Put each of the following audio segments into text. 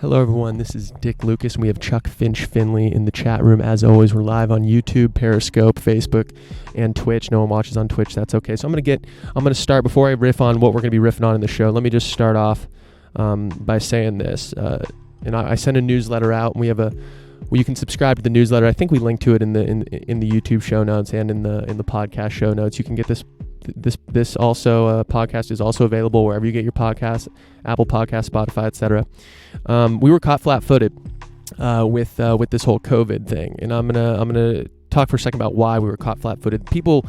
Hello everyone, this is Dick Lucas and we have Chuck Finley in the chat room. As always, we're live on YouTube, Periscope, Facebook, and Twitch. No one watches on Twitch, that's okay. So I'm going to start, before I riff on what we're going to be riffing on in the show, let me just start off by saying this. I send a newsletter out, and you can subscribe to the newsletter. I think we link to it in the YouTube show notes and in the podcast show notes. You can get this also podcast is also available wherever you get your podcasts, Apple Podcasts, Spotify, etc. We were caught flat-footed with this whole COVID thing, and I'm gonna talk for a second about why we were caught flat-footed. People,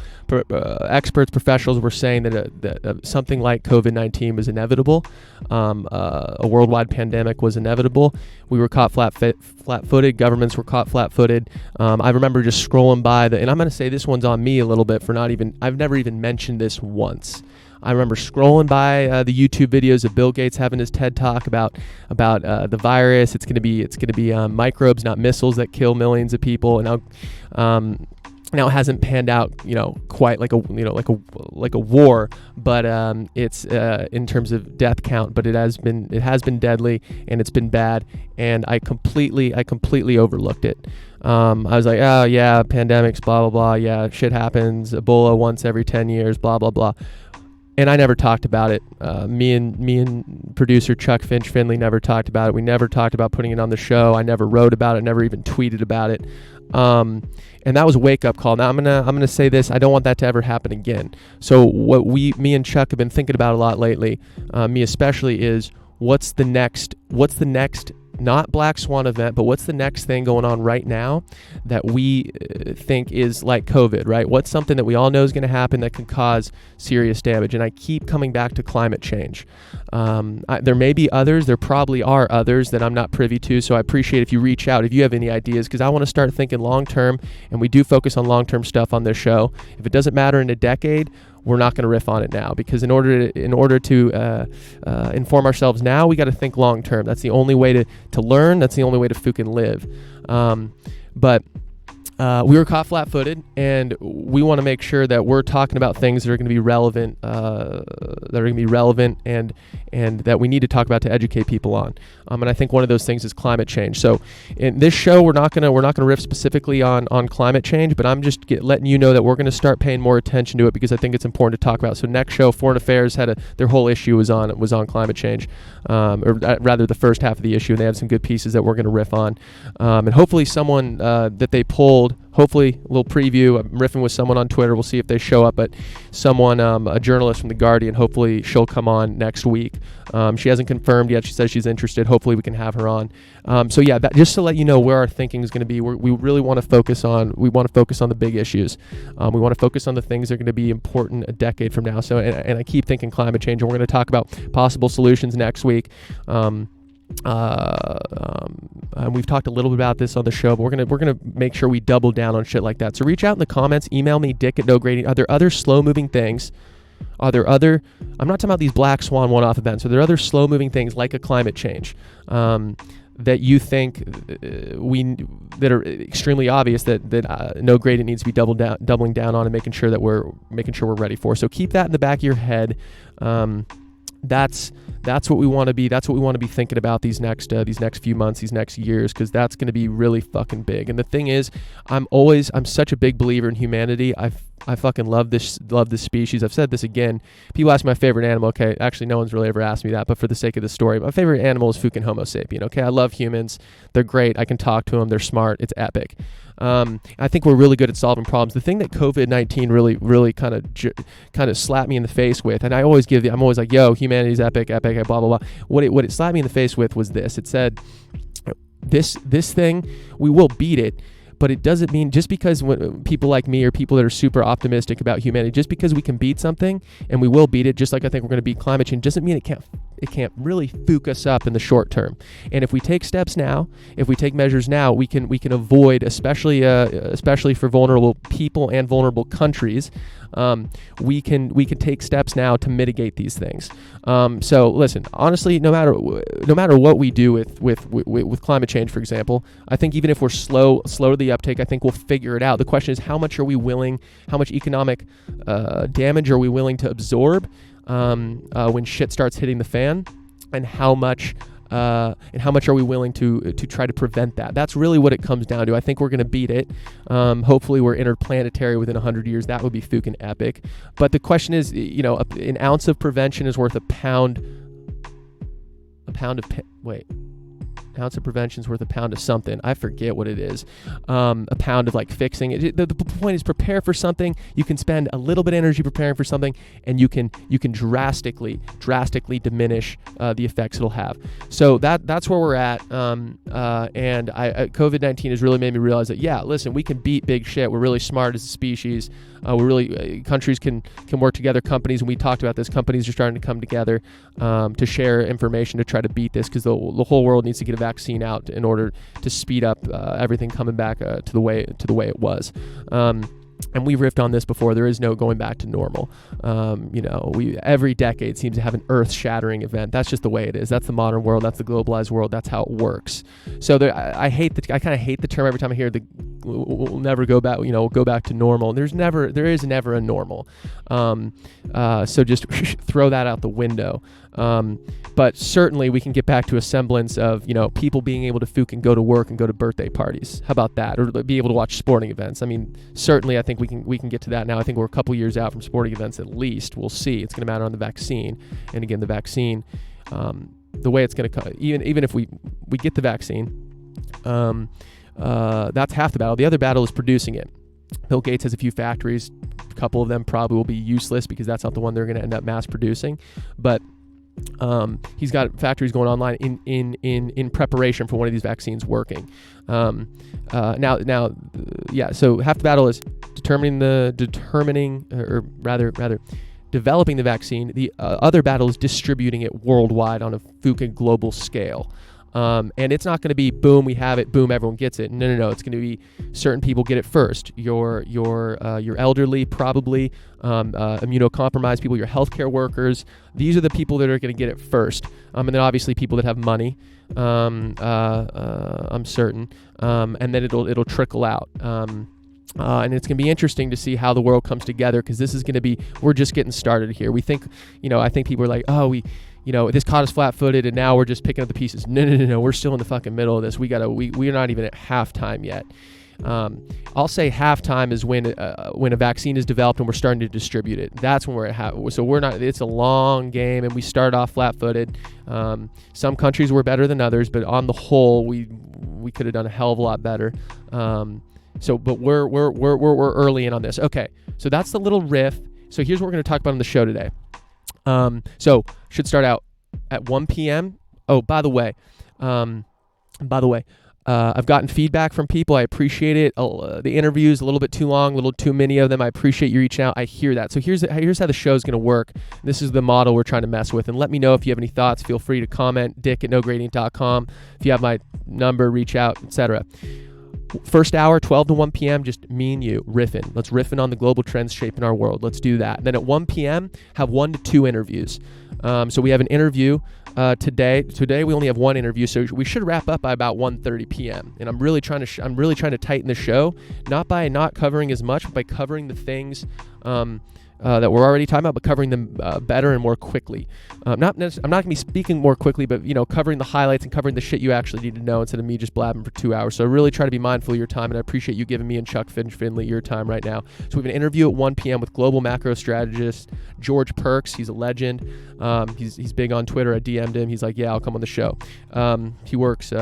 experts, professionals were saying that something like COVID-19 was inevitable. A worldwide pandemic was inevitable. We were caught flat-footed. Governments were caught flat-footed. I remember just scrolling by and I'm going to say this one's on me a little bit for I've never even mentioned this once. I remember scrolling by the YouTube videos of Bill Gates having his TED Talk about the virus. It's going to be microbes, not missiles, that kill millions of people. And now it hasn't panned out, quite like a war, but it's in terms of death count. But it has been deadly, and it's been bad. And I completely overlooked it. I was like, oh yeah, pandemics, blah blah blah. Yeah, shit happens. Ebola once every 10 years, blah blah blah. And I never talked about it. Me and producer Chuck Finley never talked about it. We never talked about putting it on the show. I never wrote about it. Never even tweeted about it. And that was a wake-up call. Now I'm gonna say this. I don't want that to ever happen again. So what me and Chuck have been thinking about a lot lately, me especially, is what's the next not black swan event, but what's the next thing going on right now that we think is like COVID, right? What's something that we all know is going to happen that can cause serious damage? And I keep coming back to climate change. There may be others. There probably are others that I'm not privy to. So I appreciate if you reach out, if you have any ideas, because I want to start thinking long-term, and we do focus on long-term stuff on this show. If it doesn't matter in a decade, we're not going to riff on it now, because in order to inform ourselves now, we got to think long term. That's the only way to learn. That's the only way to fucking live. But we were caught flat-footed, and we want to make sure that we're talking about things that are going to be relevant, and that we need to talk about to educate people on. And I think one of those things is climate change. So in this show, we're not gonna riff specifically on climate change, but I'm just letting you know that we're gonna start paying more attention to it, because I think it's important to talk about. So next show, Foreign Affairs their whole issue was on climate change, or rather the first half of the issue, and they have some good pieces that we're gonna riff on, and hopefully someone that they pulled. Hopefully, a little preview. I'm riffing with someone on Twitter. We'll see if they show up. But someone, a journalist from The Guardian, hopefully she'll come on next week. She hasn't confirmed yet. She says she's interested. Hopefully, we can have her on. So yeah, just to let you know where our thinking is going to be. We really want to focus on. We want to focus on the big issues. We want to focus on the things that are going to be important a decade from now. So, and I keep thinking climate change, and we're going to talk about possible solutions next week. And we've talked a little bit about this on the show, but we're gonna make sure we double down on shit like that. So reach out in the comments, email me, dick@nograding. Are there other slow-moving things? I'm not talking about these black swan one-off events. Are there other slow-moving things like a climate change that you think that are extremely obvious that No Grading needs to be doubling down on, and making sure we're ready for? So keep that in the back of your head. That's what we want to be. That's what we want to be thinking about these next few months, these next years, because that's going to be really fucking big. And the thing is, I'm such a big believer in humanity. I fucking love this species. I've said this again. People ask my favorite animal. Okay, actually, no one's really ever asked me that, but for the sake of the story, my favorite animal is fucking Homo sapien. Okay, I love humans. They're great. I can talk to them. They're smart. It's epic. I think we're really good at solving problems. The thing that COVID-19 really kind of slapped me in the face with, and I'm always like, yo, humanity's epic, blah blah blah. What it slapped me in the face with was this. It said, this thing, we will beat it. But it doesn't mean, just because people like me or people that are super optimistic about humanity, just because we can beat something, and we will beat it, just like I think we're going to beat climate change, doesn't mean it can't really fuck us up in the short term. And if we take steps now, if we take measures now, we can avoid, especially for vulnerable people and vulnerable countries, we can take steps now to mitigate these things. So listen, honestly, no matter what we do with climate change, for example, I think even if we're slow to the uptake, I think we'll figure it out. The question is, how much economic damage are we willing to absorb when shit starts hitting the fan, and how much and how much are we willing to try to prevent that? That's really what it comes down to. I think we're going to beat it. Hopefully we're interplanetary within 100 years. That would be fucking epic. But the question is, an ounce of prevention is worth an ounce of prevention is worth a pound of something. I forget what it is. A pound of like fixing it. The point is, prepare for something. You can spend a little bit of energy preparing for something, and you can drastically diminish the effects it'll have. So that's where we're at. And COVID-19 has really made me realize that, yeah, listen, we can beat big shit. We're really smart as a species. Countries can work together. Companies, and we talked about this, companies are starting to come together to share information to try to beat this, because the whole world needs to get a vaccine out in order to speed up everything coming back to the way it was. And we riffed on this before. There is no going back to normal. Every decade seems to have an earth-shattering event. That's just the way it is. That's the modern world. That's the globalized world. That's how it works. So I kind of hate the term every time I hear we'll never go back. Go back to normal. There is never a normal. So just throw that out the window. But certainly we can get back to a semblance of, people being able to fucking go to work and go to birthday parties. How about that? Or be able to watch sporting events. I mean, certainly I think we can get to that now. I think we're a couple years out from sporting events at least. We'll see. It's going to matter on the vaccine. And again, the vaccine, the way it's going to come, even if we get the vaccine, that's half the battle. The other battle is producing it. Bill Gates has a few factories. A couple of them probably will be useless because that's not the one they're going to end up mass producing. But he's got factories going online in preparation for one of these vaccines working. So half the battle is developing the vaccine. The other battle is distributing it worldwide on a fucking global scale. And it's not going to be boom, we have it, boom, everyone gets it. No. It's going to be certain people get it first. Your elderly, probably immunocompromised people, your healthcare workers. These are the people that are going to get it first. And then obviously people that have money. I'm certain. And then it'll trickle out. And it's going to be interesting to see how the world comes together, because this is going to be, we're just getting started here. We think, I think people are like, this caught us flat-footed and now we're just picking up the pieces. No. We're still in the fucking middle of this. We're not even at halftime yet. I'll say halftime is when a vaccine is developed and we're starting to distribute it. That's when we're at so we're not. It's a long game, and we start off flat-footed. Some countries were better than others, but on the whole, we could have done a hell of a lot better. But we're early in on this. Okay, so that's the little riff. So here's what we're going to talk about on the show today. So should start out at 1 p.m. Oh, by the way, I've gotten feedback from people. I appreciate it. The interviews a little bit too long, a little too many of them. I appreciate you reaching out. I hear that. So here's how the show's going to work. This is the model we're trying to mess with. And let me know if you have any thoughts. Feel free to comment. dick@nogradient.com. If you have my number, reach out, etc. First hour, 12 to 1 p.m., just me and you riffing. Let's riffing on the global trends shaping our world. Let's do that. And then at 1 p.m., have 1 to 2 interviews. So we have an interview today. Today we only have 1 interview, so we should wrap up by about 1:30 p.m. And I'm really trying to tighten the show, not by not covering as much, but by covering the things that we're already talking about, but covering them better and more quickly. I'm not going to be speaking more quickly, but covering the highlights and covering the shit you actually need to know instead of me just blabbing for 2 hours. So I really try to be mindful of your time, and I appreciate you giving me and Chuck Finley your time right now. So we have an interview at 1 p.m. with global macro strategist George Perks. He's a legend. He's big on Twitter. I DM'd him. He's like, yeah, I'll come on the show. He works.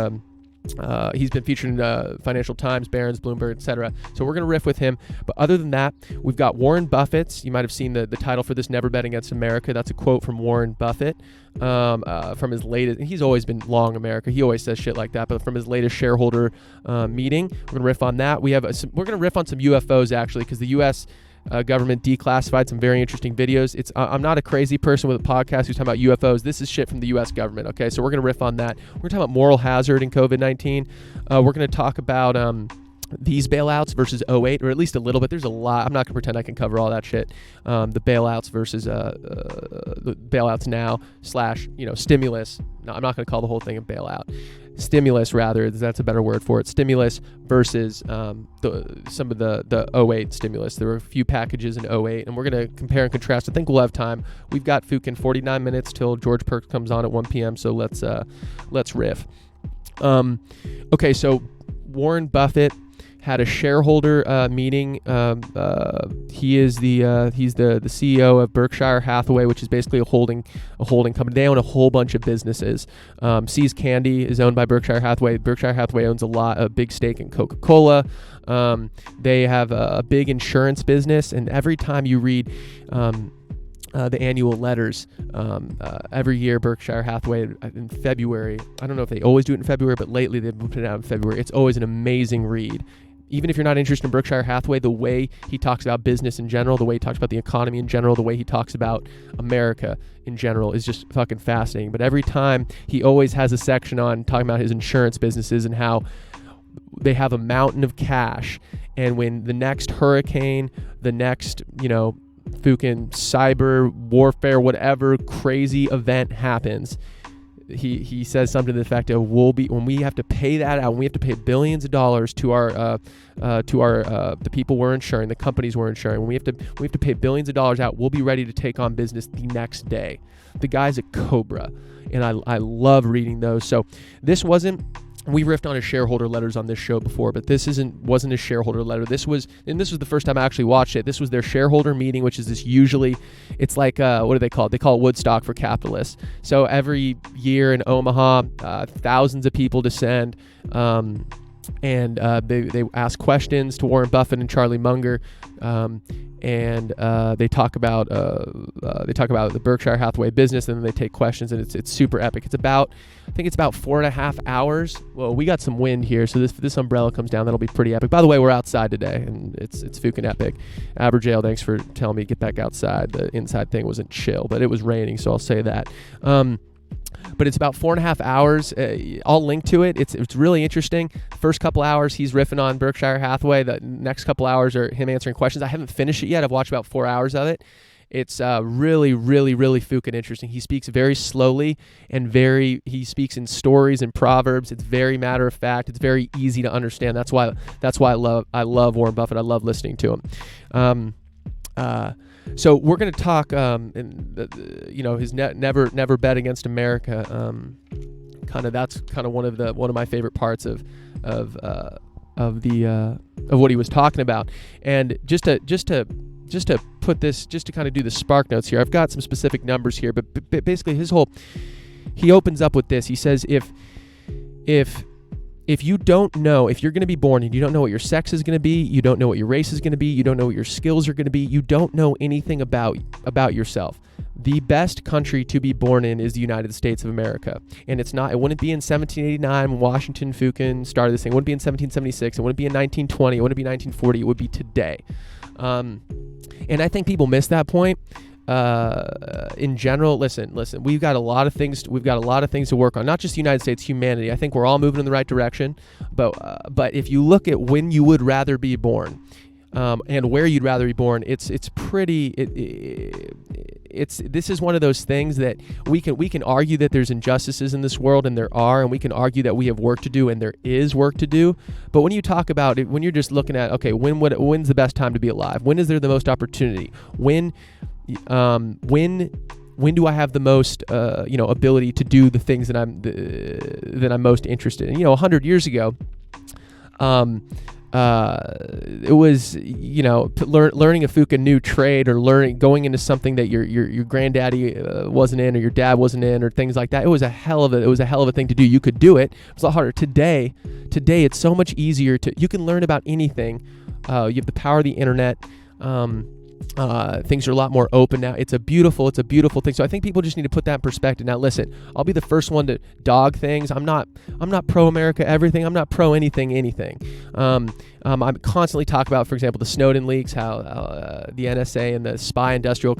He's been featured in Financial Times, Barron's, Bloomberg, etc. So we're going to riff with him. But other than that, we've got Warren Buffett's. You might have seen the title for this, Never Bet Against America. That's a quote from Warren Buffett from his latest. And he's always been long America. He always says shit like that. But from his latest shareholder meeting, we're going to riff on that. We're going to riff on some UFOs, actually, because the U.S. Government declassified some very interesting videos. I'm not a crazy person with a podcast who's talking about UFOs. This is shit from the U.S. government. Okay, so we're going to riff on that. We're going to talk about moral hazard in COVID-19. We're going to talk about these bailouts versus 08, or at least a little bit. There's a lot. I'm not going to pretend I can cover all that shit. The bailouts versus the bailouts now / stimulus. No, I'm not going to call the whole thing a bailout. stimulus rather, that's a better word for it, stimulus versus some of the '08 stimulus. There were a few packages in '08, and we're going to compare and contrast. I think we'll have time. We've got Fukin 49 minutes till George Perks comes on at 1 p.m., so let's riff. Okay, so Warren Buffett had a shareholder meeting. He's the CEO of Berkshire Hathaway, which is basically a holding company. They own a whole bunch of businesses. See's Candy is owned by Berkshire Hathaway. Berkshire Hathaway owns a big stake in Coca-Cola. They have a big insurance business, and every time you read the annual letters every year, Berkshire Hathaway in February, I don't know if they always do it in February, but lately they've put it out in February. It's always an amazing read. Even if you're not interested in Berkshire Hathaway, the way he talks about business in general, the way he talks about the economy in general, the way he talks about America in general is just fucking fascinating. But every time, he always has a section on talking about his insurance businesses and how they have a mountain of cash. And when the next hurricane, the next, fucking cyber warfare, whatever crazy event happens, he says something to the effect of, when we have to pay that out, when we have to pay billions of dollars to our the people we're insuring, the companies we're insuring, when we have to pay billions of dollars out, we'll be ready to take on business the next day. The guy's a cobra, and I love reading those. So this wasn't. We riffed on his shareholder letters on this show before, but this wasn't a shareholder letter. This was the first time I actually watched it. This was their shareholder meeting, which is it's like, what do they call it? They call it Woodstock for capitalists. So every year in Omaha, thousands of people descend, and they ask questions to Warren Buffett and Charlie Munger, and they talk about the Berkshire Hathaway business, and then they take questions, and it's super epic. I think it's about 4.5 hours. Well, we got some wind here, so this umbrella comes down. That'll be pretty epic. By the way, we're outside today, and it's fucking epic. Aberjail, thanks for telling me to get back outside. The inside thing wasn't chill, but it was raining, so I'll say that. But it's about 4.5 hours. I'll link to it. It's really interesting. First couple hours, he's riffing on Berkshire Hathaway. The next couple hours are him answering questions. I haven't finished it yet. I've watched about 4 hours of it. It's really, really, really fucking interesting. He speaks very slowly and he speaks in stories and proverbs. It's very matter of fact. It's very easy to understand. That's why I love Warren Buffett. I love listening to him. So we're going to talk, his never bet against America. That's kind of one of my favorite parts of what he was talking about. And just to put this, just to kind of do the spark notes here, I've got some specific numbers here, but basically he opens up with this. He says, if you don't know, if you're going to be born and you don't know what your sex is going to be, you don't know what your race is going to be, you don't know what your skills are going to be, you don't know anything about yourself. The best country to be born in is the United States of America. And it wouldn't be in 1789 when Washington Fukin started this thing. It wouldn't be in 1776. It wouldn't be in 1920. It wouldn't be 1940. It would be today. And I think people miss that point. In general, listen, we've got a lot of things to work on, not just the United States, humanity. I think we're all moving in the right direction, but if you look at when you would rather be born, and where you'd rather be born, this is one of those things that we can argue that there's injustices in this world, and there are, and we can argue that we have work to do, and there is work to do. But when you talk about it, when you're just looking at, okay, when's the best time to be alive? When is there the most opportunity? When do I have the most ability to do the things that I'm most interested in? 100 years ago, it was learning a fucking new trade, or going into something that your granddaddy wasn't in, or your dad wasn't in, or things like that. It was a hell of a thing to do. You could do it. It was a lot harder. Today it's so much easier you can learn about anything. You have the power of the internet. Things are a lot more open now. It's a beautiful thing. So I think people just need to put that in perspective. Now listen, I'll be the first one to dog things. I'm not pro America everything. I'm not pro anything. I constantly talk about, for example, the Snowden leaks, how the NSA and the spying industrial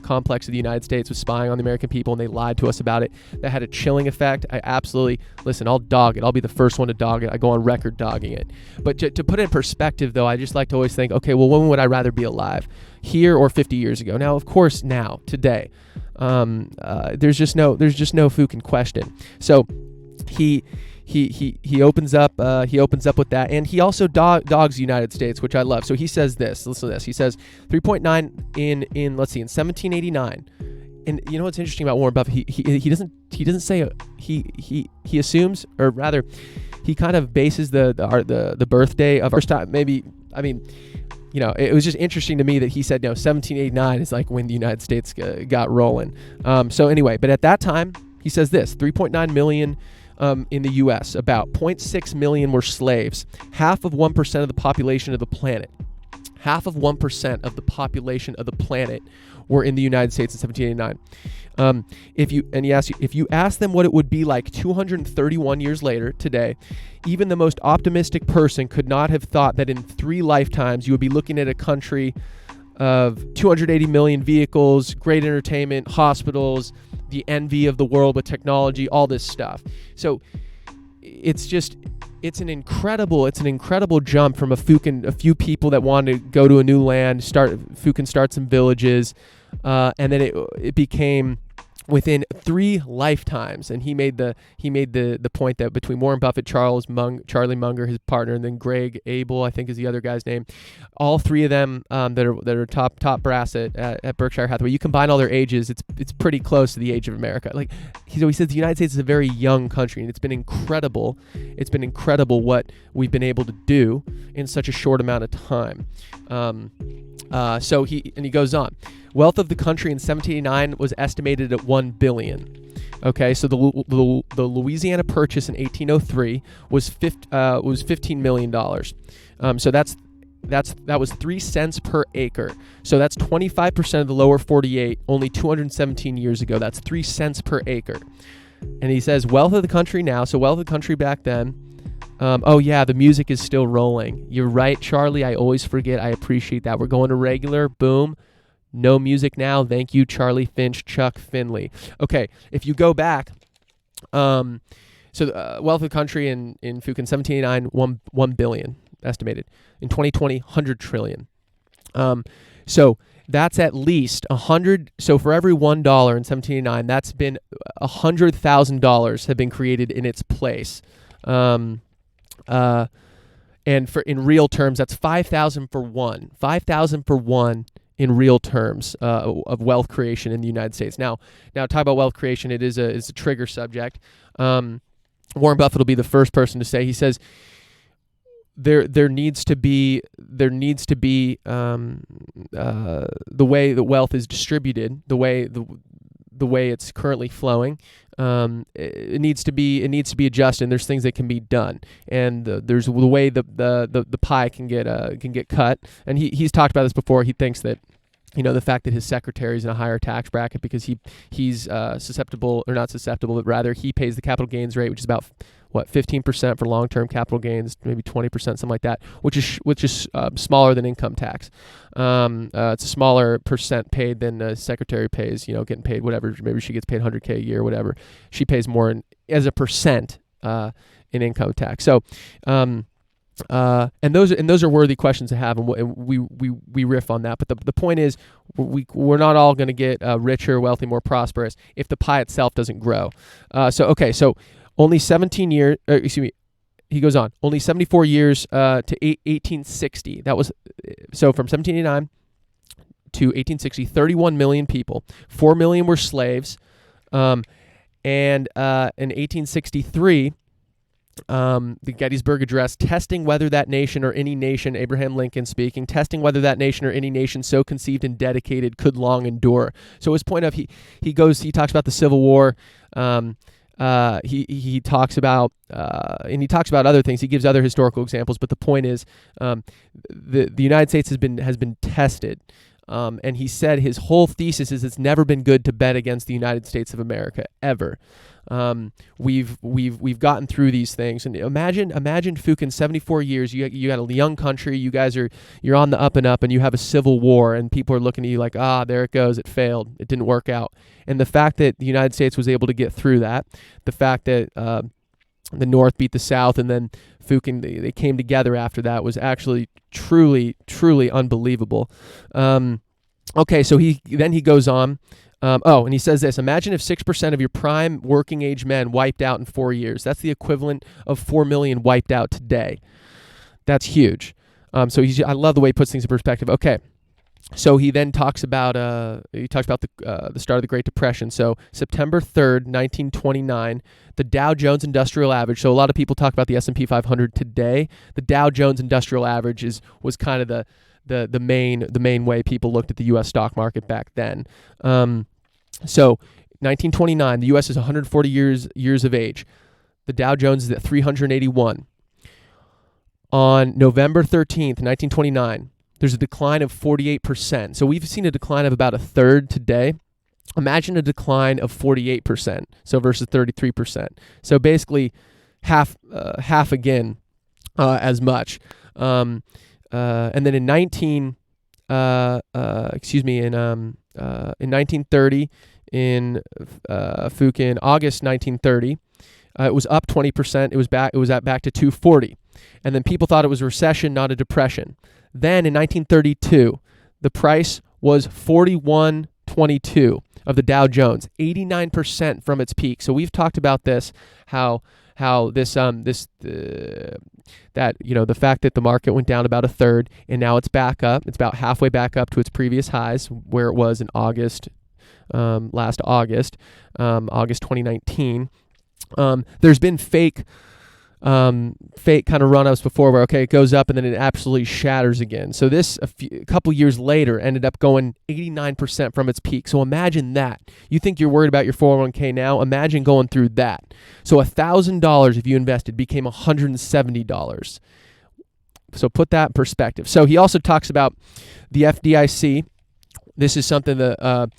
complex of the United States was spying on the American people, and they lied to us about it. That had a chilling effect. I'll dog it. I'll be the first one to dog it. I go on record dogging it. But to put it in perspective, though, I just like to always think, okay, well, when would I rather be alive, here or 50 years ago? Now, of course, today, there's just no fucking question. So he opens up with that, and he also dogs the United States, which I love. So he says this. Listen to this. He says 3.9 in 1789. And you know what's interesting about Warren Buffett? He doesn't say he assumes, or rather, he kind of bases the birthday of our time. Maybe, I mean, you know, it was just interesting to me that he said, no, 1789 is like when the United States got rolling. So anyway, but at that time, he says this: 3.9 million in the U.S. About 0.6 million were slaves. Half of 1% of the population of the planet. Half of 1% of the population of the planet were in the United States in 1789. If you ask them what it would be like 231 years later today, even the most optimistic person could not have thought that in 3 lifetimes you would be looking at a country of 280 million vehicles, great entertainment, hospitals, the envy of the world with technology, all this stuff. So it's an incredible jump from a few people that wanted to go to a new land, start some villages, and then it became within 3 lifetimes. And he made the point that between Warren Buffett, Charlie Munger, his partner, and then Greg Abel, I think is the other guy's name, all 3 of them that are top brass at Berkshire Hathaway, you combine all their ages, it's pretty close to the age of America. Like he says, the United States is a very young country, and it's been incredible. It's been incredible what we've been able to do in such a short amount of time. So he goes on. Wealth of the country in 1789 was estimated at $1 billion. Okay, so the Louisiana Purchase in 1803 was $15 million. So that was 3 cents per acre. So that's 25% of the lower 48 only 217 years ago. That's 3 cents per acre. And he says wealth of the country now. So wealth of the country back then. Oh yeah, the music is still rolling. You're right, Charlie. I always forget. I appreciate that. We're going to regular. Boom. No music now. Thank you, Charlie, Finch, Chuck, Finley. Okay, if you go back, so the wealth of the country in Fukin 1789, 1 billion estimated. In 2020, 100 trillion. So that's at least 100. So for every $1 in 1789, that's been $100,000 have been created in its place. And in real terms, that's 5,000 for one. 5,000 for one in real terms of wealth creation in the United States. Now talk about wealth creation. It is a trigger subject. Warren Buffett will be the first person to say. He says there needs to be the way that wealth is distributed, the way it's currently flowing. It needs to be adjusted, and there's things that can be done, and there's the way the pie can get cut. And he's talked about this before. He thinks that, you know, the fact that his secretary is in a higher tax bracket because he's susceptible, or not susceptible, but rather he pays the capital gains rate, which is about 15% for long-term capital gains, maybe 20%, something like that, which is smaller than income tax. It's a smaller percent paid than a secretary pays, you know, getting paid whatever. Maybe she gets paid $100K a year, whatever. She pays more as a percent in income tax. So, and those are worthy questions to have, and we riff on that. But the point is, we're not all going to get richer, wealthy, more prosperous if the pie itself doesn't grow. So only 17 years. He goes on. Only 74 years to 1860. That was so from 1789 to 1860. 31 million people. 4 million were slaves. And in 1863. The Gettysburg Address, testing whether that nation or any nation, Abraham Lincoln speaking, testing whether that nation or any nation so conceived and dedicated could long endure. So his point of he talks about the Civil War. He talks about and he talks about other things. He gives other historical examples, but the point is, the United States has been tested. And he said his whole thesis is it's never been good to bet against the United States of America ever. We've gotten through these things, and imagine Fukin 74 years. You got a young country. You're on the up and up, and you have a civil war, and people are looking at you like, there it goes. It failed. It didn't work out. And the fact that the United States was able to get through that, the fact that the North beat the South, and then Fukin they came together after that was actually truly unbelievable. Okay, so he goes on. And he says this: imagine if 6% of your prime working age men wiped out in 4 years. That's the equivalent of 4 million wiped out today. That's huge. I love the way he puts things in perspective. Okay. So he then talks about the start of the Great Depression. So September 3rd, 1929, the Dow Jones Industrial Average. So a lot of people talk about the S&P 500 today. The Dow Jones Industrial Average was kind of the main way people looked at the U.S. stock market back then. So 1929, the U.S. is 140 years of age. The Dow Jones is at 381. On November 13th, 1929. There's a decline of 48%. So we've seen a decline of about a third today. Imagine a decline of 48%, so versus 33%. So basically half again as much. And then in 1930 in August 1930, it was up 20%. It was back to 240. And then people thought it was a recession, not a depression. Then in 1932, the price was 41.22 of the Dow Jones, 89% from its peak. So we've talked about this, how the fact that the market went down about a third and now it's back up. It's about halfway back up to its previous highs where it was in August, last August 2019. There's been fake kind of run-ups before where, okay, it goes up and then it absolutely shatters again. So this, a couple years later, ended up going 89% from its peak. So imagine that. You think you're worried about your 401k now? Imagine going through that. So $1,000 if you invested became $170. So put that in perspective. So he also talks about the FDIC. This is something that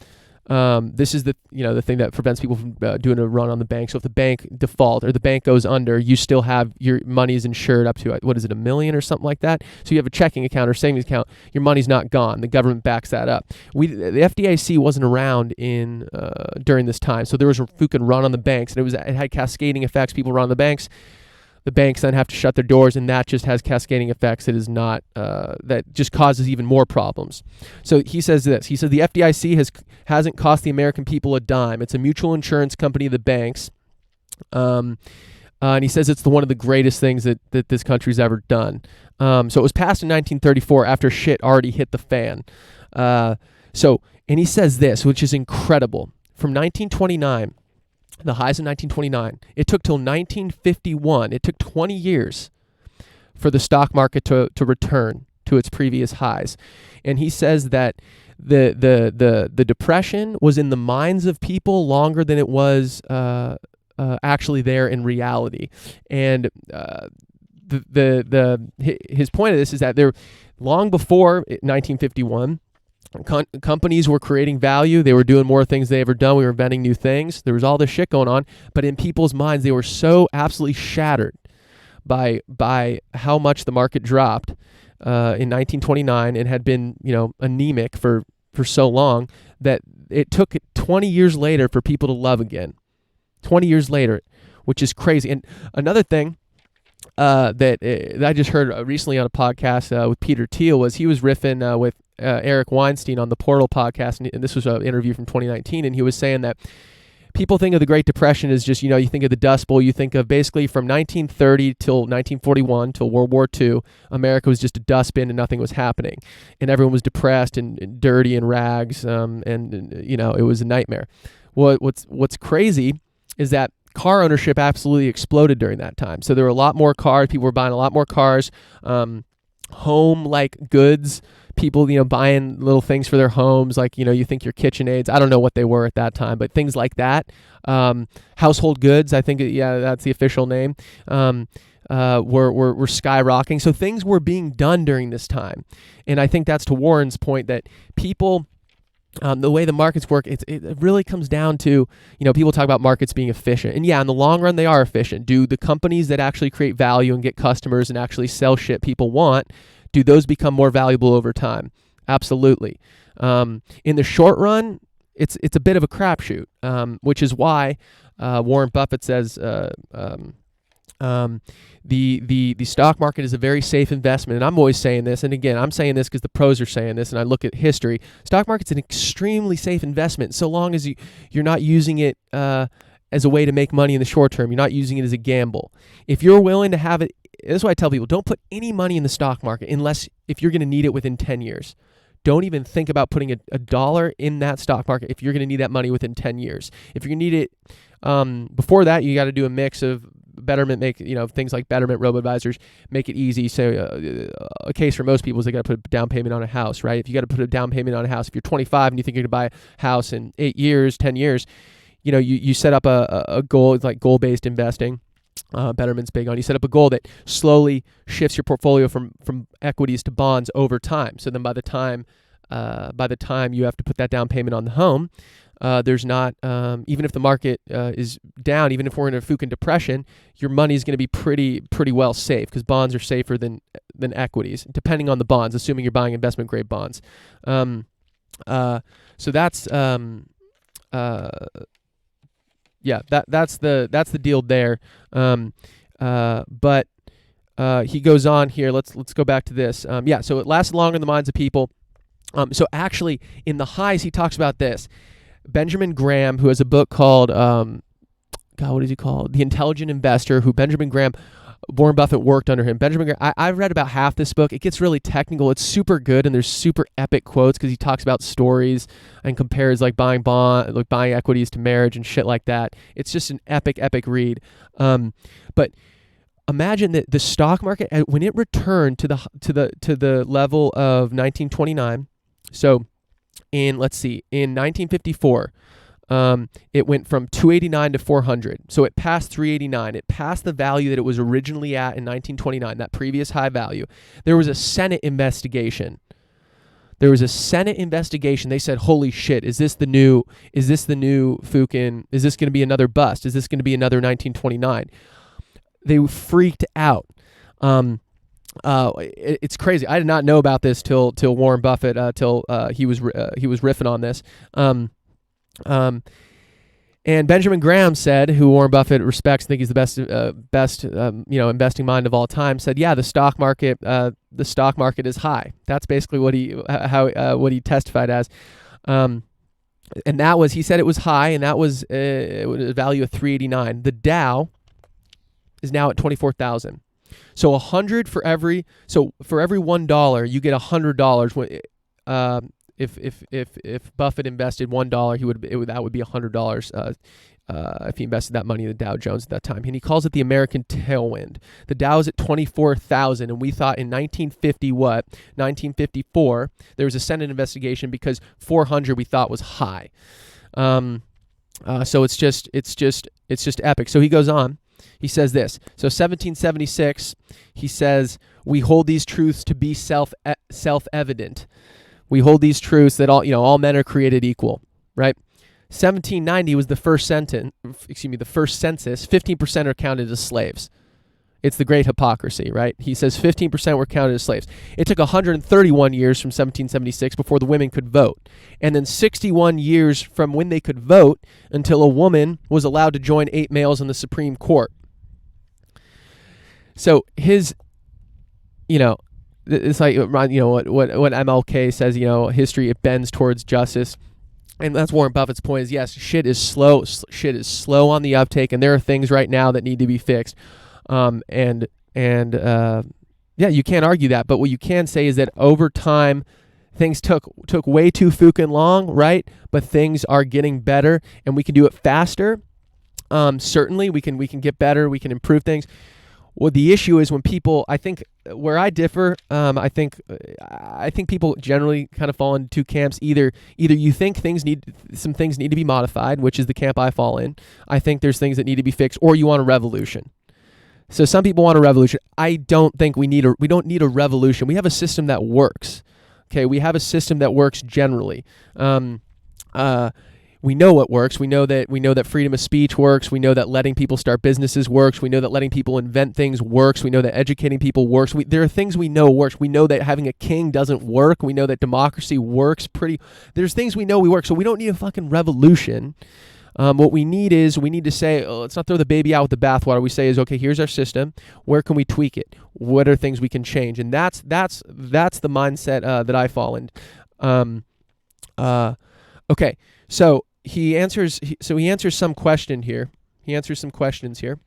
this is the thing that prevents people from doing a run on the bank. So if the bank default or the bank goes under, you still have your money is insured up to $1 million or something like that. So you have a checking account or savings account. Your money's not gone. The government backs that up. The FDIC wasn't around during this time, so there was a fucking run on the banks, and it had cascading effects. People run on the banks. The banks then have to shut their doors, and that just has cascading effects. That is not that just causes even more problems. So he says this. He said the FDIC hasn't cost the American people a dime. It's a mutual insurance company of the banks, and he says it's one of the greatest things that this country's ever done. So it was passed in 1934 after shit already hit the fan. And he says this, which is incredible. From 1929. The highs in 1929. It took till 1951. It took 20 years for the stock market to return to its previous highs. And he says that the depression was in the minds of people longer than it was actually there in reality. And his point of this is that there, long before 1951. Companies were creating value. They were doing more things they ever done. We were inventing new things. There was all this shit going on. But in people's minds, they were so absolutely shattered by how much the market dropped in 1929 and had been anemic for so long that it took 20 years later for people to love again. 20 years later, which is crazy. And another thing that I just heard recently on a podcast with Peter Thiel was he was riffing with Eric Weinstein on the Portal podcast, and this was an interview from 2019, and he was saying that people think of the Great Depression as just, you think of the Dust Bowl, you think of basically from 1930 till 1941 till World War II, America was just a dustbin and nothing was happening, and everyone was depressed and dirty and rags, and it was a nightmare. What's crazy is that car ownership absolutely exploded during that time. So there were a lot more cars. People were buying a lot more cars, home-like goods. People, buying little things for their homes, like, you think your KitchenAids. I don't know what they were at that time, but things like that. Household goods, I think, that's the official name, were skyrocketing. So things were being done during this time. And I think that's to Warren's point that people, the way the markets work, it really comes down to, people talk about markets being efficient. And yeah, in the long run, they are efficient. Do the companies that actually create value and get customers and actually sell shit people want, do those become more valuable over time? Absolutely. In the short run, it's a bit of a crapshoot, which is why Warren Buffett says The stock market is a very safe investment, and I'm always saying this. And again, I'm saying this because the pros are saying this, and I look at history. Stock market's an extremely safe investment, so long as you're not using it as a way to make money in the short term. You're not using it as a gamble. If you're willing to have it, that's why I tell people, don't put any money in the stock market if you're going to need it within 10 years. Don't even think about putting a dollar in that stock market if you're going to need that money within 10 years. If you're going to need it before that, you got to do a mix of Betterment, things like Betterment, robo-advisors, make it easy. So a case for most people is they got to put a down payment on a house, right? If you got to put a down payment on a house, if you're 25 and you think you're going to buy a house in 8 years, 10 years, you set up a goal. It's like goal-based investing. Betterment's big on. You set up a goal that slowly shifts your portfolio from equities to bonds over time. So then by the time you have to put that down payment on the home, there's not, even if the market is down, even if we're in a Fukin depression, your money is going to be pretty well safe, because bonds are safer than equities, depending on the bonds, assuming you're buying investment grade bonds. So that's that's the deal there. But he goes on here. Let's go back to this. So it lasted longer in the minds of people. So actually, in the highs, he talks about this. Benjamin Graham, who has a book called, what is he called? The Intelligent Investor, Warren Buffett worked under him. Benjamin Graham, I've read about half this book. It gets really technical. It's super good, and there's super epic quotes because he talks about stories and compares like buying equities to marriage and shit like that. It's just an epic read. But imagine that the stock market, when it returned to the level of 1929. So in 1954, it went from 289 to 400. So it passed 389. It passed the value that it was originally at in 1929, that previous high value. There was a Senate investigation. They said, holy shit, is this the new Fukin? Is this going to be another bust? Is this going to be another 1929? They freaked out. It's crazy. I did not know about this till Warren Buffett, he was riffing on this. And Benjamin Graham said, who Warren Buffett respects, I think he's the best investing mind of all time, said, yeah, the stock market is high. That's basically what he testified as. And that was, he said it was high, and that was a value of 389. The Dow is now at 24,000. So 100 for every $1, you get $100. If Buffett invested $1, that would be $100 if he invested that money in the Dow Jones at that time. And he calls it the American tailwind. The Dow is at 24,000, and we thought in 1954 there was a Senate investigation because 400 we thought was high. So it's just epic. So he goes on. He says this. So 1776, he says, we hold these truths to be self-evident. We hold these truths that all men are created equal, right? 1790 was the first census. 15% are counted as slaves. It's the great hypocrisy, right? He says 15% were counted as slaves. It took 131 years from 1776 before the women could vote, and then 61 years from when they could vote until a woman was allowed to join 8 males in the Supreme Court. So his, it's like, what MLK says, history, it bends towards justice. And that's Warren Buffett's point is, yes, shit is slow on the uptake, and there are things right now that need to be fixed. You can't argue that. But what you can say is that over time, things took way too fucking long, right? But things are getting better, and we can do it faster. Certainly, we can get better. We can improve things. Well, the issue is when people, I think, where I differ, I think people generally kind of fall into two camps. Either you think some things need to be modified, which is the camp I fall in. I think there's things that need to be fixed, or you want a revolution. So some people want a revolution. I don't think we don't need a revolution. We have a system that works. Okay, we have a system that works generally. We know what works. We know that freedom of speech works. We know that letting people start businesses works. We know that letting people invent things works. We know that educating people works. There are things we know works. We know that having a king doesn't work. We know that democracy works. There's things we know we work. So we don't need a fucking revolution. What we need to say, let's not throw the baby out with the bathwater. We say is, okay, here's our system. Where can we tweak it? What are things we can change? And that's the mindset that I fall in. Okay, so he answers some question here. He answers some questions here.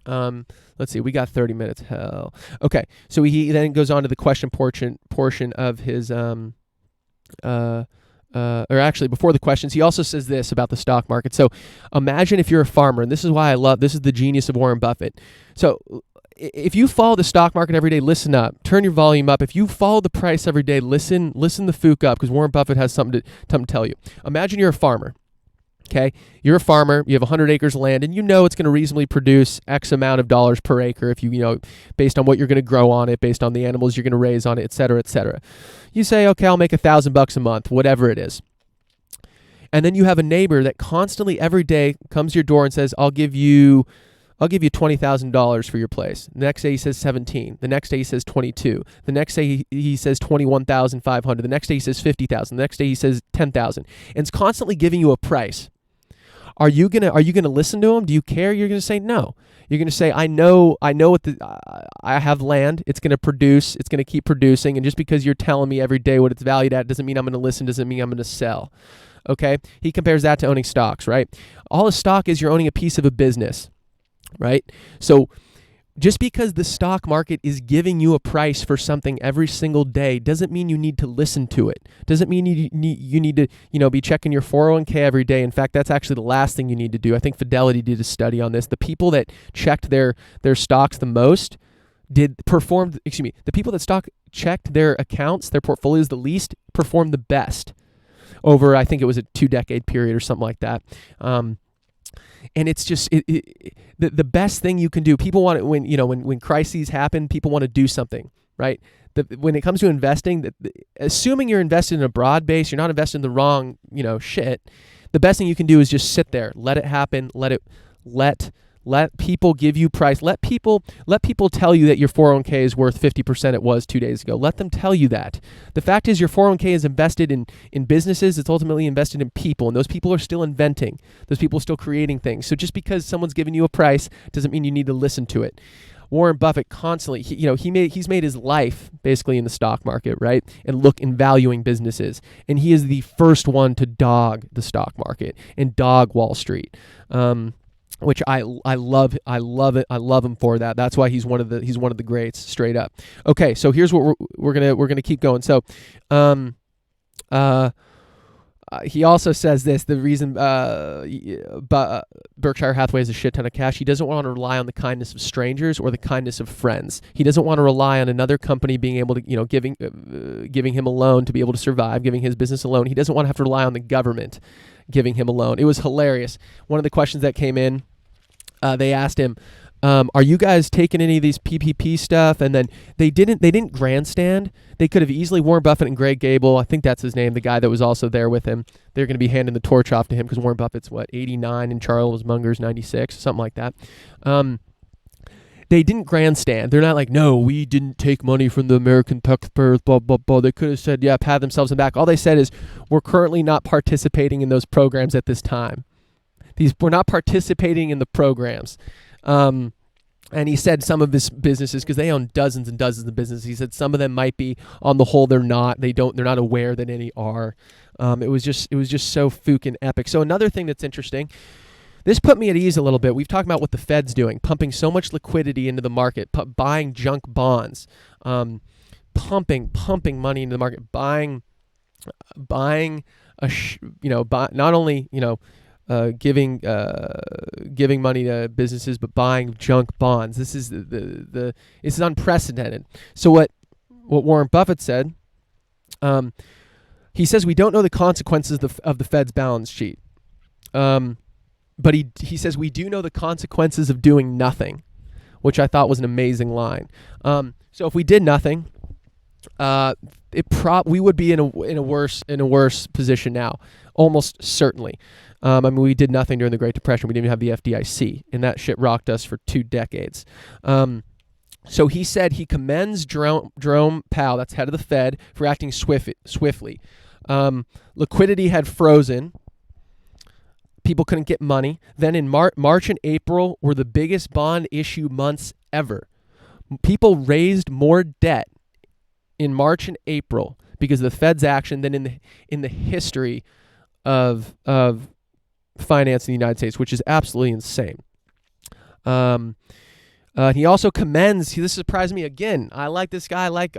Let's see, we got 30 minutes. Hell. Okay, so he then goes on to the question portion of his or actually before the questions, he also says this about the stock market. So imagine if you're a farmer, and this is the genius of Warren Buffett. So if you follow the stock market every day, listen up, turn your volume up. If you follow the price every day, listen the fuck up, because Warren Buffett has something to tell you. Imagine you're a farmer. Okay, you're a farmer, you have 100 acres of land, and you know it's going to reasonably produce X amount of dollars per acre if you based on what you're going to grow on it, based on the animals you're going to raise on it, et cetera, et cetera. You say, okay, I'll make $1,000 a month, whatever it is. And then you have a neighbor that constantly every day comes to your door and says, I'll give you $20,000 for your place. The next day he says 17. The next day he says 22. The next day he says 21,500. The next day he says 50,000. The next day he says 10,000. And it's constantly giving you a price. Are you gonna listen to him? Do you care? You're gonna say no. You're gonna say, I know what I have land. It's gonna produce. It's gonna keep producing. And just because you're telling me every day what it's valued at doesn't mean I'm gonna listen. Doesn't mean I'm gonna sell. Okay. He compares that to owning stocks. Right. All a stock is, you're owning a piece of a business. Right. So just because the stock market is giving you a price for something every single day doesn't mean you need to listen to it. Doesn't mean you need to, be checking your 401k every day. In fact, that's actually the last thing you need to do. I think Fidelity did a study on this. The people that checked their stocks the most the people that checked their accounts, their portfolios the least, performed the best over, I think it was a 2-decade period or something like that. And it's just the best thing you can do. People want it when crises happen. People want to do something, right? When it comes to investing, assuming you're invested in a broad base, you're not invested in the wrong shit. The best thing you can do is just sit there, let it happen, let people give you price. Let people tell you that your 401k is worth 50% it was 2 days ago. Let them tell you that. The fact is, your 401k is invested in businesses. It's ultimately invested in people, and those people are still inventing. Those people are still creating things. So just because someone's giving you a price doesn't mean you need to listen to it. Warren Buffett constantly, he's made his life basically in the stock market, right? And look in valuing businesses. And he is the first one to dog the stock market and dog Wall Street. Which I love it. I love him for that. That's why he's one of the greats, straight up. Okay, so here's what we're gonna keep going. So, he also says this: the reason Berkshire Hathaway has a shit ton of cash, he doesn't want to rely on the kindness of strangers or the kindness of friends. He doesn't want to rely on another company being able to, giving him a loan to be able to survive, giving his business a loan. He doesn't want to have to rely on the government giving him a loan. It was hilarious. One of the questions that came in, they asked him, are you guys taking any of these PPP stuff? And then they didn't grandstand. They could have easily, Warren Buffett and Greg Gable, I think that's his name, the guy that was also there with him, they're going to be handing the torch off to him because Warren Buffett's 89 and Charles Munger's 96, something like that. They didn't grandstand. They're not like, no, we didn't take money from the American taxpayers, blah, blah, blah. They could have said, yeah, pat themselves on the back. All they said is, we're currently not participating in those programs at this time. We're not participating in the programs. And he said some of his businesses, because they own dozens and dozens of businesses, he said some of them might be, on the whole, they're not. They're not aware that any are. It was just so fucking epic. So another thing that's interesting, this put me at ease a little bit. We've talked about what the Fed's doing, pumping so much liquidity into the market, buying junk bonds, pumping money into the market, buying not only giving money to businesses, but buying junk bonds. This is this is unprecedented. So what Warren Buffett said, he says we don't know the consequences of the Fed's balance sheet. But he says we do know the consequences of doing nothing, which I thought was an amazing line. So if we did nothing, we would be in a worse position now, almost certainly. We did nothing during the Great Depression. We didn't even have the FDIC, and that shit rocked us for 2 decades. So he said he commends Jerome Powell, that's head of the Fed, for acting swiftly. Liquidity had frozen. People couldn't get money. Then in March and April were the biggest bond issue months ever. People raised more debt in March and April because of the Fed's action than in the history of finance in the United States, which is absolutely insane. He also commends. This surprised me again. I like this guy. I like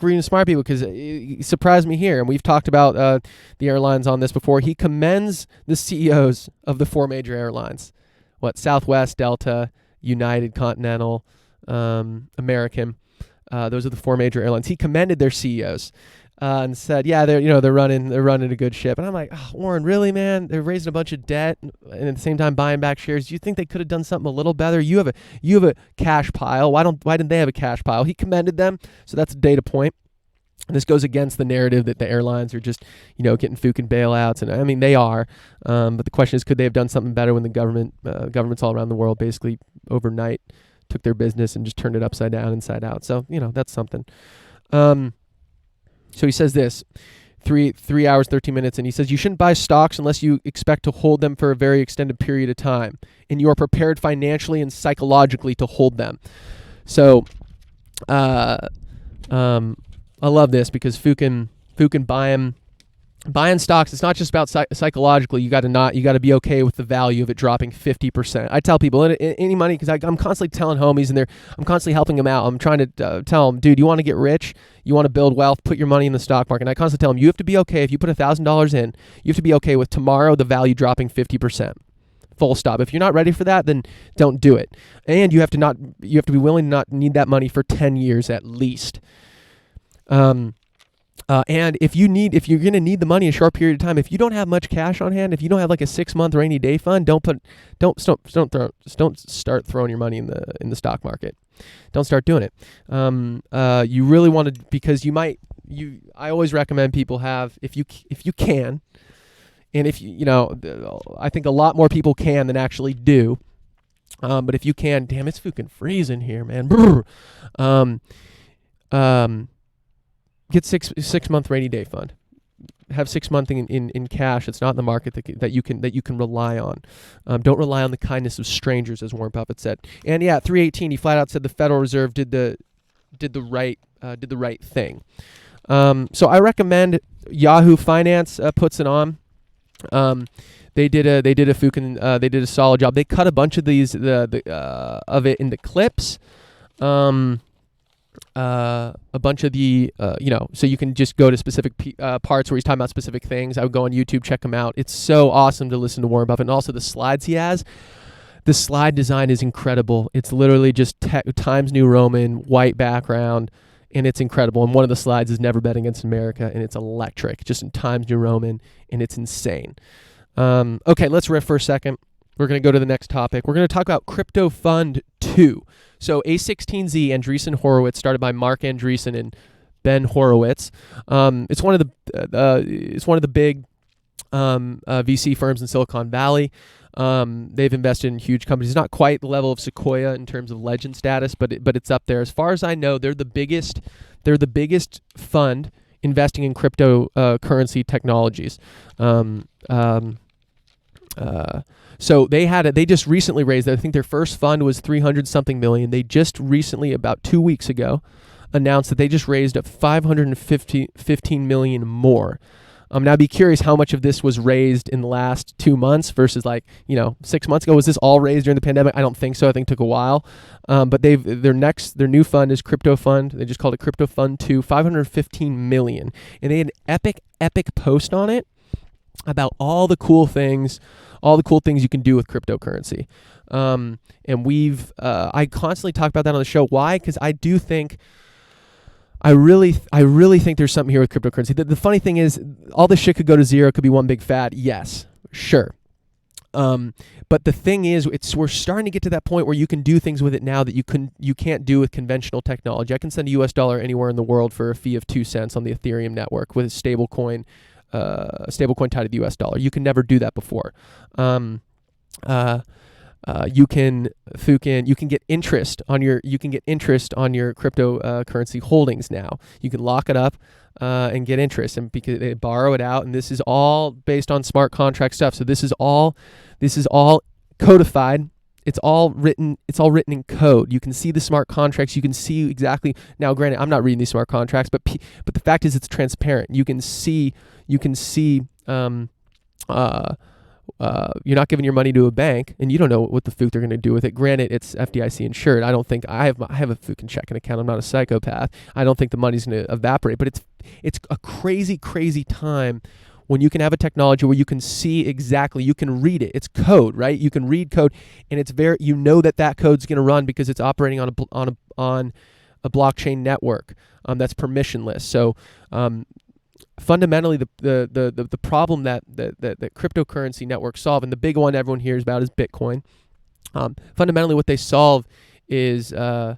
reading smart people because he surprised me here. And we've talked about the airlines on this before. He commends the CEOs of the 4 major airlines. Southwest, Delta, United, Continental, American. Those are the 4 major airlines. He commended their CEOs and said, "Yeah, they're running a good ship." And I'm like, oh, Warren, really, man? They're raising a bunch of debt and at the same time buying back shares. Do you think they could have done something a little better? You have a cash pile. Why didn't they have a cash pile? He commended them, so that's a data point. And this goes against the narrative that the airlines are just, getting Fukin bailouts, and I mean they are. But the question is, could they have done something better when the governments all around the world basically overnight took their business and just turned it upside down, inside out? So that's something. So he says this, 3 hours, 13 minutes, and he says, you shouldn't buy stocks unless you expect to hold them for a very extended period of time, and you are prepared financially and psychologically to hold them. So I love this because Fukin buying stocks, it's not just about psychologically. You got to be okay with the value of it dropping 50%. I tell people any money, because I'm constantly telling homies, and I'm constantly helping them out. I'm trying to tell them, dude, you want to get rich, you want to build wealth, put your money in the stock market. And I constantly tell them, you have to be okay if you put $1,000 in. You have to be okay with tomorrow the value dropping 50%. Full stop. If you're not ready for that, then don't do it. And you have to be willing to not need that money for 10 years at least. And if you're going to need the money in a short period of time, if you don't have much cash on hand, if you don't have like a 6-month rainy day fund, don't start throwing your money in the stock market. Don't start doing it. You really want to, because I always recommend people have, if you can, and I think a lot more people can than actually do. But if you can, damn, it's fucking freezing here, man. Get 6-month rainy day fund. Have 6 months in cash. It's not in the market that you can rely on. Don't rely on the kindness of strangers, as Warren Buffett said. And yeah, at 318, he flat out said the Federal Reserve did the right thing. So I recommend Yahoo Finance puts it on. They did a solid job. They cut a bunch of these of it into clips. A bunch of the, so you can just go to specific parts where he's talking about specific things. I would go on YouTube, check him out. It's so awesome to listen to Warren Buffett, and also the slides he has. The slide design is incredible. It's literally just Times New Roman, white background, and it's incredible. And one of the slides is Never Bet Against America, and it's electric, just in Times New Roman, and it's insane. Okay, let's riff for a second. We're going to go to the next topic. We're going to talk about Crypto Fund 2. So A16Z, Andreessen Horowitz, started by Mark Andreessen and Ben Horowitz. It's one of the big VC firms in Silicon Valley. They've invested in huge companies. Not quite the level of Sequoia in terms of legend status, but it's up there. As far as I know, they're the biggest fund investing in cryptocurrency technologies. So they just recently raised, I think their first fund was 300-something million. They just recently, about 2 weeks ago, announced that they just raised up 515 million more. Now I'd be curious how much of this was raised in the last 2 months versus 6 months ago. Was this all raised during the pandemic? I don't think so. I think it took a while. But their new fund is Crypto Fund. They just called it Crypto Fund 2, 515 million. And they had an epic post on it about all the cool things you can do with cryptocurrency. And I constantly talk about that on the show. Why? Because I really think there's something here with cryptocurrency. The funny thing is, all this shit could go to zero. It could be one big fad. Yes, sure. But the thing is, we're starting to get to that point where you can do things with it now that you can't do with conventional technology. I can send a US dollar anywhere in the world for a fee of 2 cents on the Ethereum network with a stablecoin tied to the US dollar. You can never do that before. You can get interest on your cryptocurrency holdings now. You can lock it up. and get interest, and because they borrow it out, and this is all based on smart contract stuff. So this is all codified. It's all written in code. You can see the smart contracts. You can see exactly. Now, granted, I'm not reading these smart contracts, but the fact is, it's transparent. You can see. You're not giving your money to a bank, and you don't know what the fook they're going to do with it. Granted, it's FDIC insured. I don't think I have a fucking checking account. I'm not a psychopath. I don't think the money's going to evaporate. But it's a crazy, crazy time when you can have a technology where you can see exactly, you can read it. It's code, right? You can read code, and it's you know that code's going to run because it's operating on a blockchain network that's permissionless. So fundamentally, the problem that cryptocurrency networks solve, and the big one everyone hears about is Bitcoin. Fundamentally, what they solve is the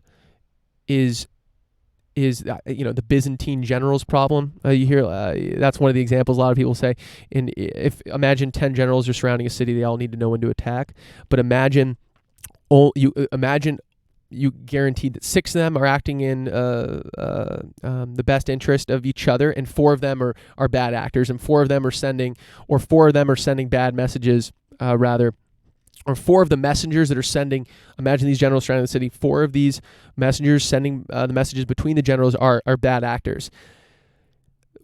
Byzantine generals problem. You hear that's one of the examples a lot of people say. And if imagine 10 generals are surrounding a city, they all need to know when to attack. But imagine you guaranteed that 6 of them are acting in the best interest of each other, and 4 of them are bad actors, and 4 of them are sending bad messages, or 4 of the messengers that are sending. Imagine these generals surrounding the city. 4 of these messengers sending the messages between the generals are bad actors.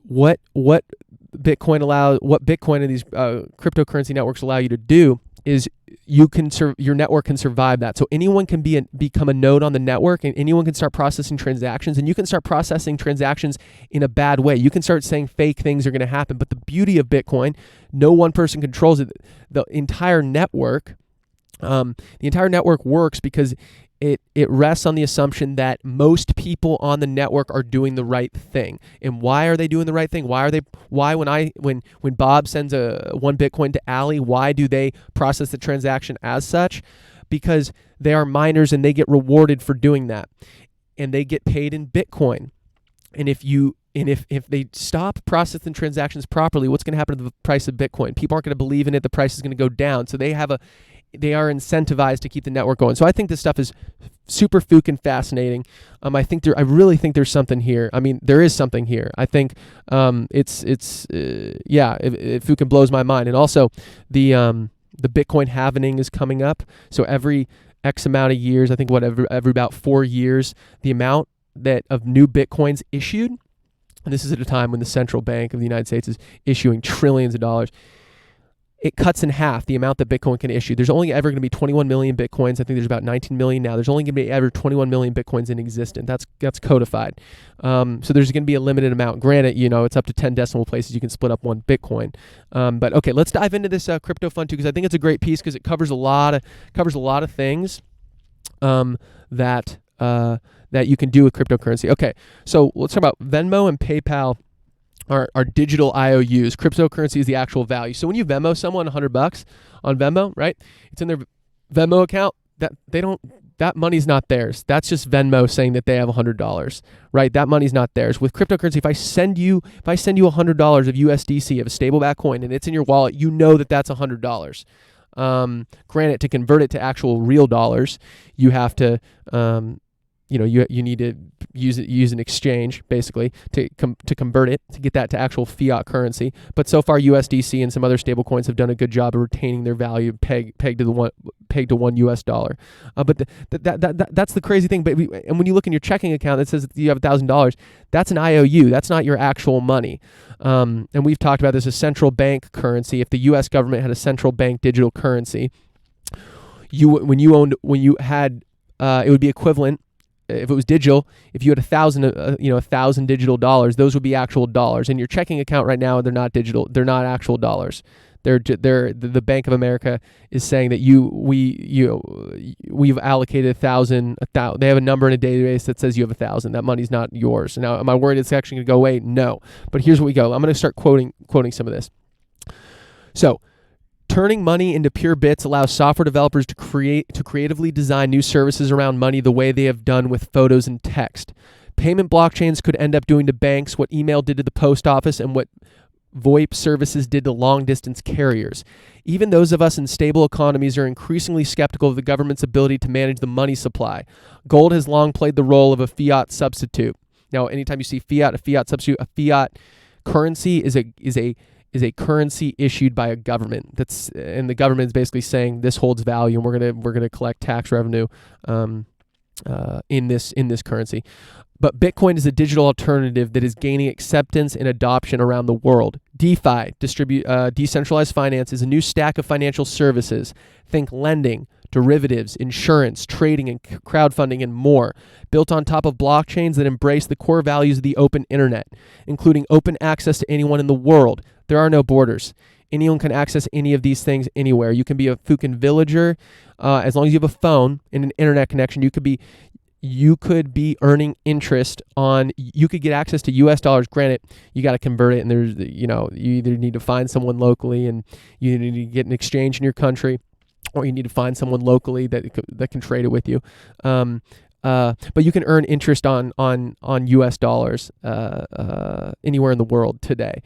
What Bitcoin and these cryptocurrency networks allow you to do is your network can survive that. So anyone can become a node on the network, and anyone can start processing transactions, and you can start processing transactions in a bad way. You can start saying fake things are going to happen. But the beauty of Bitcoin, no one person controls it. The entire network works because it rests on the assumption that most people on the network are doing the right thing. And why are they doing the right thing? Why when Bob sends one Bitcoin to Ali, why do they process the transaction as such? Because they are miners, and they get rewarded for doing that, and they get paid in Bitcoin. And if they stop processing transactions properly, what's going to happen to the price of Bitcoin? People aren't going to believe in it. The price is going to go down. So they are incentivized to keep the network going. So I think this stuff is super fucking fascinating. I really think there's something here. I mean, there is something here. I think it fucking blows my mind. And also the Bitcoin halvening is coming up. So every X amount of years, I think every about 4 years, the amount of new Bitcoins issued, and this is at a time when the central bank of the United States is issuing trillions of dollars, it cuts in half the amount that Bitcoin can issue. There's only ever going to be 21 million Bitcoins. I think there's about 19 million now. There's only going to be ever 21 million Bitcoins in existence. That's codified. So there's going to be a limited amount. Granted, it's up to 10 decimal places you can split up one Bitcoin. But okay, let's dive into this crypto fund too, because I think it's a great piece because it covers a lot of things that you can do with cryptocurrency. Okay, so let's talk about Venmo and PayPal. Are digital IOUs. Cryptocurrency is the actual value. So when you Venmo someone $100 on Venmo, right? It's in their Venmo account. That money's not theirs. That's just Venmo saying that they have $100, right? That money's not theirs. With cryptocurrency, if I send you $100 of USDC, of a stable-backed coin, and it's in your wallet, you know that that's $100. Granted, to convert it to actual real dollars, you have to you need to use an exchange basically to convert it, to get that to actual fiat currency. But so far, USDC and some other stable coins have done a good job of retaining their value pegged to one US dollar. But that's the crazy thing. And when you look in your checking account that says that you have $1,000, that's an IOU. That's not your actual money. And we've talked about this as central bank currency. If the U.S. government had a central bank digital currency, it would be equivalent. If it was digital, if you had 1,000 digital dollars, those would be actual dollars. In your checking account right now, they're not digital. They're not actual dollars. The Bank of America is saying that we've allocated 1,000. They have a number in a database that says you have 1,000. That money's not yours. Now, am I worried it's actually going to go away? No. But here's what we go. I'm going to start quoting some of this. So, turning money into pure bits allows software developers to creatively design new services around money the way they have done with photos and text. Payment blockchains could end up doing to banks what email did to the post office and what VoIP services did to long-distance carriers. Even those of us in stable economies are increasingly skeptical of the government's ability to manage the money supply. Gold has long played the role of a fiat substitute. Now, anytime you see fiat, a fiat substitute, a fiat currency is a currency issued by a government. And the government is basically saying this holds value, and we're gonna collect tax revenue in this currency. But Bitcoin is a digital alternative that is gaining acceptance and adoption around the world. DeFi, decentralized finance, is a new stack of financial services. Think lending, derivatives, insurance, trading, and crowdfunding, and more, built on top of blockchains that embrace the core values of the open internet, including open access to anyone in the world. There are no borders. Anyone can access any of these things anywhere. You can be a fucking villager as long as you have a phone and an internet connection. You could be earning interest on, you could get access to US dollars. Granted, you got to convert it, and you either need to find someone locally and you need to get an exchange in your country, or you need to find someone locally that can trade it with you. But you can earn interest on US dollars anywhere in the world today.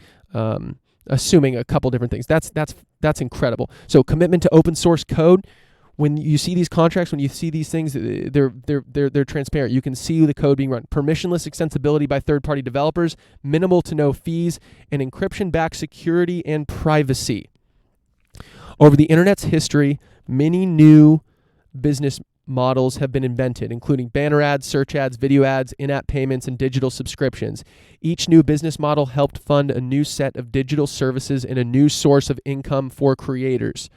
Assuming a couple different things. That's incredible. So commitment to open source code. When you see these contracts, when you see these things, they're transparent. You can see the code being run. Permissionless extensibility by third-party developers, minimal to no fees, and encryption-backed security and privacy. Over the internet's history, many new business models have been invented, including banner ads, search ads, video ads, in-app payments, and digital subscriptions. Each new business model helped fund a new set of digital services and a new source of income for creators.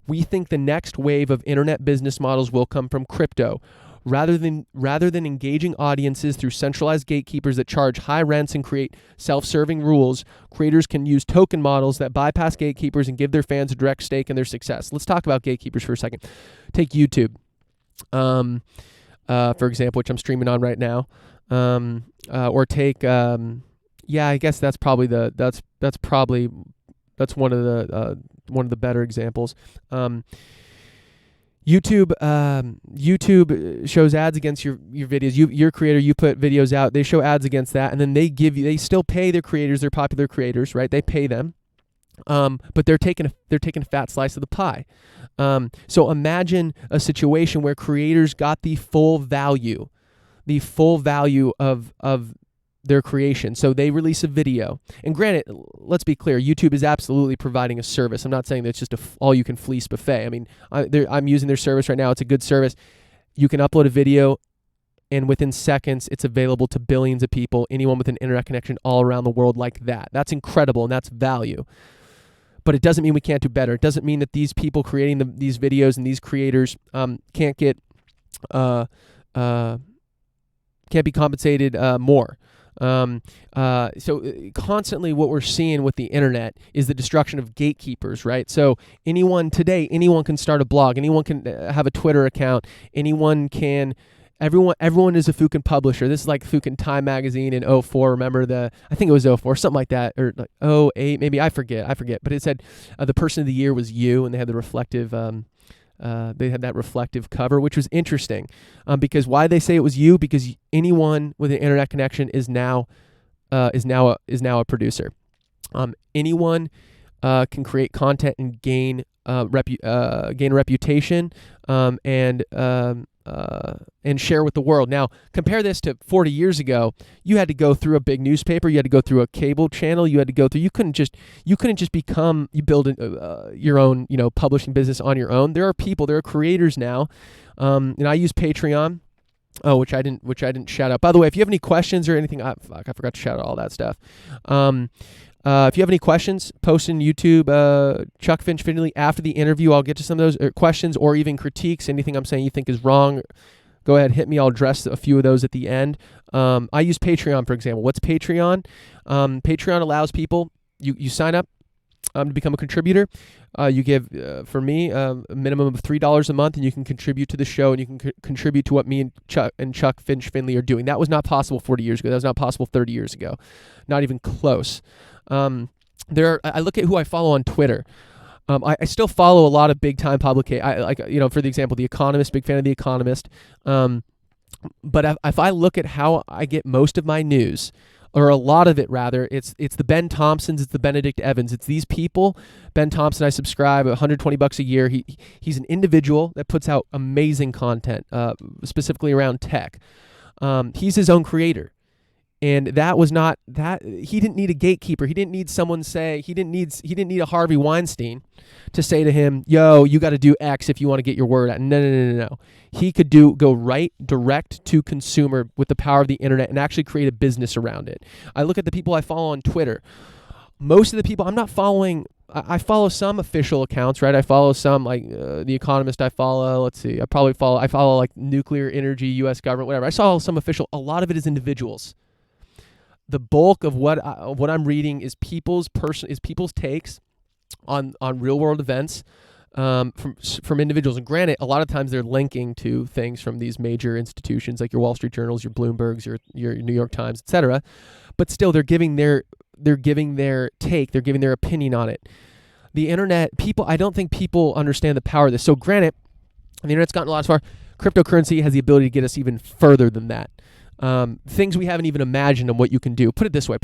We think the next wave of internet business models will come from crypto. Rather than engaging audiences through centralized gatekeepers that charge high rents and create self-serving rules, creators can use token models that bypass gatekeepers and give their fans a direct stake in their success. Let's talk about gatekeepers for a second. Take YouTube, for example, which I'm streaming on right now, or take, I guess that's probably that's one of the better examples. YouTube shows ads against your videos. Your creator, you put videos out, they show ads against that, and then they still pay their creators, their popular creators, right? They pay them, but they're taking a fat slice of the pie. So imagine a situation where creators got the full value of their creation. So they release a video, and granted, let's be clear, YouTube is absolutely providing a service. I'm not saying that it's just all you can fleece buffet. I mean, I'm using their service right now. It's a good service. You can upload a video, and within seconds, it's available to billions of people, anyone with an internet connection all around the world like that. That's incredible, and that's value. But it doesn't mean we can't do better. It doesn't mean that these people creating these videos and these creators can't be compensated more. So constantly what we're seeing with the internet is the destruction of gatekeepers, right? So anyone can start a blog, anyone can have a Twitter account, everyone is a fucking publisher. This is like fucking Time magazine in 2004. Remember I think it was 2004, something like that, or like 2008, maybe, I forget. But it said the person of the year was you, and they had the reflective, they had that reflective cover, which was interesting, because why they say it was you, because anyone with an internet connection is now a producer. Anyone can create content and gain reputation, and share with the world. Now, compare this to 40 years ago. You had to go through a big newspaper. You had to go through a cable channel. You couldn't just build your own, publishing business on your own. There are creators now, and I use Patreon. Oh, which I didn't shout out. By the way, if you have any questions or anything, I forgot to shout out all that stuff. If you have any questions, post in YouTube, Chuck Finch Finley. After the interview, I'll get to some of those questions or even critiques. Anything I'm saying you think is wrong, go ahead, hit me. I'll address a few of those at the end. I use Patreon, for example. What's Patreon? Patreon allows people, you sign up to become a contributor. You give, for me, a minimum of $3 a month, and you can contribute to the show, and you can contribute to what me and Chuck Finch Finley are doing. That was not possible 40 years ago. That was not possible 30 years ago. Not even close. I look at who I follow on Twitter. I still follow a lot of big time publications. For the example, The Economist, big fan of The Economist. But if I look at how I get most of my news, or a lot of it rather, it's the Ben Thompsons, it's the Benedict Evans, it's these people. Ben Thompson, I subscribe, $120 a year. He's an individual that puts out amazing content, specifically around tech. He's his own creator. And that was not that he didn't need a gatekeeper. He didn't need someone say he didn't need a Harvey Weinstein to say to him, "Yo, you got to do X if you want to get your word out." No. He could go right direct to consumer with the power of the internet and actually create a business around it. I look at the people I follow on Twitter. Most of the people I'm not following. I follow some official accounts, right? I follow some like The Economist. I follow. Let's see. I follow like nuclear energy, U.S. government, whatever. I follow some official. A lot of it is individuals. The bulk of what I'm reading is people's takes on real world events from individuals. And granted, a lot of times they're linking to things from these major institutions like your Wall Street Journals, your Bloombergs, your New York Times, etc. But still, they're giving their take, they're giving their opinion on it. The internet, I don't think people understand the power of this. So granted, the internet's gotten a lot far. Cryptocurrency has the ability to get us even further than that. Things we haven't even imagined on what you can do. Put it this way. If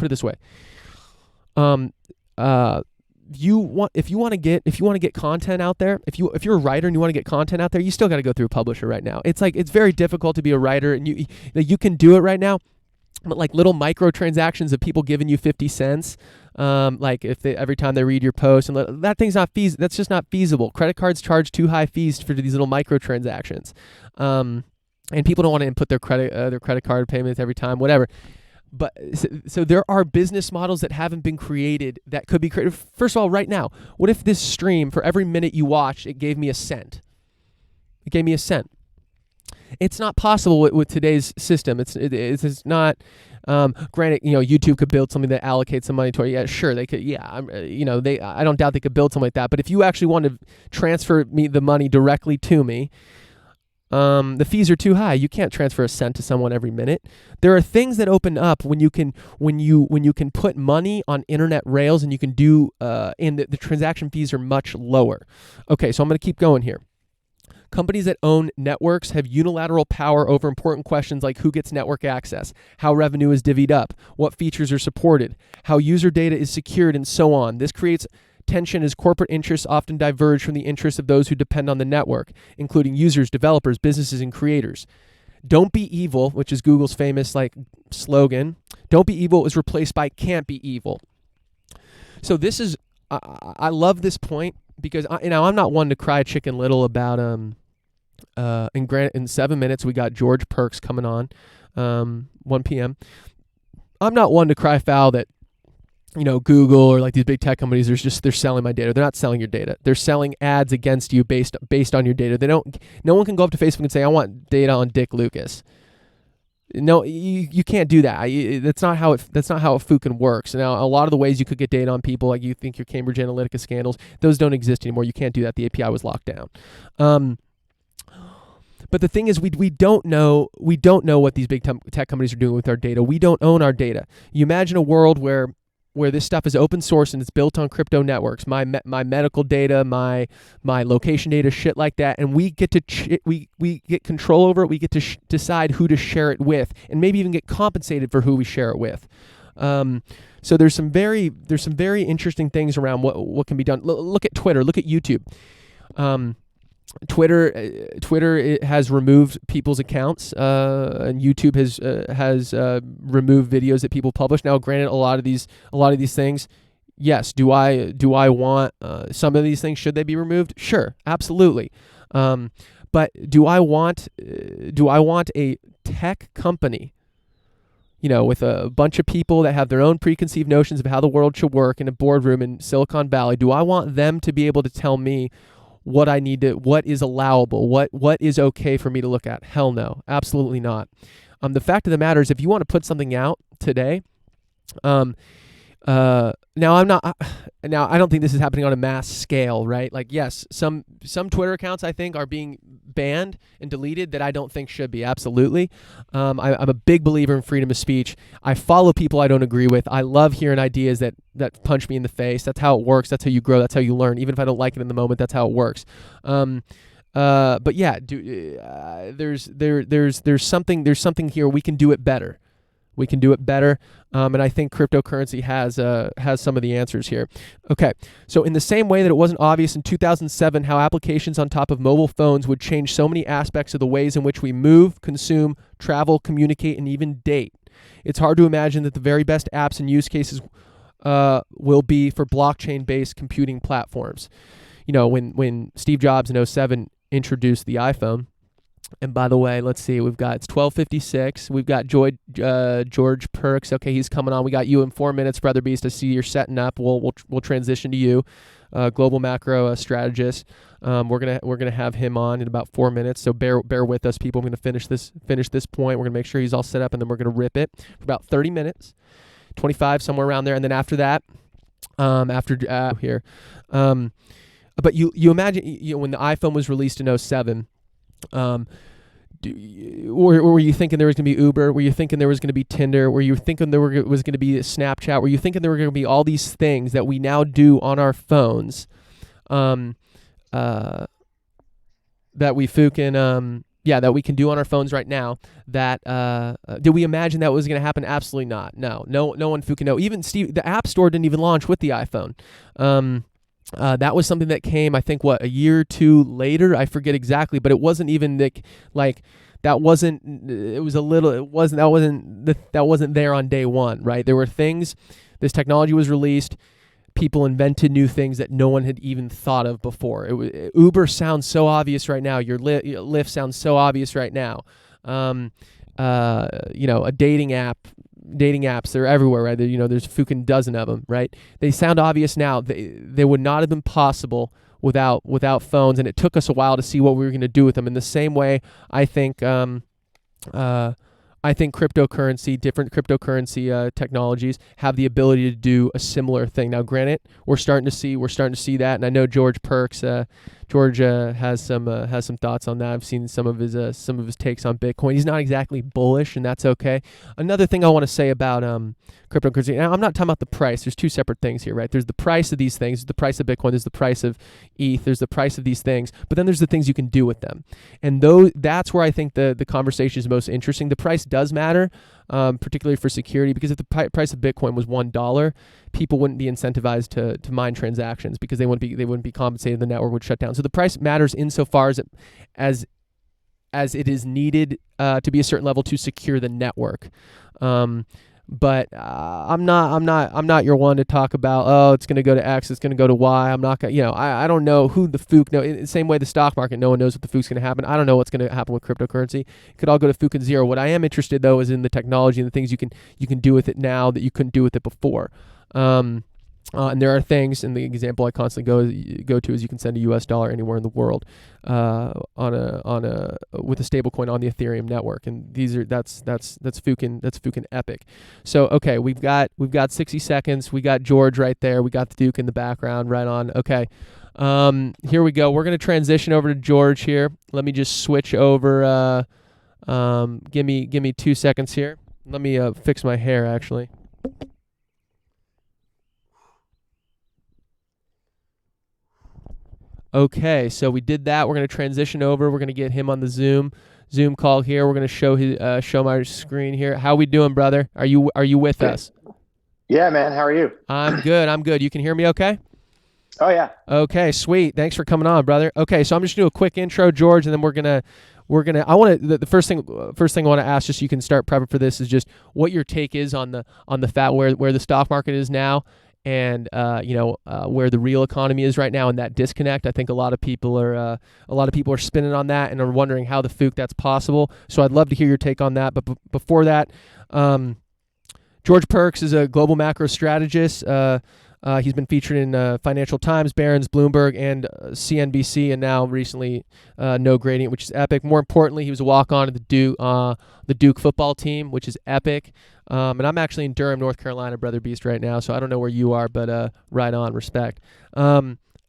you want to get content out there, if you're a writer and you want to get content out there, you still got to go through a publisher right now. It's very difficult to be a writer, and you can do it right now. But like little microtransactions of people giving you 50 cents, like every time they read your post, and that thing's not feasible. That's just not feasible. Credit cards charge too high fees for these little microtransactions. And people don't want to input their credit card payments every time, whatever. But so there are business models that haven't been created that could be created. First of all, right now, what if this stream, for every minute you watched, it gave me a cent? It gave me a cent. It's not possible with today's system. It's not. Granted, YouTube could build something that allocates some money to it. Yeah, sure, they could. Yeah, I don't doubt they could build something like that. But if you actually want to transfer me the money directly to me, the fees are too high. You can't transfer a cent to someone every minute. There are things that open up when you can put money on internet rails, and you can do and the transaction fees are much lower. Okay, so I'm going to keep going here. Companies that own networks have unilateral power over important questions like who gets network access, how revenue is divvied up, what features are supported, how user data is secured, and so on. This creates tension as corporate interests often diverge from the interests of those who depend on the network, including users, developers, businesses, and creators. Don't be evil, which is Google's famous slogan. Don't be evil is replaced by can't be evil. So this is, I love this point because I'm not one to cry chicken little about in 7 minutes we got George Perks coming on 1 p.m. I'm not one to cry foul that Google or like these big tech companies, they're selling my data. They're not selling your data. They're selling ads against you based on your data. No one can go up to Facebook and say, I want data on Dick Lucas. No, you can't do that. That's not how it fucking works. Now, a lot of the ways you could get data on people, like you think your Cambridge Analytica scandals, those don't exist anymore. You can't do that. The API was locked down. But the thing is, we don't know what these big tech companies are doing with our data. We don't own our data. You imagine a world where this stuff is open source and it's built on crypto networks, my medical data, my location data, shit like that, and we get to we get control over it. We get to decide who to share it with, and maybe even get compensated for who we share it with. So there's some very interesting things around what can be done. Look at Twitter. Look at YouTube. Twitter has removed people's accounts, and YouTube has removed videos that people publish. Now, granted, a lot of these things, yes. Do I want some of these things? Should they be removed? Sure, absolutely. But do I want a tech company, with a bunch of people that have their own preconceived notions of how the world should work in a boardroom in Silicon Valley? Do I want them to be able to tell me what is allowable, what is okay for me to look at? Hell no, absolutely not. The fact of the matter is, if you want to put something out today, now I don't think this is happening on a mass scale, right? Like, yes, some Twitter accounts I think are being banned and deleted that I don't think should be. Absolutely. I'm a big believer in freedom of speech. I follow people I don't agree with. I love hearing ideas that punch me in the face. That's how it works. That's how you grow. That's how you learn. Even if I don't like it in the moment, that's how it works. But yeah, there's something here. We can do it better. We can do it better. And I think cryptocurrency has some of the answers here. Okay, so in the same way that it wasn't obvious in 2007 how applications on top of mobile phones would change so many aspects of the ways in which we move, consume, travel, communicate, and even date, it's hard to imagine that the very best apps and use cases will be for blockchain-based computing platforms. You know, when Steve Jobs in '07 introduced the iPhone, and by the way, let's see, it's 12:56. We've got George Perks. Okay, he's coming on. We got you in 4 minutes, Brother Beast. I see you're setting up. We'll transition to you, global macro strategist. We're gonna have him on in about 4 minutes. So bear with us, people. I'm gonna finish this point. We're gonna make sure he's all set up, and then we're gonna rip it for about 30 minutes, 25 somewhere around there, and then after that, here. But you imagine, when the iPhone was released in '07. Were you thinking there was going to be Uber? Were you thinking there was going to be Tinder? Were you thinking there was going to be Snapchat? Were you thinking there were going to be all these things that we now do on our phones, that we that we can do on our phones right now? Did we imagine that was going to happen? Absolutely not. No one fucking know. Even the App Store didn't even launch with the iPhone. That was something that came, I think, a year or two later. I forget exactly, but it wasn't even that wasn't there on day one, right? There were things, this technology was released, people invented new things that no one had even thought of before. Uber sounds so obvious right now. Your Lyft sounds so obvious right now. A dating apps, they're everywhere, right? There's a fucking dozen of them, right? They sound obvious now. They would not have been possible without phones, and it took us a while to see what we were going to do with them. In the same way, I think cryptocurrency, different cryptocurrency technologies have the ability to do a similar thing. Now, granted, we're starting to see that, and I know George Perks, has some thoughts on that. I've seen some of his takes on Bitcoin. He's not exactly bullish, and that's okay. Another thing I want to say about cryptocurrency. Now, I'm not talking about the price. There's two separate things here, right? There's the price of these things. There's the price of Bitcoin. There's the price of ETH. There's the price of these things. But then there's the things you can do with them, and that's where I think the conversation is most interesting. The price does matter, particularly for security, because if the price of Bitcoin was $1, people wouldn't be incentivized to mine transactions because they wouldn't be compensated. The network would shut down. So the price matters insofar as it is needed to be a certain level to secure the network. But I'm not your one to talk about, it's going to go to X, it's going to go to Y. I'm not going to, I don't know who the fook know. In the same way the stock market, no one knows what the fook's going to happen. I don't know what's going to happen with cryptocurrency. It could all go to fook and zero. What I am interested though is in the technology and the things you can do with it now that you couldn't do with it before. And there are things, and the example I constantly go to is you can send a US dollar anywhere in the world with a stable coin on the Ethereum network, and that's fucking epic. So okay, we've got 60 seconds. We got George right there. We got the Duke in the background right on. Okay, here we go. We're gonna transition over to George here. Let me just switch over. Give me 2 seconds here. Let me fix my hair actually. Okay, so we did that. We're going to transition over. We're going to get him on the Zoom call here. We're going to show my screen here. How we doing, brother? Are you with us? Yeah, man. How are you? I'm good. You can hear me okay? Oh, yeah. Okay, sweet. Thanks for coming on, brother. Okay, so I'm just going to do a quick intro, George, and then the first thing I want to ask, just so you can start prepping for this, is just what your take is on the fact where the stock market is now, and where the real economy is right now, and that disconnect. I think a lot of people are spinning on that and are wondering how the fook that's possible. So I'd love to hear your take on that. But before that, George Perks is a global macro strategist. He's been featured in Financial Times, Barron's, Bloomberg, and CNBC, and now recently No Gradient, which is epic. More importantly, he was a walk-on to the Duke football team, which is epic. And I'm actually in Durham, North Carolina, Brother Beast, right now, so I don't know where you are, but right on, respect.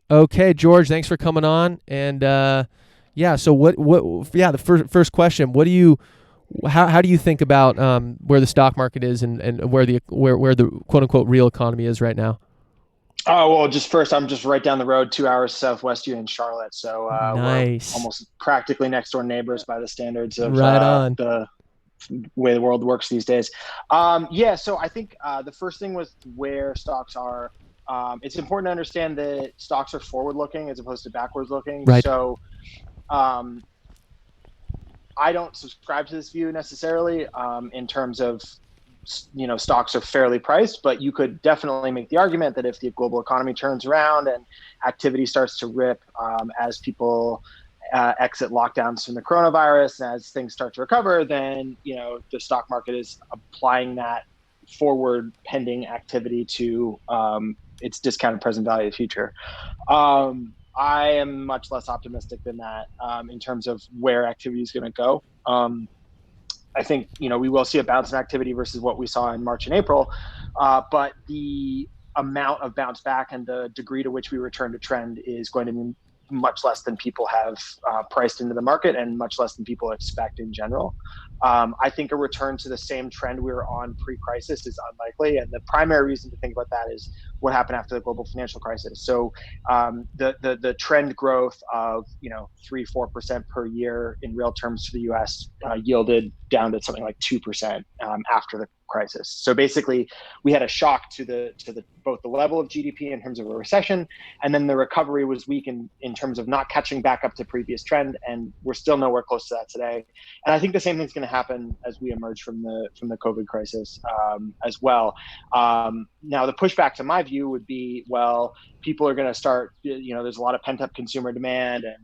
Okay, George, thanks for coming on. And so the first question, how do you think about where the stock market is and where the quote unquote real economy is right now? Oh, well, I'm just right down the road, 2 hours southwest you in Charlotte. So nice. We're almost practically next door neighbors by the standards of right on. the way the world works these days. Yeah, so I think the first thing was where stocks are. It's important to understand that stocks are forward looking as opposed to backwards looking. Right. So um, I don't subscribe to this view necessarily in terms of stocks are fairly priced, but you could definitely make the argument that if the global economy turns around and activity starts to rip as people exit lockdowns from the coronavirus and as things start to recover, then the stock market is applying that forward pending activity to its discounted present value of the future. I am much less optimistic than that in terms of where activity is going to go. I think we will see a bounce in activity versus what we saw in March and April, but the amount of bounce back and the degree to which we return to trend is going to be much less than people have priced into the market and much less than people expect in general. I think a return to the same trend we were on pre-crisis is unlikely, and the primary reason to think about that is what happened after the global financial crisis. So the trend growth of 3-4% per year in real terms for the U.S. Yielded down to something like 2% after the crisis. So basically, we had a shock to both the level of GDP in terms of a recession, and then the recovery was weak in terms of not catching back up to previous trend, and we're still nowhere close to that today. And I think the same thing's going to happen as we emerge from the COVID crisis as well. Now, the pushback to my view would be, well, people are going to start, there's a lot of pent up consumer demand, and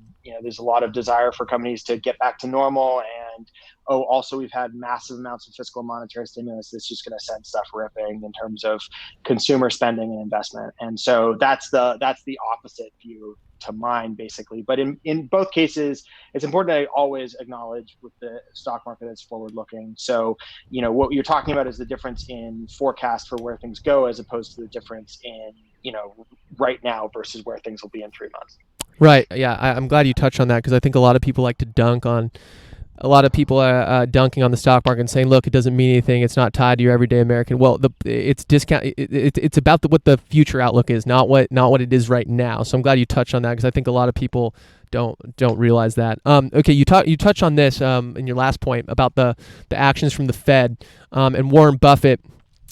there's a lot of desire for companies to get back to normal. And also we've had massive amounts of fiscal and monetary stimulus that's just going to send stuff ripping in terms of consumer spending and investment. And so that's the opposite view to mine, basically. But in both cases, it's important to always acknowledge with the stock market that's forward looking. So what you're talking about is the difference in forecast for where things go as opposed to the difference in right now versus where things will be in 3 months. Right. Yeah. I'm glad you touched on that, because I think a lot of people like to dunk on. A lot of people are dunking on the stock market and saying, "Look, it doesn't mean anything. It's not tied to your everyday American." Well, it's discount. It's about what the future outlook is, not what it is right now. So I'm glad you touched on that, because I think a lot of people don't realize that. Okay, you touched on this in your last point about the actions from the Fed and Warren Buffett.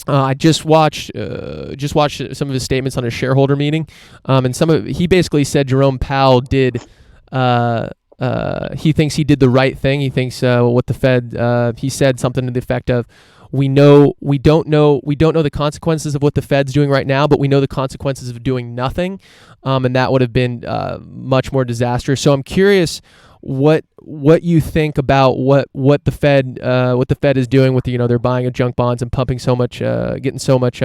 I just watched some of his statements on his shareholder meeting, and he basically said Jerome Powell did. He thinks he did the right thing. He thinks what the Fed. He said something to the effect of, we don't know the consequences of what the Fed's doing right now, but we know the consequences of doing nothing, and that would have been much more disastrous. So I'm curious what you think about what the Fed is doing with they're buying junk bonds and pumping so much, getting so much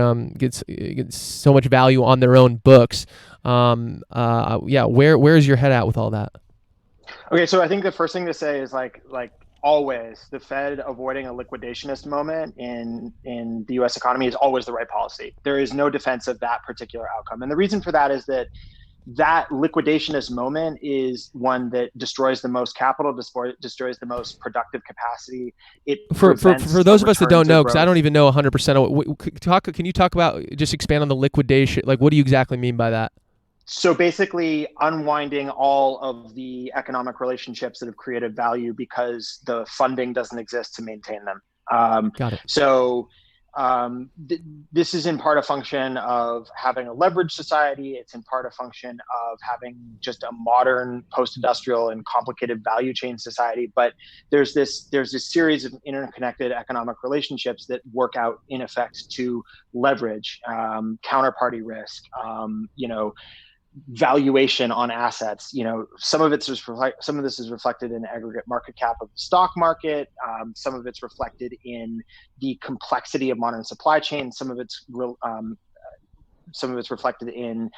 value on their own books. Where is your head at with all that? Okay, so I think the first thing to say is like always, the Fed avoiding a liquidationist moment in the U.S. economy is always the right policy. There is no defense of that particular outcome, and the reason for that is that liquidationist moment is one that destroys the most capital, destroys the most productive capacity. It for those of us that don't know, because I don't even know 100%. Can you talk about, just expand on the liquidation? Like, what do you exactly mean by that? So basically unwinding all of the economic relationships that have created value because the funding doesn't exist to maintain them. Got it. So this is in part a function of having a leveraged society. It's in part a function of having just a modern post-industrial and complicated value chain society. But there's this series of interconnected economic relationships that work out in effect to leverage counterparty risk, valuation on assets. Some of this is reflected in the aggregate market cap of the stock market. Some of it's reflected in the complexity of modern supply chains. Some of it's reflected in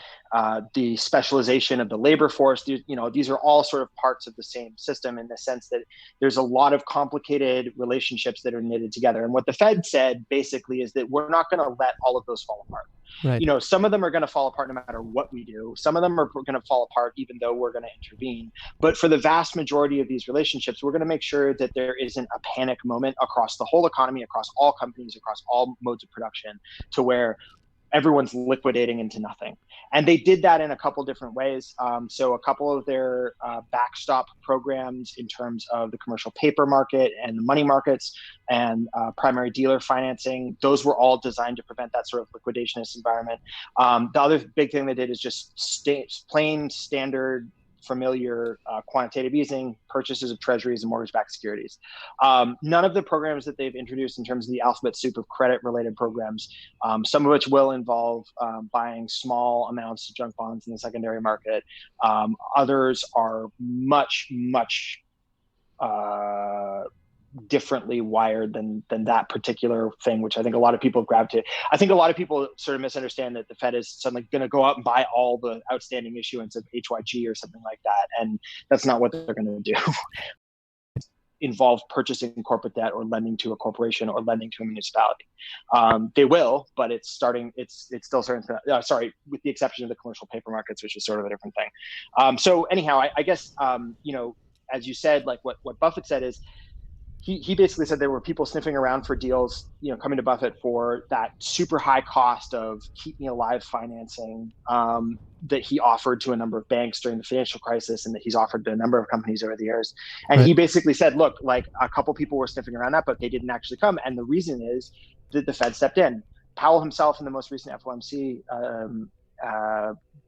the specialization of the labor force. These are all sort of parts of the same system, in the sense that there's a lot of complicated relationships that are knitted together. And what the Fed said basically is that we're not going to let all of those fall apart. Right. Some of them are going to fall apart no matter what we do. Some of them are going to fall apart even though we're going to intervene. But for the vast majority of these relationships, we're going to make sure that there isn't a panic moment across the whole economy, across all companies, across all modes of production, to where everyone's liquidating into nothing. And they did that in a couple different ways. So a couple of their backstop programs in terms of the commercial paper market and the money markets and primary dealer financing, those were all designed to prevent that sort of liquidationist environment. The other big thing they did is just plain standard familiar quantitative easing, purchases of treasuries and mortgage-backed securities. None of the programs that they've introduced in terms of the alphabet soup of credit-related programs, some of which will involve buying small amounts of junk bonds in the secondary market. Others are much differently wired than that particular thing, which I think a lot of people grabbed to. I think a lot of people sort of misunderstand that the Fed is suddenly going to go out and buy all the outstanding issuance of HYG or something like that, and that's not what they're going to do. Involve purchasing corporate debt or lending to a corporation or lending to a municipality. They will, but it's still starting to, with the exception of the commercial paper markets, which is sort of a different thing. So anyhow, I guess, as you said, like what Buffett said is, he basically said there were people sniffing around for deals, coming to Buffett for that super high cost of keep me alive financing that he offered to a number of banks during the financial crisis and that he's offered to a number of companies over the years. And He basically said, look, like a couple people were sniffing around that, but they didn't actually come. And the reason is that the Fed stepped in. Powell himself in the most recent FOMC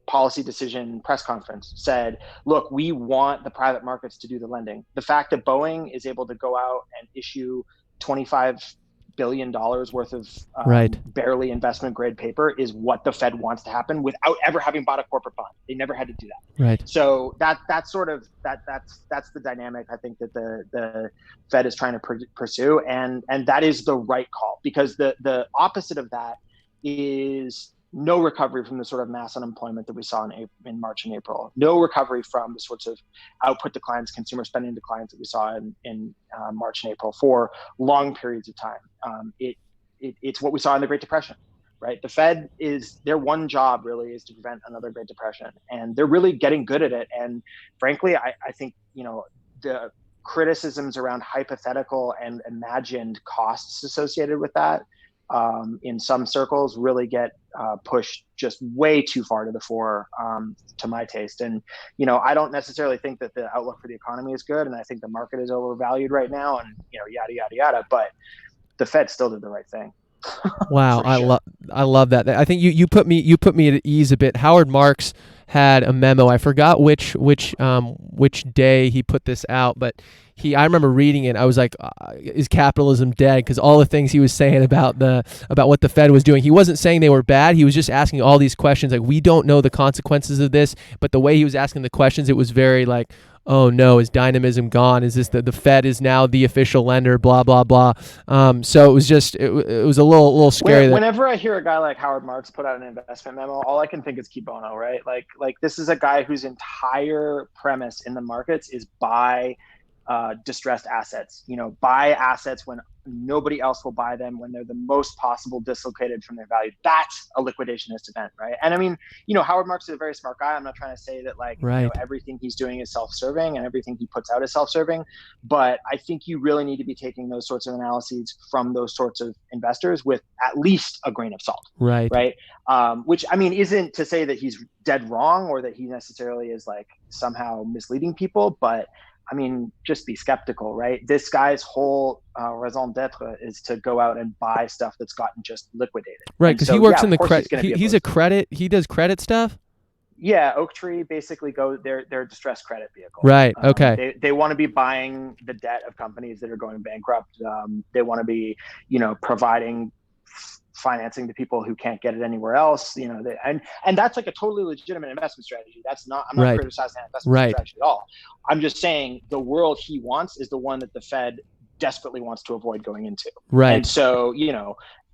policy decision press conference said, look, we want the private markets to do the lending. The fact that Boeing is able to go out and issue $25 billion worth of barely investment grade paper is what the Fed wants to happen without ever having bought a corporate bond. They never had to do that. Right. So that's sort of that's the dynamic I think that the Fed is trying to pursue, and that is the right call, because the opposite of that is no recovery from the sort of mass unemployment that we saw in March and April. No recovery from the sorts of output declines, consumer spending declines that we saw in March and April for long periods of time. It's what we saw in the Great Depression, right? The Fed their one job really is to prevent another Great Depression, and they're really getting good at it. And frankly, I think the criticisms around hypothetical and imagined costs associated with that in some circles really get pushed just way too far to the fore, to my taste. And, I don't necessarily think that the outlook for the economy is good. And I think the market is overvalued right now and, yada, yada, yada. But the Fed still did the right thing. Wow. I love that. I think you put me at ease a bit. Howard Marks had a memo. I forgot which day he put this out, but I remember reading it. I was like, is capitalism dead? Because all the things he was saying about what the Fed was doing, he wasn't saying they were bad. He was just asking all these questions like, we don't know the consequences of this. But the way he was asking the questions, it was very like, oh no, is dynamism gone? Is this the Fed is now the official lender? Blah blah blah. So it was just it was a little scary. Whenever I hear a guy like Howard Marks put out an investment memo, all I can think is Key Bono, right? Like this is a guy whose entire premise in the markets is buy distressed assets. Buy assets when nobody else will buy them, when they're the most possible dislocated from their value. That's a liquidationist event, right? And I mean, Howard Marks is a very smart guy. I'm not trying to say that everything he's doing is self-serving and everything he puts out is self-serving, but I think you really need to be taking those sorts of analyses from those sorts of investors with at least a grain of salt, right? Which I mean isn't to say that he's dead wrong or that he necessarily is like somehow misleading people, but I mean, just be skeptical, right? This guy's whole raison d'etre is to go out and buy stuff that's gotten just liquidated. Right, because he works in the credit. He's a credit. He does credit stuff. Yeah, Oaktree basically they're a distressed credit vehicle. Right. Okay. They want to be buying the debt of companies that are going bankrupt. They want to be, providing financing to people who can't get it anywhere else, and that's like a totally legitimate investment strategy. I'm not criticizing that investment strategy at all. I'm just saying the world he wants is the one that the Fed desperately wants to avoid going into. Right. And so,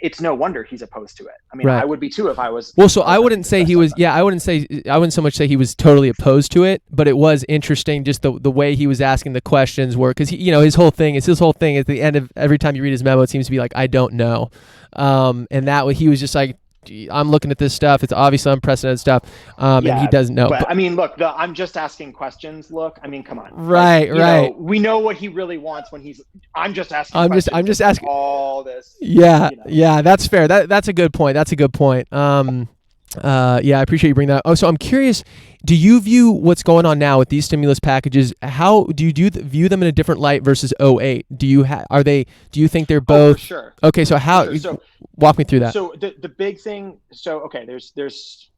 it's no wonder he's opposed to it. I mean, I would be too if I was. Well, so I wouldn't say he was. Yeah, I wouldn't so much say he was totally opposed to it, but it was interesting just the way he was asking the questions were, because his whole thing at the end of every time you read his memo, it seems to be like, I don't know, and that he was just like I'm looking at this stuff. It's obviously unprecedented stuff. And he doesn't know. But I mean, look, I'm just asking questions. Look, I mean, come on. Right, like, right. We know what he really wants when I'm just asking I'm just asking all this. Yeah, yeah, that's fair. That's a good point. Yeah, I appreciate you bringing that. Oh, so I'm curious, do you view what's going on now with these stimulus packages, how do you view them in a different light versus '08? Do you think they're both? For sure. Okay, so how, so walk me through that. So the big thing, there's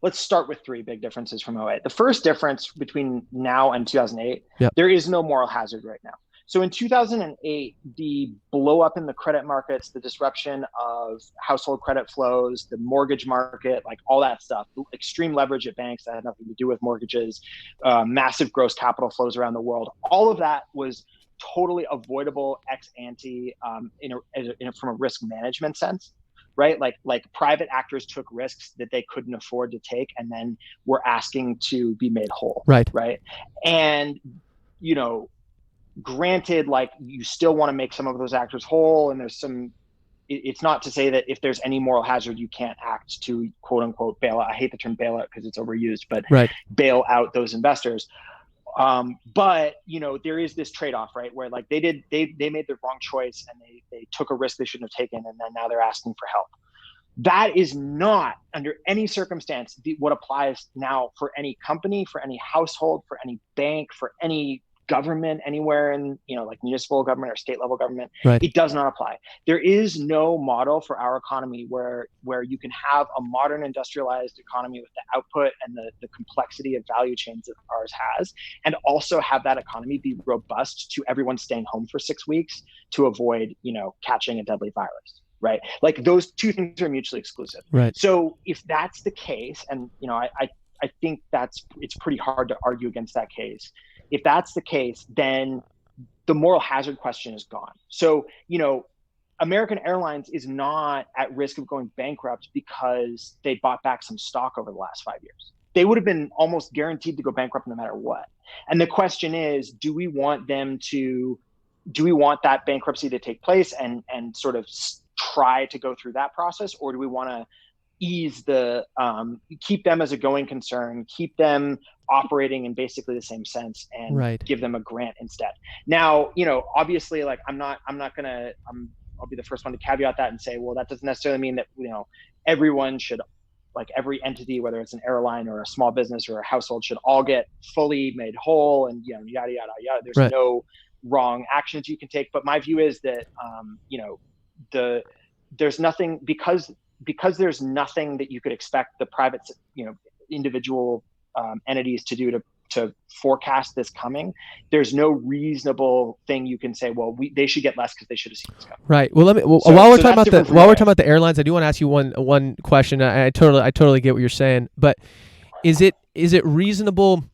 let's start with three big differences from '08. The first difference between now and 2008, there is no moral hazard right now. So in 2008, the blow up in the credit markets, the disruption of household credit flows, the mortgage market, like all that stuff, extreme leverage at banks that had nothing to do with mortgages, massive gross capital flows around the world, all of that was totally avoidable ex ante from a risk management sense, right? Like private actors took risks that they couldn't afford to take and then were asking to be made whole, right? And, granted, like you still want to make some of those actors whole, and it's not to say that if there's any moral hazard, you can't act to quote unquote bail out. I hate the term bailout because it's overused, but bail out those investors. But there is this trade-off, right? Where like they made the wrong choice and they took a risk they shouldn't have taken, and then now they're asking for help. That is not under any circumstance what applies now for any company, for any household, for any bank, for any government anywhere in like municipal government or state level government. It does not apply. There is no model for our economy where you can have a modern industrialized economy with the output and the complexity of value chains that ours has, and also have that economy be robust to everyone staying home for 6 weeks to avoid catching a deadly virus. Right? Like those two things are mutually exclusive. Right. So if that's the case, and I think it's pretty hard to argue against that case. If that's the case, then the moral hazard question is gone. So, American Airlines is not at risk of going bankrupt because they bought back some stock over the last 5 years. They would have been almost guaranteed to go bankrupt no matter what. And the question is, do we want that bankruptcy to take place and sort of try to go through that process, or do we want to ease keep them as a going concern, keep them operating in basically the same sense, and give them a grant instead? Now, obviously, like I'll be the first one to caveat that and say, well, that doesn't necessarily mean that everyone should, like every entity, whether it's an airline or a small business or a household, should all get fully made whole and yada yada yada. There's no wrong actions you can take, but my view is that there's nothing, because there's nothing that you could expect the private individual entities to do to forecast this coming. There's no reasonable thing you can say, well, they should get less because they should have seen this coming. Right. Well, while we're talking about the airlines, I do want to ask you one question. I totally get what you're saying, but is it reasonable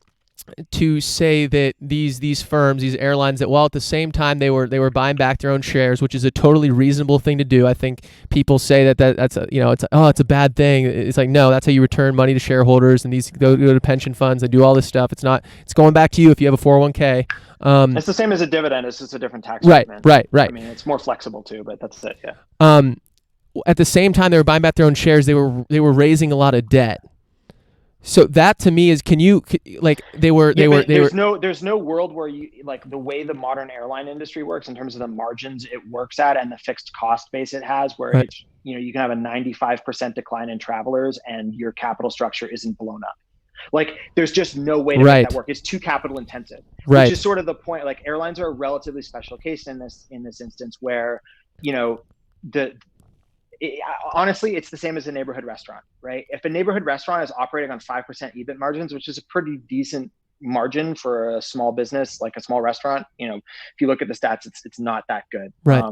to say that these firms, these airlines, that while at the same time they were buying back their own shares, which is a totally reasonable thing to do? I think people say that's it's a bad thing. It's like, no, that's how you return money to shareholders, and these go to pension funds and do all this stuff. It's going back to you if you have a 401k. It's the same as a dividend. It's just a different tax rate. Right. I mean, it's more flexible too, but that's it. Yeah. At the same time they were buying back their own shares, they were raising a lot of debt. So that to me is, there's no world where you, like the way the modern airline industry works in terms of the margins it works at and the fixed cost base it has, where it's, you can have a 95% decline in travelers and your capital structure isn't blown up. Like there's just no way to make that work. It's too capital intensive, which is sort of the point. Like airlines are a relatively special case in this instance where, honestly, it's the same as a neighborhood restaurant, right? If a neighborhood restaurant is operating on 5% EBIT margins, which is a pretty decent margin for a small business, like a small restaurant, if you look at the stats, it's not that good. Right.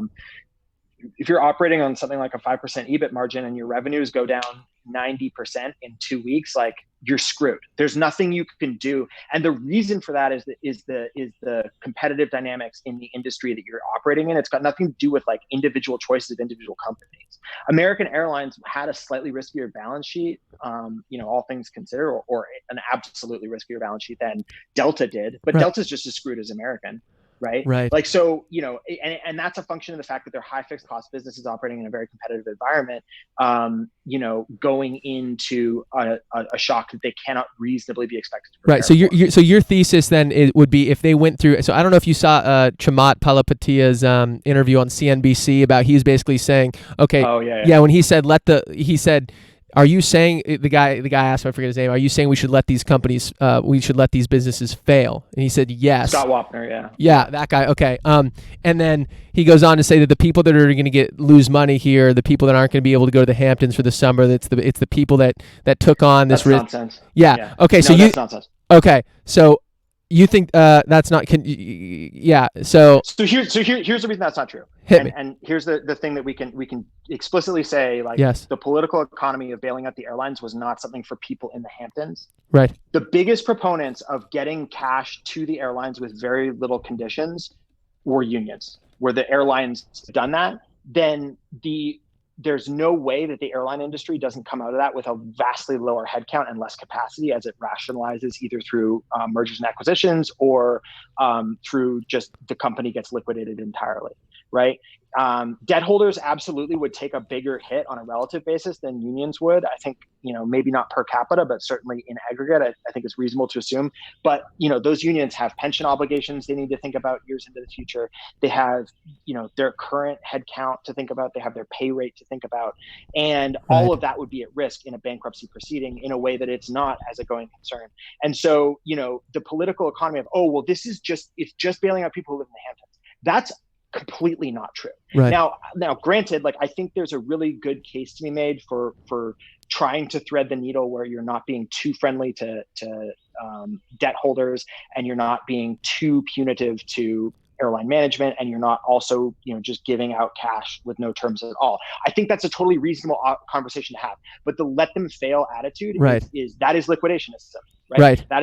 If you're operating on something like a 5% EBIT margin and your revenues go down 90% in 2 weeks, like you're screwed. There's nothing you can do. And the reason for that is the competitive dynamics in the industry that you're operating in. It's got nothing to do with like individual choices of individual companies. American Airlines had a slightly riskier balance sheet, all things considered, or an absolutely riskier balance sheet than Delta did. But Delta's just as screwed as American. right? Right. Like, so, and that's a function of the fact that they're high fixed cost businesses operating in a very competitive environment, going into a shock that they cannot reasonably be expected to prepare Right. So for. so your thesis then would be if they went through. So I don't know if you saw Chamath Palihapitiya's interview on CNBC about he was basically saying, okay, Oh yeah, yeah, when he said he said, are you saying the guy asked him, I forget his name, are you saying we should let these companies we should let these businesses fail? And he said yes. Scott Wapner, yeah. Yeah, that guy. Okay. And then he goes on to say that the people that are going to lose money here, the people that aren't going to be able to go to the Hamptons for the summer, it's the people that took on this risk. Nonsense. Yeah. Okay. No, that's nonsense. Okay. So you think that's not? Yeah. So here's the reason that's not true. Hit me. And here's the thing that we can explicitly say, like, yes, the political economy of bailing out the airlines was not something for people in the Hamptons. Right. The biggest proponents of getting cash to the airlines with very little conditions were unions. Where the airlines done that, then there's no way that the airline industry doesn't come out of that with a vastly lower headcount and less capacity as it rationalizes either through mergers and acquisitions or through just the company gets liquidated entirely, right? Debt holders absolutely would take a bigger hit on a relative basis than unions would. I think, maybe not per capita, but certainly in aggregate, I think it's reasonable to assume. But, those unions have pension obligations they need to think about years into the future. They have, their current headcount to think about. They have their pay rate to think about. And all of that would be at risk in a bankruptcy proceeding in a way that it's not as a going concern. And so, the political economy of, it's just bailing out people who live in the Hamptons. That's completely not true. Right. Now, granted, like, I think there's a really good case to be made for trying to thread the needle where you're not being too friendly to debt holders and you're not being too punitive to airline management and you're not also just giving out cash with no terms at all. I think that's a totally reasonable conversation to have. But the let them fail attitude is liquidationism. Right. That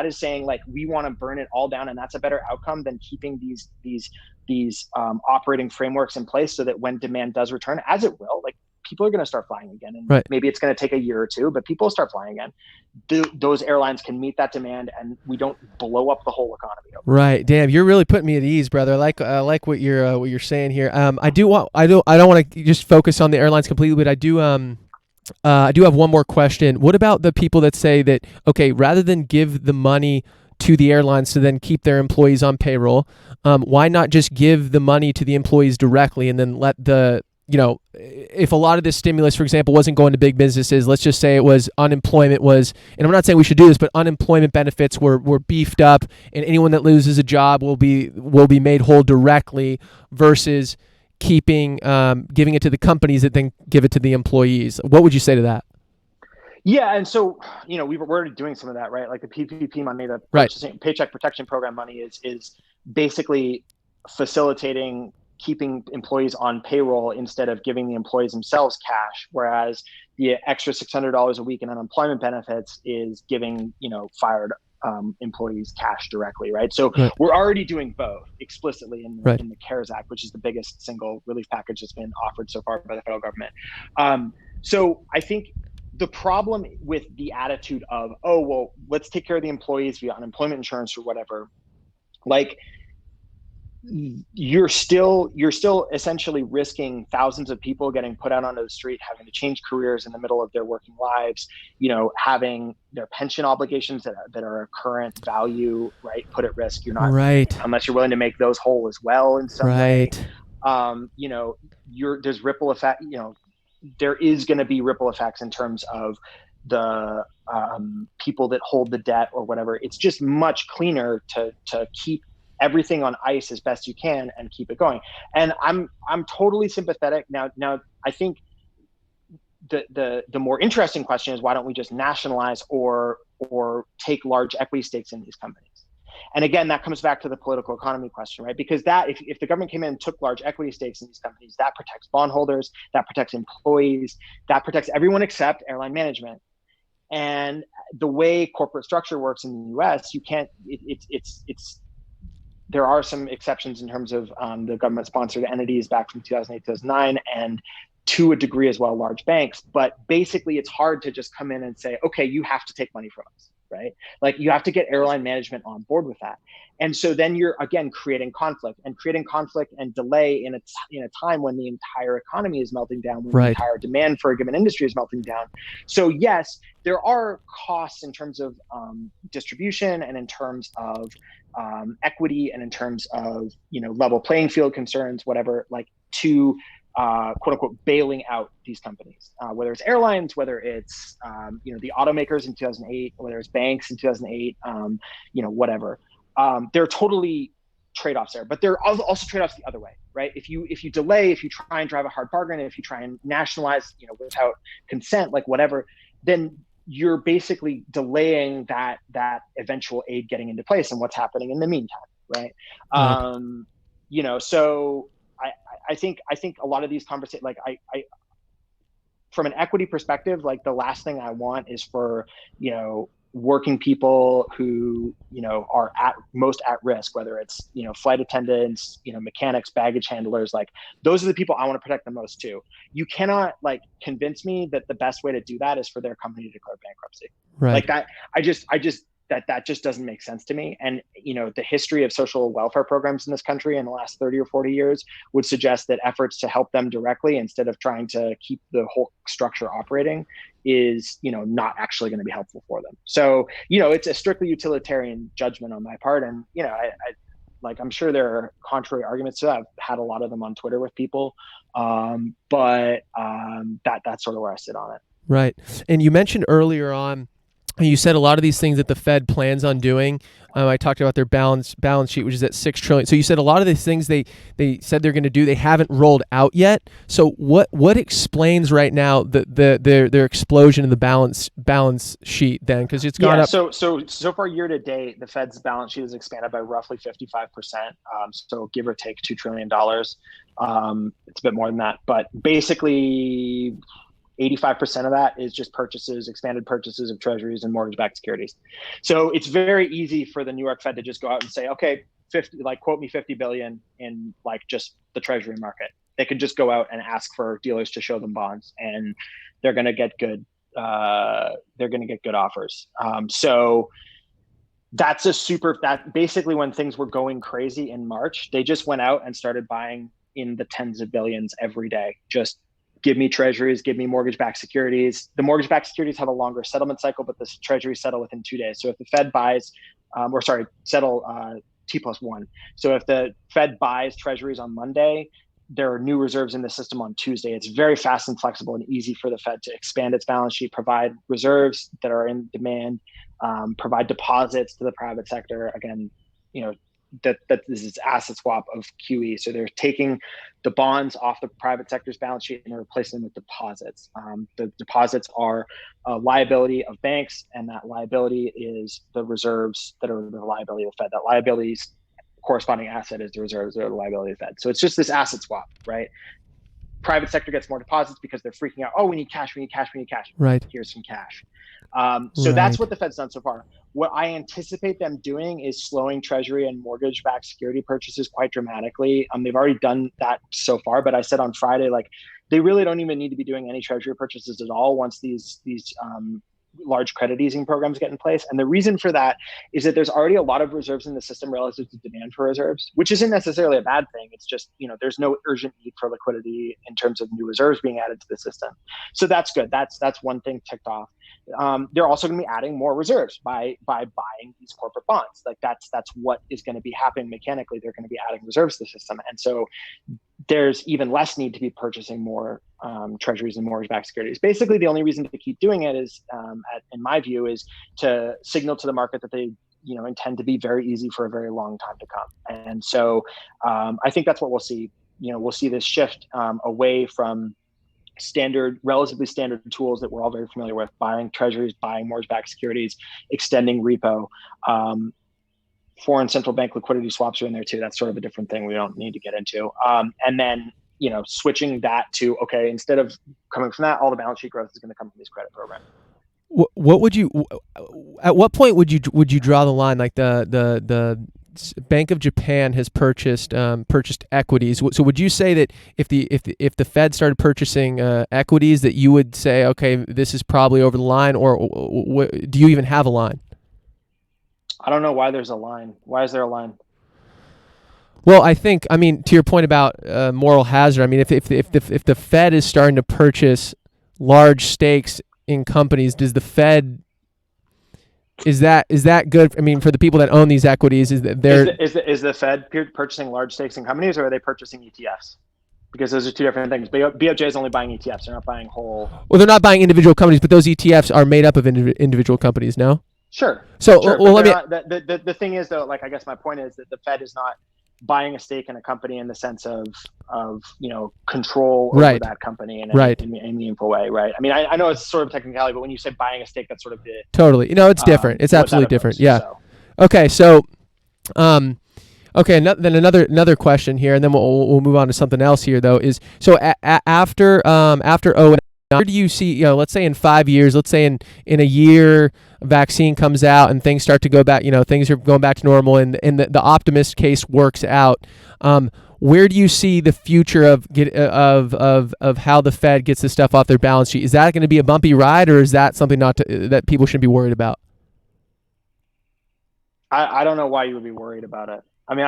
is saying, like, we want to burn it all down, and that's a better outcome than keeping these operating frameworks in place so that when demand does return, as it will, like, people are going to start flying again, and maybe it's going to take a year or two, but people start flying again. Those airlines can meet that demand, and we don't blow up the whole economy. Right. Damn, you're really putting me at ease, brother. I like what you're saying here. I don't want to just focus on the airlines completely, but I do have one more question. What about the people that say that, okay, rather than give the money to the airlines to then keep their employees on payroll, why not just give the money to the employees directly and then let if a lot of this stimulus, for example, wasn't going to big businesses, let's just say it was unemployment was, and I'm not saying we should do this, but unemployment benefits were beefed up and anyone that loses a job will be made whole directly versus giving it to the companies that then give it to the employees. What would you say to that? Yeah, and so we're already doing some of that, right? Like the PPP money, the Paycheck Protection Program money is basically facilitating keeping employees on payroll instead of giving the employees themselves cash, whereas the extra $600 a week in unemployment benefits is giving fired employees cash directly, right? So we're already doing both explicitly in the CARES Act, which is the biggest single relief package that's been offered so far by the federal government. So I think the problem with the attitude of, let's take care of the employees via unemployment insurance or whatever, like, you're still essentially risking thousands of people getting put out onto the street, having to change careers in the middle of their working lives, having their pension obligations that are a current value, right, put at risk. You're not, unless you're willing to make those whole as well in some way. There's ripple effect, there is going to be ripple effects in terms of the people that hold the debt or whatever. It's just much cleaner to keep everything on ice as best you can and keep it going. And I'm totally sympathetic. Now I think the more interesting question is, why don't we just nationalize or take large equity stakes in these companies? And again, that comes back to the political economy question, right? Because if the government came in and took large equity stakes in these companies, that protects bondholders, that protects employees, that protects everyone except airline management. And the way corporate structure works in the US, you can't, there are some exceptions in terms of the government-sponsored entities back from 2008, 2009, and to a degree as well, large banks. But basically, it's hard to just come in and say, okay, you have to take money from us, right? Like you have to get airline management on board with that. And so then you're again creating conflict and delay in a time when the entire economy is melting down, when the Right. entire demand for a given industry is melting down. So yes, there are costs in terms of distribution and in terms of equity and in terms of level playing field concerns, whatever, like to quote unquote bailing out these companies, whether it's airlines, whether it's the automakers in 2008, whether it's banks in 2008, whatever. There are totally trade-offs there, but there are also trade-offs the other way, right? If you delay, if you try and drive a hard bargain, if you try and nationalize, without consent, like whatever, then you're basically delaying that eventual aid getting into place and what's happening in the meantime, right? Right. So I think a lot of these conversations, like I from an equity perspective, like the last thing I want is for working people who are most at risk, whether it's flight attendants, mechanics, baggage handlers, like those are the people I want to protect the most too. You cannot like convince me that the best way to do that is for their company to declare bankruptcy. Right. Like that, that just doesn't make sense to me. And the history of social welfare programs in this country in the last 30 or 40 years would suggest that efforts to help them directly instead of trying to keep the whole structure operating is not actually going to be helpful for them. So it's a strictly utilitarian judgment on my part. And I'm sure there are contrary arguments to that. I've had a lot of them on Twitter with people, but that's sort of where I sit on it. Right. And you mentioned earlier on, you said a lot of these things that the Fed plans on doing. I talked about their balance sheet, which is at $6 trillion. So you said a lot of these things they said they're going to do, they haven't rolled out yet. So what explains right now their explosion in the balance sheet then? Because it's gone up. So far year to date, the Fed's balance sheet has expanded by roughly 55%. So give or take $2 trillion. It's a bit more than that, but basically 85% of that is just expanded purchases of treasuries and mortgage-backed securities. So it's very easy for the New York Fed to just go out and say, okay, quote me 50 billion in like just the treasury market. They could just go out and ask for dealers to show them bonds, and they're going to get good. They're going to get good offers. So that basically when things were going crazy in March, they just went out and started buying in the tens of billions every day. Just give me treasuries, give me mortgage-backed securities. The mortgage-backed securities have a longer settlement cycle, but the treasuries settle within 2 days. So if the Fed buys, settle T+1. So if the Fed buys treasuries on Monday, there are new reserves in the system on Tuesday. It's very fast and flexible and easy for the Fed to expand its balance sheet, provide reserves that are in demand, provide deposits to the private sector. Again, that this is asset swap of QE. So they're taking the bonds off the private sector's balance sheet and replacing them with deposits. The deposits are a liability of banks, and that liability is the reserves that are the liability of the Fed. That liability's corresponding asset is the reserves that are the liability of the Fed. So it's just this asset swap, right? Private sector gets more deposits because they're freaking out. Oh, we need cash. Right. Here's some cash. So that's what the Fed's done so far. What I anticipate them doing is slowing treasury and mortgage-backed security purchases quite dramatically. They've already done that so far, but I said on Friday, like they really don't even need to be doing any treasury purchases at all once these large credit easing programs get in place. And the reason for that is that there's already a lot of reserves in the system relative to demand for reserves, which isn't necessarily a bad thing. It's just, there's no urgent need for liquidity in terms of new reserves being added to the system. So that's good. That's one thing ticked off. They're also going to be adding more reserves by buying these corporate bonds. Like that's what is going to be happening mechanically. They're going to be adding reserves to the system. And so there's even less need to be purchasing more treasuries and mortgage-backed securities. Basically, the only reason to keep doing it is, in my view, is to signal to the market that they intend to be very easy for a very long time to come. And so I think that's what we'll see. We'll see this shift away from relatively standard tools that we're all very familiar with: buying treasuries, buying mortgage-backed securities, extending repo. Foreign central bank liquidity swaps are in there too. That's sort of a different thing we don't need to get into. And then switching that to, okay, instead of coming from that, all the balance sheet growth is going to come from these credit programs. What would you? At what point would you draw the line? Like the Bank of Japan has purchased equities. So would you say that if the Fed started purchasing equities, that you would say, okay, this is probably over the line, or do you even have a line? I don't know why there's a line. Why is there a line? Well, I mean, to your point about moral hazard, I mean, if the Fed is starting to purchase large stakes in companies, does the Fed is that good? I mean, for the people that own these equities, is that they're Is the Fed purchasing large stakes in companies, or are they purchasing ETFs? Because those are two different things. BOJ is only buying ETFs; they're not buying whole. well, they're not buying individual companies, but those ETFs are made up of individual companies. No. Sure, So, sure, well, but let me. not, the thing is though, like I guess my point is that the Fed is not buying a stake in a company in the sense of control over Right. that company in Right. any meaningful way, right? I mean, I know it's sort of technicality, but when you say buying a stake, that's sort of the Totally. It's different. It's what that absolutely different. evokes. Yeah. So Okay. So, um, okay. Then another question here, and then we'll move on to something else here though. Is so after O and where do you see, let's say in 5 years, let's say in a year, a vaccine comes out and things start to go back, things are going back to normal, and the optimist case works out. Where do you see the future of how the Fed gets this stuff off their balance sheet? Is that going to be a bumpy ride, or is that something that people shouldn't be worried about? I don't know why you would be worried about it. I mean,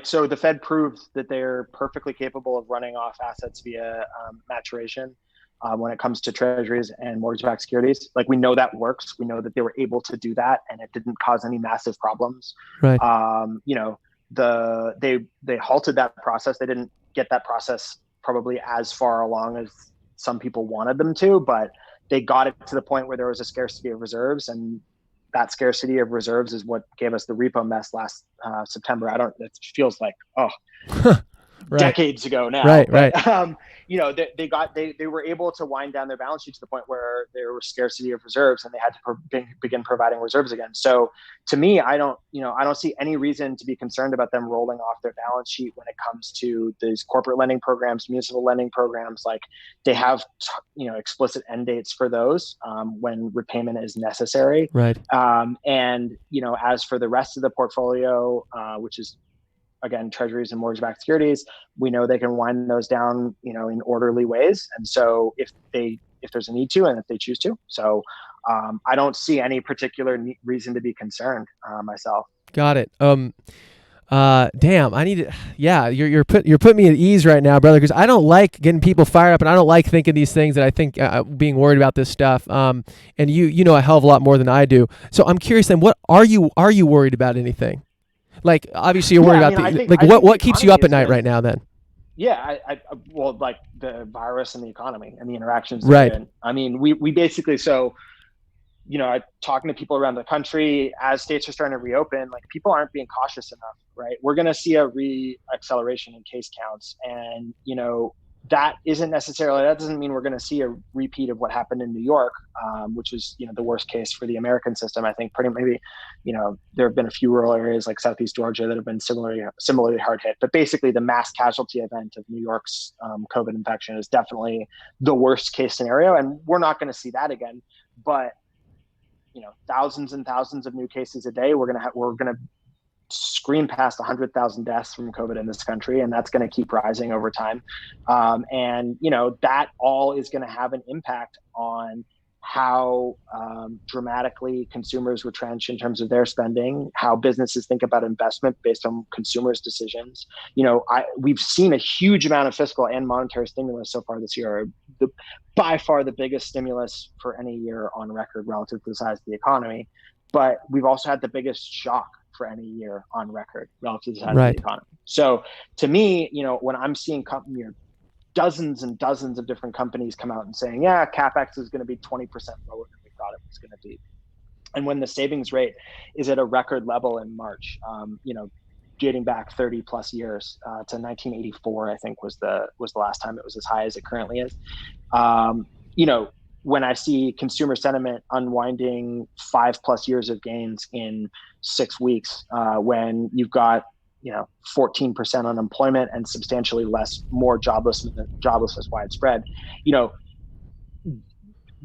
so the Fed proved that they're perfectly capable of running off assets via maturation when it comes to treasuries and mortgage-backed securities. Like, we know that works. We know that they were able to do that, and it didn't cause any massive problems. Right. They halted that process. They didn't get that process probably as far along as some people wanted them to, but they got it to the point where there was a scarcity of reserves, and that scarcity of reserves is what gave us the repo mess last September. It feels like, right. Decades ago now. Right, but, right. They were able to wind down their balance sheet to the point where there was scarcity of reserves, and they had to begin providing reserves again. So to me, I don't see any reason to be concerned about them rolling off their balance sheet when it comes to these corporate lending programs, municipal lending programs. Like, they have explicit end dates for those when repayment is necessary. Right. And as for the rest of the portfolio, which is again treasuries and mortgage-backed securities, we know they can wind those down in orderly ways, and so if there's a need to, and if they choose to. So I don't see any particular reason to be concerned myself. Got it. Damn, I need to. Yeah, you're putting me at ease right now, brother, because I don't like getting people fired up, and I don't like thinking these things that I think being worried about this stuff. And you know a hell of a lot more than I do. So I'm curious then, what are you worried about anything? Like, obviously you're worried about what keeps you up at night right now then? Yeah, well, like the virus and the economy and the interactions. Right. I mean, we basically, so, talking to people around the country as states are starting to reopen, like, people aren't being cautious enough, right? We're going to see a re-acceleration in case counts. And, that doesn't mean we're going to see a repeat of what happened in New York, which was, the worst case for the American system. I think there have been a few rural areas like Southeast Georgia that have been similarly hard hit. But basically, the mass casualty event of New York's COVID infection is definitely the worst case scenario. And we're not going to see that again. But, thousands and thousands of new cases a day, we're going to scream past 100,000 deaths from COVID in this country, and that's going to keep rising over time. And that all is going to have an impact on how dramatically consumers retrench in terms of their spending, how businesses think about investment based on consumers' decisions. We've seen a huge amount of fiscal and monetary stimulus so far this year, by far the biggest stimulus for any year on record relative to the size of the economy. But we've also had the biggest shock for any year on record relative to the size of the economy. So to me, when I'm seeing dozens and dozens of different companies come out and saying, yeah, CapEx is going to be 20% lower than we thought it was going to be. And when the savings rate is at a record level in March, dating back 30 plus years to 1984, I think was the last time it was as high as it currently is. When I see consumer sentiment unwinding 5+ years of gains in 6 weeks, when you've got 14% unemployment and substantially more joblessness widespread,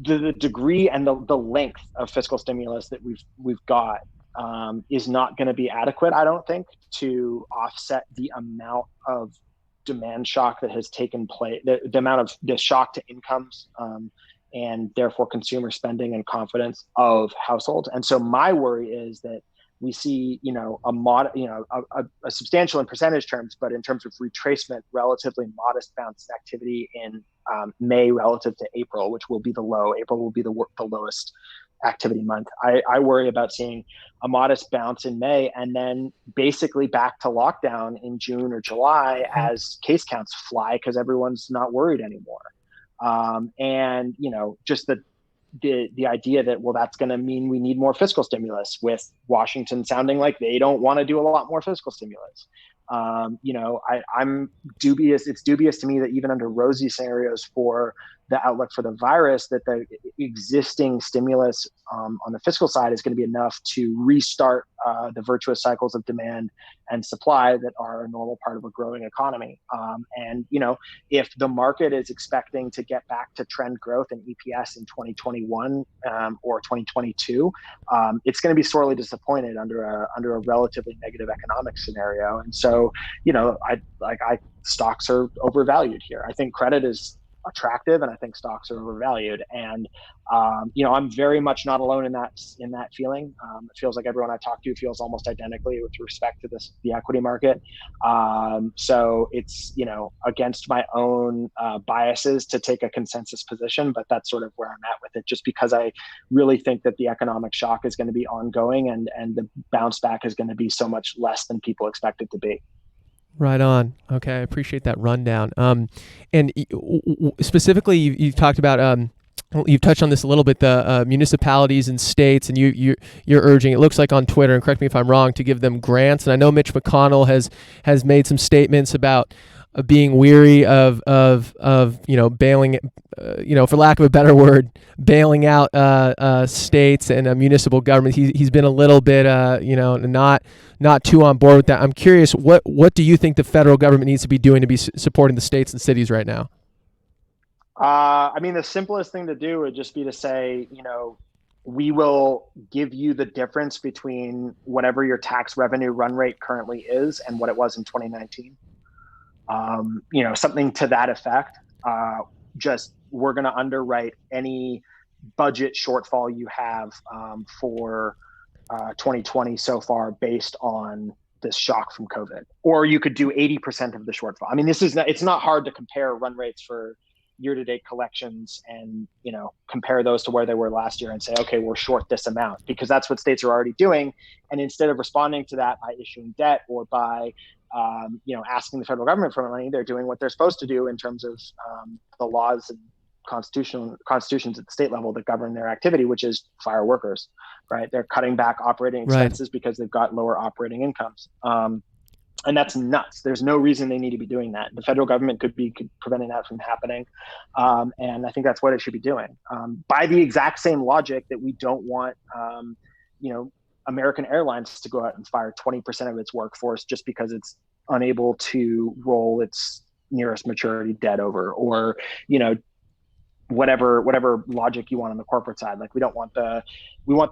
the degree and the length of fiscal stimulus that we've got is not going to be adequate, I don't think, to offset the amount of demand shock that has taken place, the amount of the shock to incomes, and therefore consumer spending and confidence of households. And so my worry is that we see, a substantial in percentage terms, but in terms of retracement, relatively modest bounce in activity in May relative to April, which will be the low. April will be the lowest activity month. I worry about seeing a modest bounce in May and then basically back to lockdown in June or July as case counts fly because everyone's not worried anymore. And just the idea that, well, that's going to mean we need more fiscal stimulus, with Washington sounding like they don't want to do a lot more fiscal stimulus. I'm dubious. It's dubious to me that even under rosy scenarios for the outlook for the virus, that the existing stimulus on the fiscal side is going to be enough to restart the virtuous cycles of demand and supply that are a normal part of a growing economy. And if the market is expecting to get back to trend growth in EPS in 2021 or 2022, it's going to be sorely disappointed under a relatively negative economic scenario. And so, stocks are overvalued here. I think credit is attractive, and I think stocks are overvalued. And I'm very much not alone in that feeling. It feels like everyone I talk to feels almost identically with respect to the equity market. So it's against my own biases to take a consensus position, but that's sort of where I'm at with it. Just because I really think that the economic shock is going to be ongoing, and the bounce back is going to be so much less than people expect it to be. Right on. Okay, I appreciate that rundown. And specifically, you've talked about, you've touched on this a little bit, the municipalities and states, and you're urging, it looks like on Twitter, and correct me if I'm wrong, to give them grants. And I know Mitch McConnell has made some statements about being weary of bailing, for lack of a better word, bailing out states and municipal government. He's been a little bit not too on board with that. I'm curious, what do you think the federal government needs to be doing to be supporting the states and cities right now? The simplest thing to do would just be to say, we will give you the difference between whatever your tax revenue run rate currently is and what it was in 2019. Something to that effect. We're going to underwrite any budget shortfall you have for 2020 so far based on this shock from COVID. Or you could do 80% of the shortfall. It's not hard to compare run rates for year-to-date collections and compare those to where they were last year and say, okay, we're short this amount, because that's what states are already doing. And instead of responding to that by issuing debt or by asking the federal government for money, they're doing what they're supposed to do in terms of the laws and constitutions at the state level that govern their activity, which is fire workers, right? They're cutting back operating expenses because they've got lower operating incomes. And that's nuts. There's no reason they need to be doing that. The federal government could be preventing that from happening. And I think that's what it should be doing. By the exact same logic that we don't want, American Airlines to go out and fire 20% of its workforce just because it's unable to roll its nearest maturity debt over, or, whatever logic you want on the corporate side. Like, we want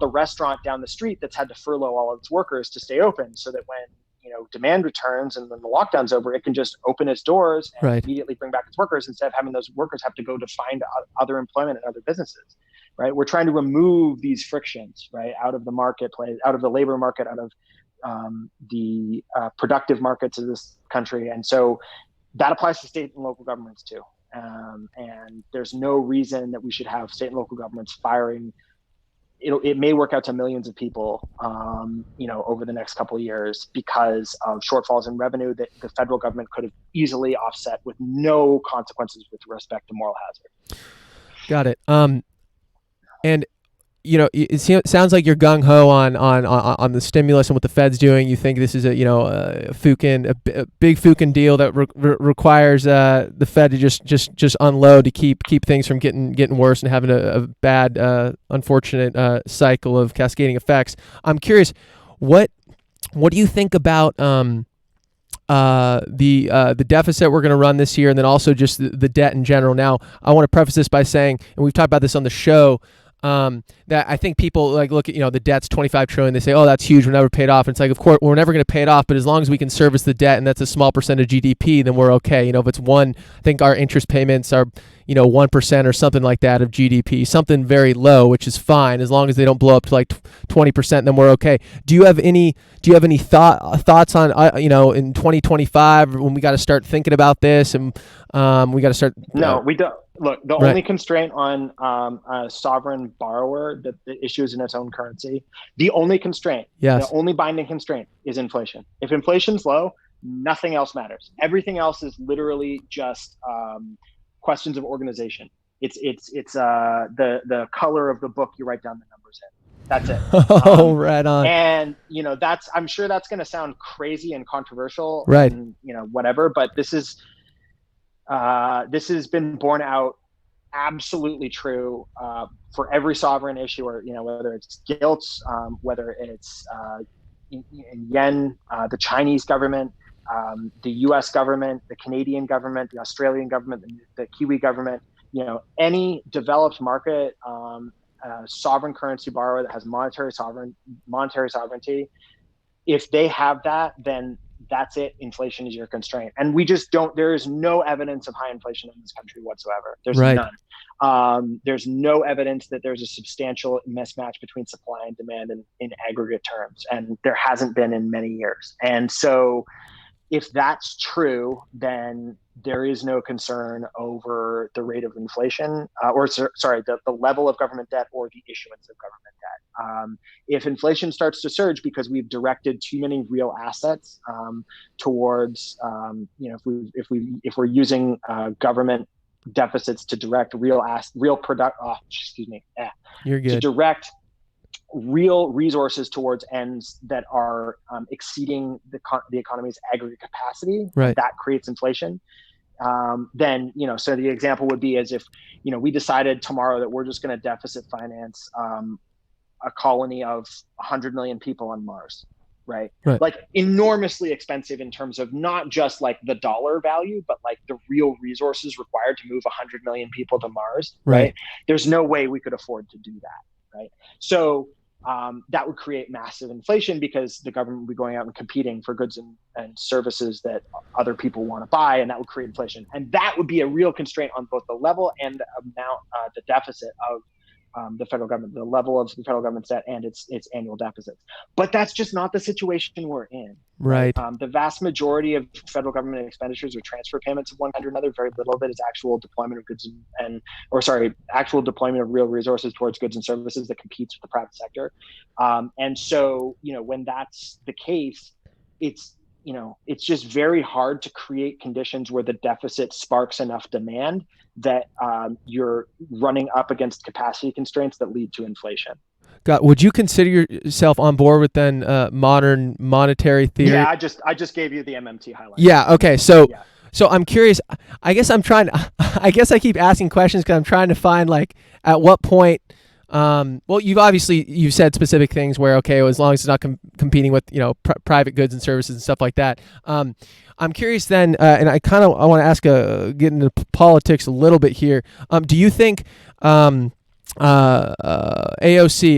the restaurant down the street that's had to furlough all of its workers to stay open, so that when demand returns and then the lockdown's over, it can just open its doors and immediately bring back its workers, instead of having those workers have to go to find other employment in other businesses, right? We're trying to remove these frictions, right, out of the marketplace, out of the labor market, out of the productive markets of this country. And so that applies to state and local governments too. And there's no reason that we should have state and local governments firing. It may work out to millions of people, over the next couple of years because of shortfalls in revenue that the federal government could have easily offset with no consequences with respect to moral hazard. Got it. And it sounds like you're gung ho on the stimulus and what the Fed's doing. You think this is a big Fukin deal that requires the Fed to just unload to keep things from getting worse and having a bad, unfortunate cycle of cascading effects. I'm curious, what do you think about the deficit we're going to run this year, and then also just the debt in general? Now, I want to preface this by saying, and we've talked about this on the show, that I think people like look at, the debt's 25 trillion. They say, oh, that's huge. We're never paid off. And it's like, of course, we're never going to pay it off. But as long as we can service the debt and that's a small percent of GDP, then we're okay. If it's I think our interest payments are, 1% or something like that of GDP, something very low, which is fine. As long as they don't blow up to like 20%, then we're okay. Do you have any thoughts on, in 2025 when we got to start thinking about this and we got to start? No, we don't. Look, the Right. only constraint on a sovereign borrower that issues in its own currency, the only constraint, Yes. the only binding constraint is inflation. If inflation's low, nothing else matters. Everything else is literally just questions of organization. It's the color of the book you write down the numbers in. That's it. Oh, right on. And I'm sure that's going to sound crazy and controversial, right? And whatever. But this has been borne out absolutely true for every sovereign issuer. Whether it's gilts, whether it's in yen, the Chinese government, the U.S. government, the Canadian government, the Australian government, the Kiwi government. Any developed market sovereign currency borrower that has monetary sovereignty, if they have that, then that's it. Inflation is your constraint. And we just don't, there is no evidence of high inflation in this country whatsoever. There's right. none. There's no evidence that there's a substantial mismatch between supply and demand in aggregate terms. And there hasn't been in many years. And so if that's true, then there is no concern over the rate of inflation, the level of government debt or the issuance of government debt. If inflation starts to surge because we've directed too many real assets towards, if we're using government deficits to direct You're good. to direct real resources towards ends that are exceeding the economy's aggregate capacity, right. That creates inflation. Then, so the example would be as if, we decided tomorrow that we're just going to deficit finance a colony of 100 million people on Mars, right? Like enormously expensive in terms of not just like the dollar value, but like the real resources required to move 100 million people to Mars, right? There's no way we could afford to do that, right? So that would create massive inflation because the government would be going out and competing for goods and services that other people want to buy, and that would create inflation. And that would be a real constraint on both the level and the amount, the deficit of the federal government, the level of the federal government's debt and its annual deficits. But that's just not the situation we're in. Right. The vast majority of federal government expenditures are transfer payments of one kind or another. Very little of it is actual deployment of goods actual deployment of real resources towards goods and services that competes with the private sector. And so, when that's the case, it's just very hard to create conditions where the deficit sparks enough demand that you're running up against capacity constraints that lead to inflation. Would you consider yourself on board with then modern monetary theory? Yeah, I just gave you the MMT highlight. Yeah. Okay. So I'm curious. I guess I keep asking questions because I'm trying to find like at what point. Well, you've said specific things where as long as it's not competing with private goods and services and stuff like that. I'm curious then, and I want to ask get into politics a little bit here. Do you think AOC,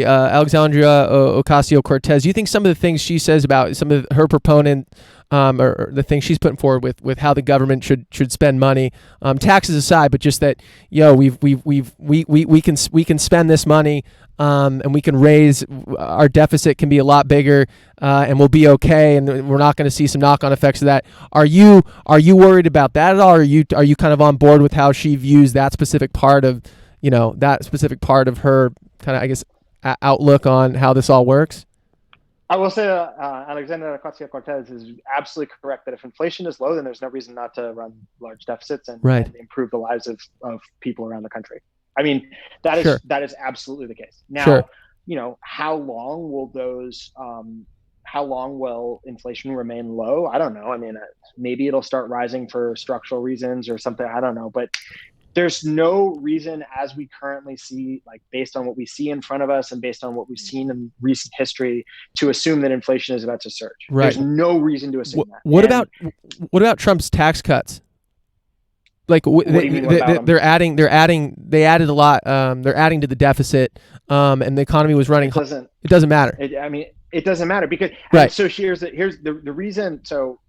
Alexandria Ocasio Cortes, do you think some of the things she says about some of her proponent or the things she's putting forward with how the government should spend money, taxes aside, but just that we can spend this money and we can raise our deficit can be a lot bigger and we'll be okay, and we're not going to see some knock-on effects of that. Are you worried about that at all? Or are you kind of on board with how she views that specific part of her kind of, I guess, outlook on how this all works? I will say Alexandria Ocasio-Cortez is absolutely correct that if inflation is low, then there's no reason not to run large deficits and improve the lives of people around the country. I mean, that is absolutely the case. Now, how long will inflation remain low? I don't know. I mean, maybe it'll start rising for structural reasons or something. I don't know. But there's no reason, as we currently see, like based on what we see in front of us and based on what we've seen in recent history, to assume that inflation is about to surge. There's no reason to assume that. What about Trump's tax cuts? like What do you mean? What about them? they added a lot. They're adding to the deficit, and the economy was running. It doesn't. It doesn't matter. I mean, it doesn't matter because. Right. And so here's the reason. So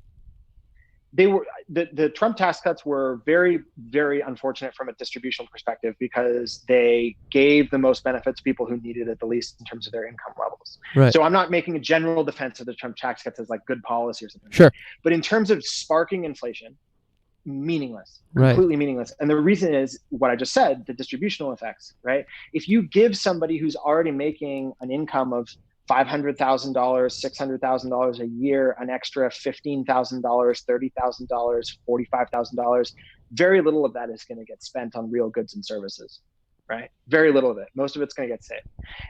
they were the Trump tax cuts were very, very unfortunate from a distributional perspective because they gave the most benefits to people who needed it the least in terms of their income levels. Right. So I'm not making a general defense of the Trump tax cuts as like good policy or something. Sure. But in terms of sparking inflation, meaningless, Right. completely meaningless. And the reason is what I just said, the distributional effects, right? If you give somebody who's already making an income of $500,000, $600,000 a year, an extra $15,000, $30,000, $45,000, very little of that is going to get spent on real goods and services, right? Very little of it. Most of it's going to get saved.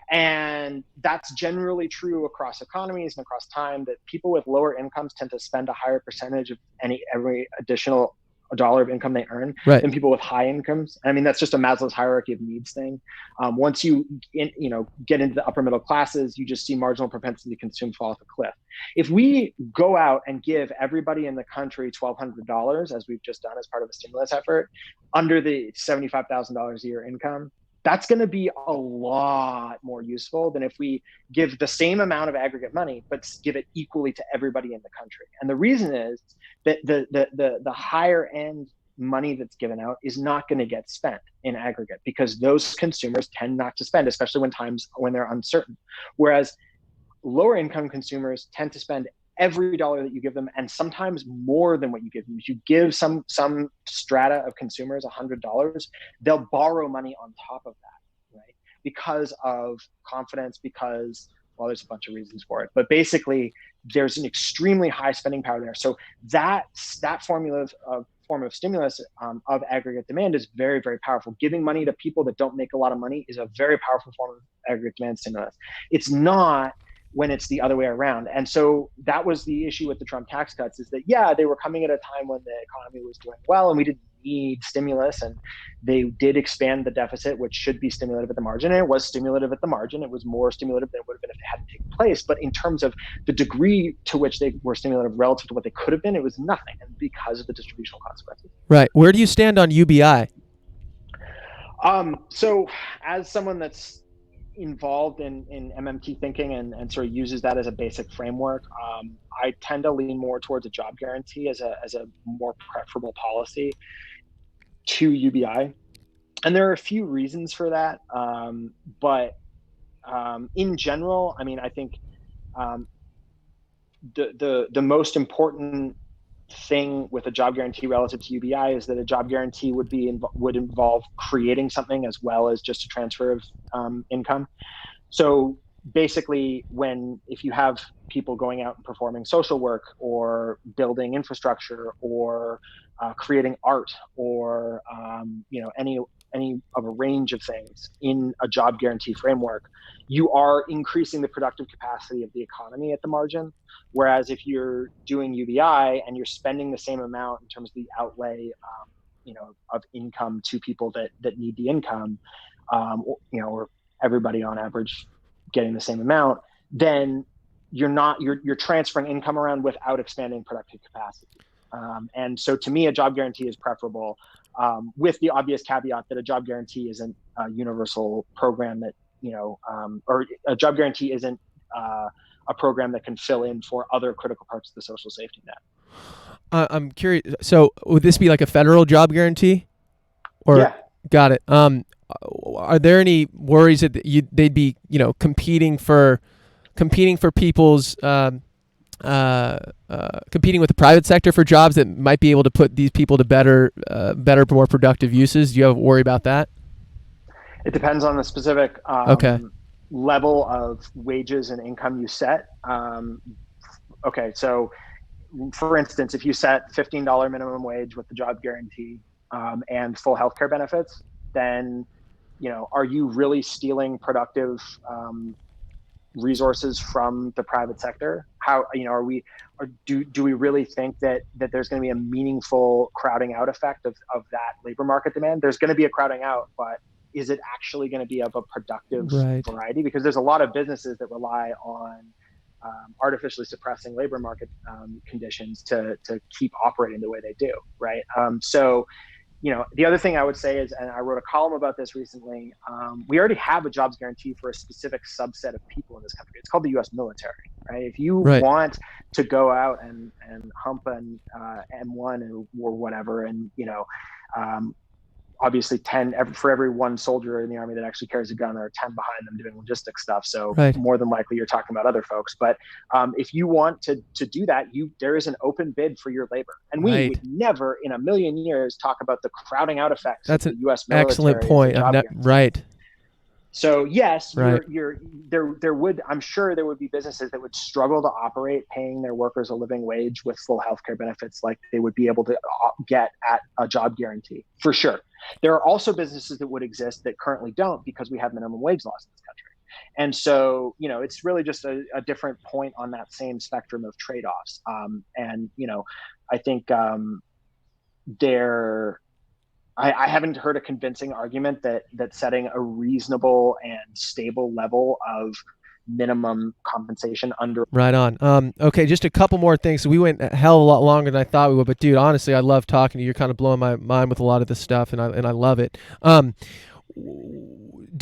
And that's generally true across economies and across time, that people with lower incomes tend to spend a higher percentage of every additional dollar of income they earn than people with high incomes. I mean, that's just a Maslow's hierarchy of needs thing. Once you get into the upper middle classes, you just see marginal propensity to consume fall off a cliff. If we go out and give everybody in the country $1,200, as we've just done as part of a stimulus effort, under the $75,000 a year income, that's going to be a lot more useful than if we give the same amount of aggregate money, but give it equally to everybody in the country. And the reason is that the higher end money that's given out is not going to get spent in aggregate because those consumers tend not to spend, especially when they're uncertain. Whereas lower income consumers tend to spend every dollar that you give them, and sometimes more than what you give them. If you give some strata of consumers $100, they'll borrow money on top of that, right? Because of confidence, because, well, there's a bunch of reasons for it, but basically there's an extremely high spending power there. So that form of stimulus of aggregate demand is very, very powerful. Giving money to people that don't make a lot of money is a very powerful form of aggregate demand stimulus. It's not when it's the other way around. And so that was the issue with the Trump tax cuts, is that, yeah, they were coming at a time when the economy was doing well and we didn't need stimulus, and they did expand the deficit, which should be stimulative at the margin. And it was stimulative at the margin. It was more stimulative than it would have been if it hadn't taken place. But in terms of the degree to which they were stimulative relative to what they could have been, it was nothing, and because of the distributional consequences. Right. Where do you stand on UBI? So as someone that's involved in MMT thinking and sort of uses that as a basic framework, I tend to lean more towards a job guarantee as a more preferable policy to UBI. And there are a few reasons for that. But in general, I mean, I think the most important thing with a job guarantee relative to UBI is that a job guarantee would involve creating something as well as just a transfer of income. So basically, if you have people going out and performing social work or building infrastructure or creating art or any of a range of things in a job guarantee framework, you are increasing the productive capacity of the economy at the margin. Whereas if you're doing UBI and you're spending the same amount in terms of the outlay, of income to people that need the income, or everybody on average getting the same amount, then you're transferring income around without expanding productive capacity. And so to me, a job guarantee is preferable, with the obvious caveat that a job guarantee isn't a universal program that, or a job guarantee isn't a program that can fill in for other critical parts of the social safety net. I'm curious. So would this be like a federal job guarantee? Or, yeah. Got it. Are there any worries that they'd be, competing for people's, competing with the private sector for jobs that might be able to put these people to better, more productive uses? Do you have a worry about that? It depends on the specific level of wages and income you set. Okay, so for instance, if you set $15 minimum wage with the job guarantee and full healthcare benefits, then are you really stealing productive resources from the private sector? How do we really think that there's going to be a meaningful crowding out effect of that labor market demand? There's going to be a crowding out, but is it actually going to be of a productive variety? Because there's a lot of businesses that rely on artificially suppressing labor market conditions to keep operating the way they do, right? So The other thing I would say is, and I wrote a column about this recently, we already have a jobs guarantee for a specific subset of people in this country. It's called the U.S. military, right? If you Right. want to go out and hump an M1 or whatever, and obviously 10 for every one soldier in the army that actually carries a gun, there are 10 behind them doing logistics stuff. So Right. more than likely you're talking about other folks. But if you want to do that, there is an open bid for your labor. And we would never in a million years talk about the crowding out effects That's of the U.S. military. Excellent point. Right. So yes, right. there would, I'm sure there would be businesses that would struggle to operate paying their workers a living wage with full healthcare benefits like they would be able to get at a job guarantee, for sure. There are also businesses that would exist that currently don't because we have minimum wage laws in this country. And so, it's really just a different point on that same spectrum of trade-offs. I think I haven't heard a convincing argument that setting a reasonable and stable level of minimum compensation under. Right on. Okay, just a couple more things. We went a hell of a lot longer than I thought we would, but dude, honestly, I love talking to you. You're kind of blowing my mind with a lot of this stuff, and I love it. Do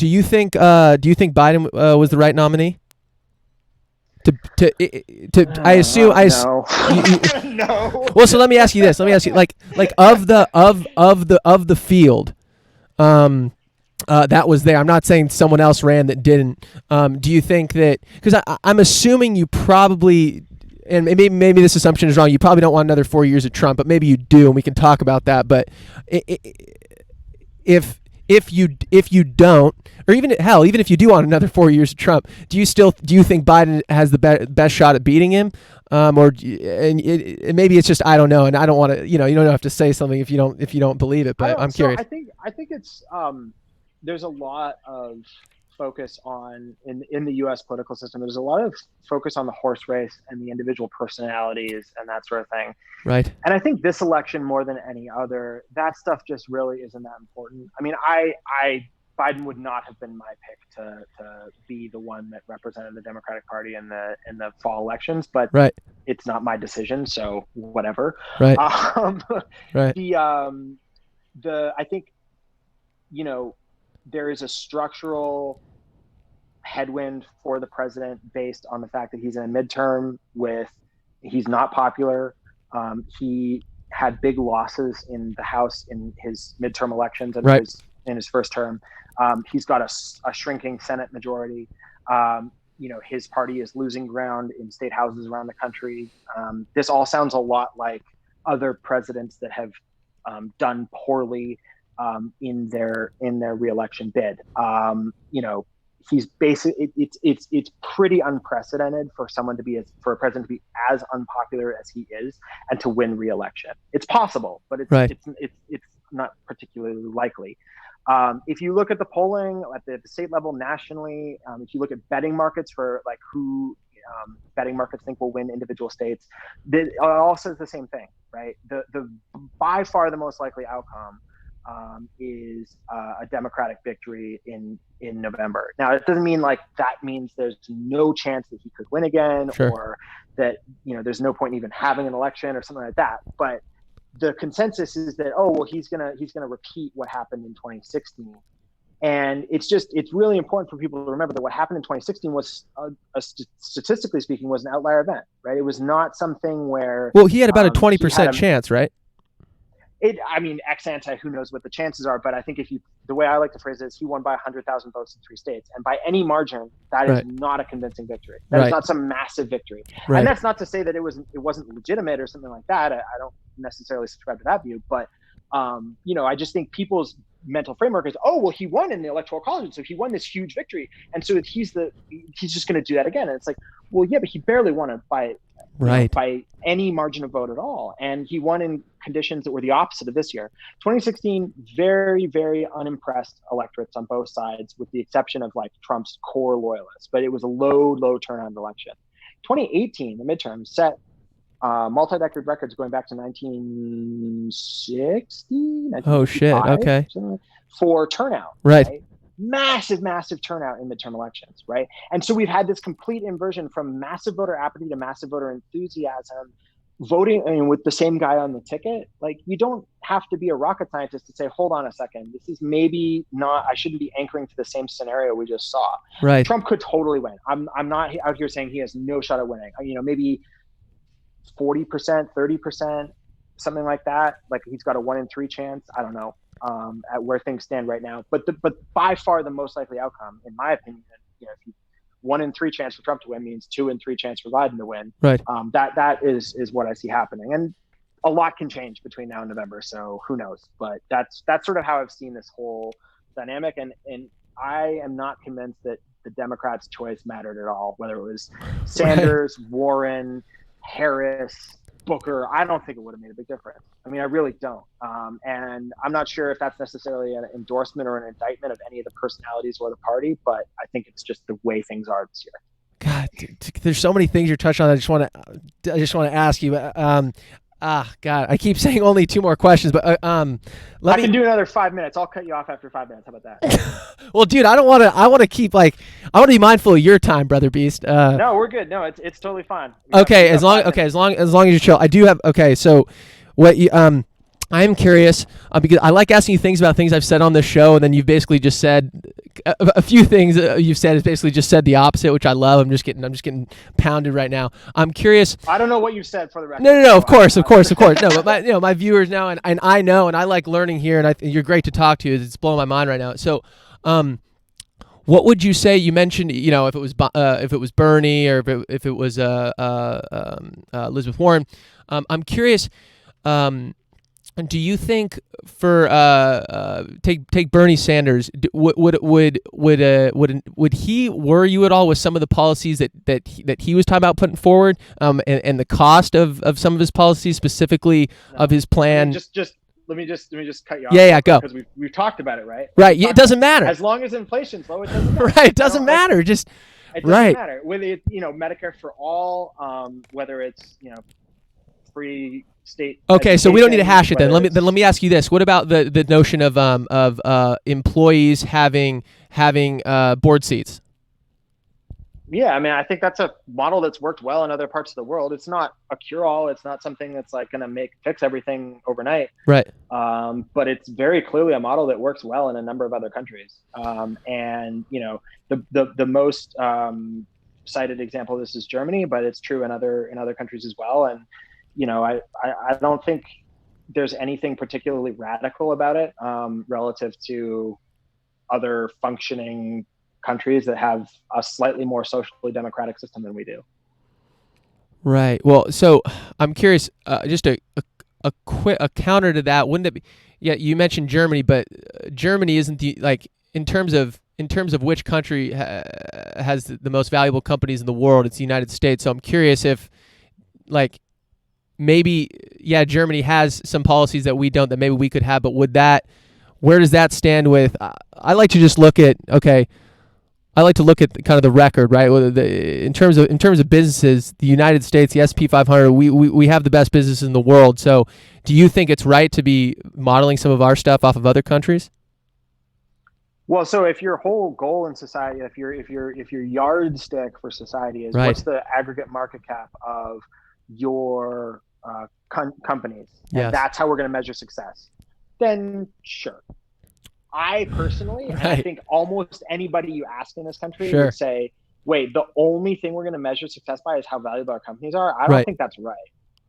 you think Biden was the right nominee? I assume no. No. Well, so let me ask you this. Like of the field, that was there. I'm not saying someone else ran that didn't. Do you think that? Because I'm assuming you probably, and maybe this assumption is wrong. You probably don't want another 4 years of Trump, but maybe you do, and we can talk about that. But if you don't, or even if you do want another 4 years of Trump, do you think Biden has the best shot at beating him? Maybe it's just I don't know, and I don't want to. You don't have to say something if you don't believe it. But I'm curious. I think it's there's a lot of focus on in the U.S. political system. There's a lot of focus on the horse race and the individual personalities and that sort of thing. Right. And I think this election more than any other, that stuff just really isn't that important. I mean, Biden would not have been my pick to be the one that represented the Democratic Party in the fall elections, but right. It's not my decision, so whatever. Right. Right. I think, there is a structural headwind for the president based on the fact that he's in a midterm he's not popular. He had big losses in the House in his midterm elections and right. in his first term. He's got a shrinking Senate majority. His party is losing ground in state houses around the country. This all sounds a lot like other presidents that have done poorly in their reelection bid. He's basically it's pretty unprecedented for a president to be as unpopular as he is and to win reelection. It's possible, but it's not particularly likely. If you look at the polling at the state level nationally, if you look at betting markets for like who betting markets think will win individual states, it all says the same thing, right? The by far the most likely outcome is a Democratic victory in November. Now, it doesn't mean that means there's no chance that he could win again, sure. Or that there's no point in even having an election or something like that. But the consensus is that he's gonna repeat what happened in 2016. And it's really important for people to remember that what happened in 2016 was, statistically speaking, was an outlier event, right? It was not something where... Well, he had about a 20% chance, right? Ex ante, who knows what the chances are, but I think the way I like to phrase it is he won by 100,000 votes in 3 states. And by any margin, that right. is not a convincing victory. That is not some massive victory. Right. And that's not to say that it wasn't legitimate or something like that. I don't necessarily subscribe to that view, but I just think people's mental framework is, he won in the electoral college, so he won this huge victory, and so he's just going to do that again. And it's like, well, yeah, but he barely won it by any margin of vote at all, and he won in conditions that were the opposite of this year. 2016, very, very unimpressed electorates on both sides, with the exception of like Trump's core loyalists, but it was a low turnout election. 2018, the midterms set multi-decade records going back to 1960. Oh shit! Okay. For turnout, right? Massive turnout in midterm elections, right? And so we've had this complete inversion from massive voter apathy to massive voter enthusiasm. voting, I mean, with the same guy on the ticket, like you don't have to be a rocket scientist to say, hold on a second, this is maybe not, I shouldn't be anchoring to the same scenario we just saw. Right. Trump could totally win. I'm not out here saying he has no shot at winning. Maybe 40%, 30%, something like that. Like he's got a 1 in 3 chance. I don't know at where things stand right now. But by far the most likely outcome, in my opinion, if you 1 in 3 chance for Trump to win means 2 in 3 chance for Biden to win. Right. That is what I see happening, and a lot can change between now and November. So who knows? But that's sort of how I've seen this whole dynamic, and I am not convinced that the Democrats' choice mattered at all. Whether it was Sanders, right, Warren, Harris, Booker, I don't think it would have made a big difference. I mean, I really don't. And I'm not sure if that's necessarily an endorsement or an indictment of any of the personalities or the party, but I think it's just the way things are this year. God, there's so many things you're touching on. I just want to ask you. God, I keep saying only 2 more questions, but I can do another 5 minutes. I'll cut you off after 5 minutes. How about that? Well, dude, I want to keep I want to be mindful of your time, brother Beast. No, we're good. No, it's totally fine. As long as you chill. I do have. Okay, so what you I'm curious because I like asking you things about things I've said on this show, and then you've basically just said a few things you've said is basically just said the opposite, which I love. I'm just getting pounded right now. I'm curious. I don't know what you said for the record. No. Of course. No, but my viewers know, and I know, and I like learning here, and you're great to talk to. It's blowing my mind right now. So, what would you say? You mentioned, if it was Bernie or if it was Elizabeth Warren. I'm curious. Do you think for take Bernie Sanders, would he worry you at all with some of the policies that he was talking about putting forward, and the cost of some of his policies, specifically of his plan? Let me just cut you off. Yeah, go. Because we've talked about it, right? Right. It doesn't matter. As long as inflation's low, it doesn't matter. Right. It doesn't matter. It doesn't matter. Whether it's Medicare for all, whether it's free state. Okay, so we don't need to hash it then. Let me ask you this: what about the notion of employees having board seats? Yeah, I mean, I think that's a model that's worked well in other parts of the world. It's not a cure-all. It's not something that's going to fix everything overnight. Right. But it's very clearly a model that works well in a number of other countries. And the most cited example of this is Germany, but it's true in other countries as well. And I don't think there's anything particularly radical about it relative to other functioning countries that have a slightly more socially democratic system than we do. Right. Well, so I'm curious, just a counter to that, wouldn't it be? Yeah, you mentioned Germany, but Germany isn't in terms of which country has the most valuable companies in the world. It's the United States. So I'm curious if maybe Germany has some policies that we don't, that maybe we could have, but where does that stand with? I like to just look at kind of the record, right? In terms of businesses, the United States, the S&P 500, we have the best businesses in the world. So, do you think it's right to be modeling some of our stuff off of other countries? Well, so if your whole goal in society, if your yardstick for society is right, what's the aggregate market cap of your companies, yes, and that's how we're going to measure success, then sure. I personally, right, and I think almost anybody you ask in this country sure, would say, wait, the only thing we're going to measure success by is how valuable our companies are. I don't right, think that's right.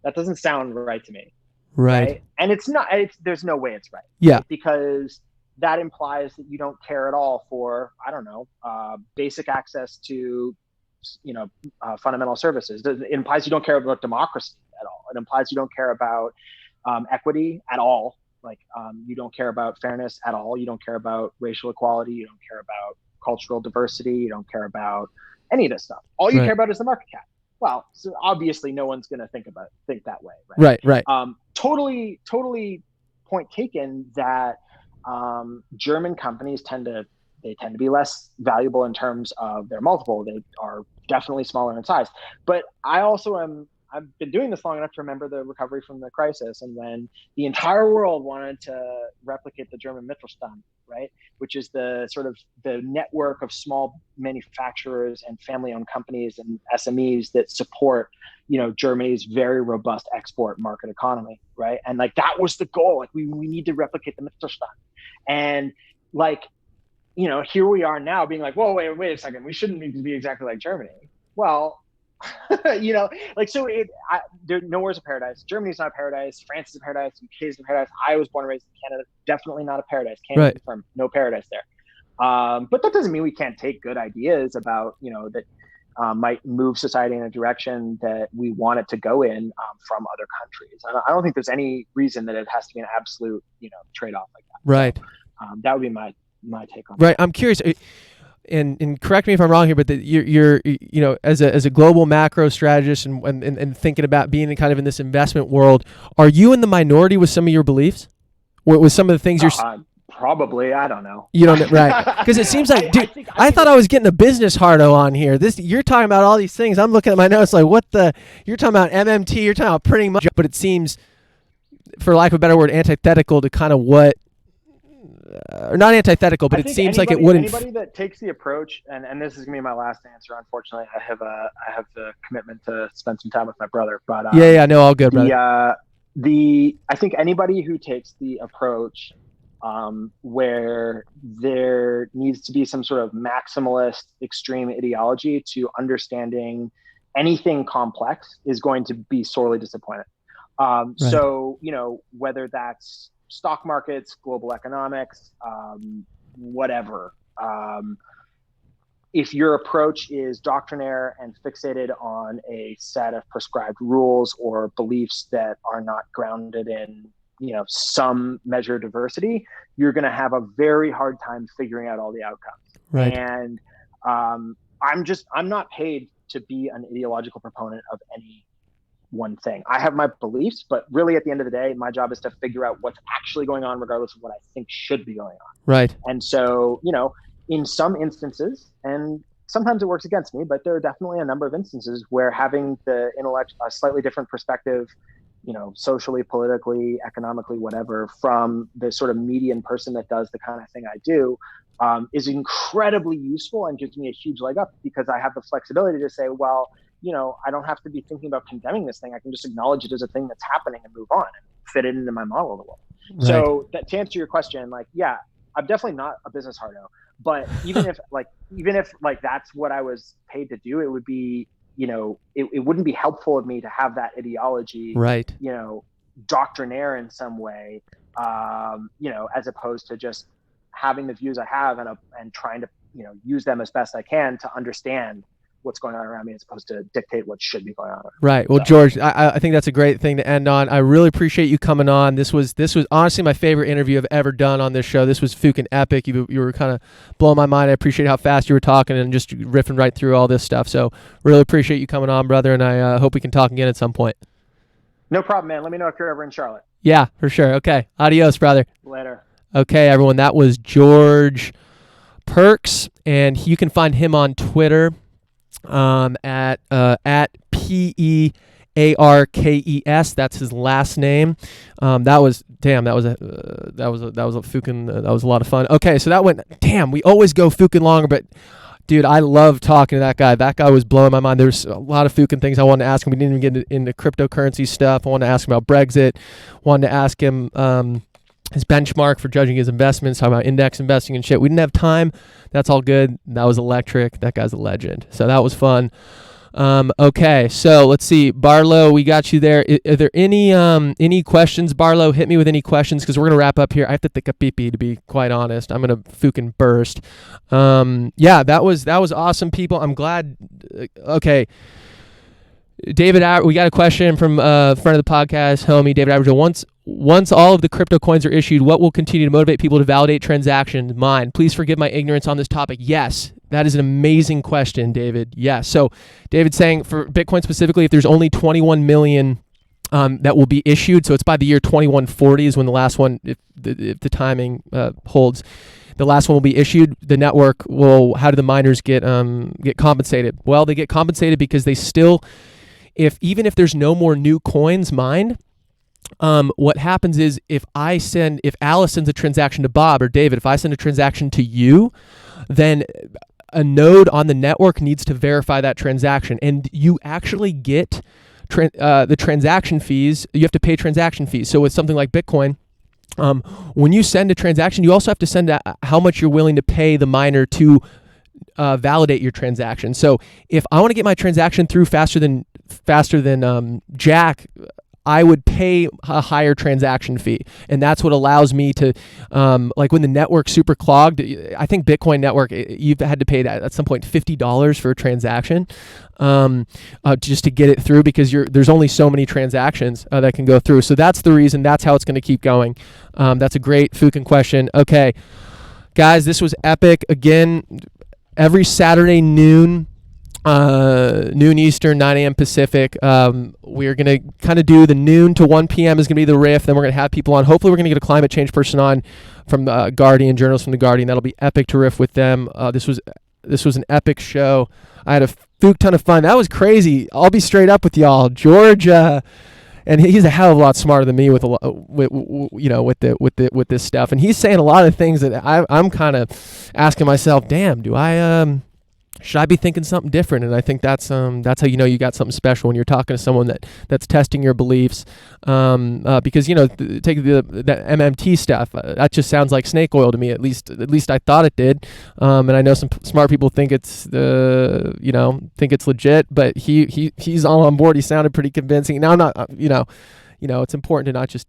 That doesn't sound right to me. Right. And it's not, there's no way it's right. Yeah. Because that implies that you don't care at all for, I don't know, basic access to, fundamental services. It implies you don't care about democracy at all. It implies you don't care about equity at all. You don't care about fairness at all. You don't care about racial equality. You don't care about cultural diversity. You don't care about any of this stuff. All you right, care about is the market cap. Well, so obviously no one's going to think that way. Right. Right. Totally point taken that German companies tend to be less valuable in terms of their multiple. They are definitely smaller in size. But I've been doing this long enough to remember the recovery from the crisis, and when the entire world wanted to replicate the German Mittelstand, right? Which is the sort of the network of small manufacturers and family-owned companies and SMEs that support, Germany's very robust export market economy, right? And like that was the goal. Like we need to replicate the Mittelstand, and like, here we are now being like, whoa, wait a second, we shouldn't need to be exactly like Germany. Well, nowhere's a paradise. Germany's not a paradise. France is a paradise. UK is a paradise. I was born and raised in Canada. Definitely not a paradise. Canada confirmed, no paradise there. But that doesn't mean we can't take good ideas about, that might move society in a direction that we want it to go in from other countries. I don't think there's any reason that it has to be an absolute, trade-off like that. Right. So, that would be my take on Right. I'm curious. And correct me if I'm wrong here, but you're as a global macro strategist and thinking about being kind of in this investment world, are you in the minority with some of your beliefs? With some of the things you're probably, I don't know. You don't, right? Because it seems like, dude, I thought I was getting a business hardo on here. You're talking about all these things. I'm looking at my notes like, you're talking about MMT, you're talking about printing money, but it seems, for lack of a better word, antithetical to kind of what. Or not antithetical, but it seems like it wouldn't. Anybody that takes the approach, and this is gonna be my last answer. Unfortunately, I have the commitment to spend some time with my brother. But no, all good, brother. I think anybody who takes the approach, where there needs to be some sort of maximalist extreme ideology to understanding anything complex is going to be sorely disappointed. Right. So whether that's stock markets, global economics, whatever. If your approach is doctrinaire and fixated on a set of prescribed rules or beliefs that are not grounded in, some measure of diversity, you're going to have a very hard time figuring out all the outcomes. Right. And I'm not paid to be an ideological proponent of any one thing. I have my beliefs, but really at the end of the day, my job is to figure out what's actually going on, regardless of what I think should be going on. Right. And so, in some instances, and sometimes it works against me, but there are definitely a number of instances where having the intellect, a slightly different perspective, socially, politically, economically, whatever, from the sort of median person that does the kind of thing I do, is incredibly useful and gives me a huge leg up, because I have the flexibility to say, well, I don't have to be thinking about condemning this thing. I can just acknowledge it as a thing that's happening and move on and fit it into my model of the world. Right. So to answer your question, I'm definitely not a business hardo, but even if that's what I was paid to do, it would be, it wouldn't be helpful of me to have that ideology, right, doctrinaire in some way, as opposed to just having the views I have and trying to, use them as best I can to understand what's going on around me, as opposed to dictate what should be going on. Right. Well, George, I think that's a great thing to end on. I really appreciate you coming on. This was honestly my favorite interview I've ever done on this show. This was fucking epic. You were kind of blowing my mind. I appreciate how fast you were talking and just riffing right through all this stuff. So really appreciate you coming on, brother, and I hope we can talk again at some point. No problem, man. Let me know if you're ever in Charlotte. Yeah, for sure. Okay. Adios, brother. Later. Okay, everyone. That was George Perks, and you can find him on Twitter at PEARKES. That's his last name. That was a lot of fun. Okay, so that went. Damn, we always go fucking longer, but dude, I love talking to that guy. That guy was blowing my mind. There's a lot of fucking things I wanted to ask him. We didn't even get into cryptocurrency stuff. I wanted to ask him about Brexit. Wanted to ask him his benchmark for judging his investments, talking about index investing and shit. We didn't have time. That's all good. That was electric. That guy's a legend. So that was fun. Okay, so let's see. Barlow, we got you there. Are there any questions? Barlow, hit me with any questions, because we're going to wrap up here. I have to think a pee-pee, to be quite honest. I'm going to fucking burst. Yeah, that was awesome, people. I'm glad. Okay. David, we got a question from a friend of the podcast, homie, David Average. Once all of the crypto coins are issued, what will continue to motivate people to validate transactions? Mine. Please forgive my ignorance on this topic. Yes, that is an amazing question, David. Yes. So David's saying for Bitcoin specifically, if there's only 21 million that will be issued, so it's by the year 2140 is when the last one, if the timing holds, the last one will be issued. The network will, how do the miners get compensated? Well, they get compensated because they still, even if there's no more new coins mined, what happens is if Alice sends a transaction to Bob or David, if I send a transaction to you, then a node on the network needs to verify that transaction, and you actually get the transaction fees. You have to pay transaction fees. So with something like Bitcoin, when you send a transaction, you also have to send how much you're willing to pay the miner to validate your transaction. So if I want to get my transaction through faster than Jack, I would pay a higher transaction fee. And that's what allows me to, like when the network's super clogged, I think Bitcoin network, you've had to pay at some point $50 for a transaction just to get it through, because there's only so many transactions that can go through. So that's the reason. That's how it's going to keep going. That's a great Fukin question. Okay, guys, this was epic. Again, every Saturday noon Eastern, 9 a.m. Pacific. We're going to kind of do the noon to 1 p.m. is going to be the riff. Then we're going to have people on. Hopefully we're going to get a climate change person on from the Guardian, journalists from the Guardian. That'll be epic to riff with them. This was an epic show. I had a ton of fun. That was crazy. I'll be straight up with y'all. George, and he's a hell of a lot smarter than me with this stuff. And he's saying a lot of things that I'm kind of asking myself, damn, should I be thinking something different? And I think that's how you know you got something special when you're talking to someone that's testing your beliefs. Because take the MMT stuff. That just sounds like snake oil to me. At least I thought it did. And I know some smart people think it's legit. But he's all on board. He sounded pretty convincing. Now I'm not. It's important to not just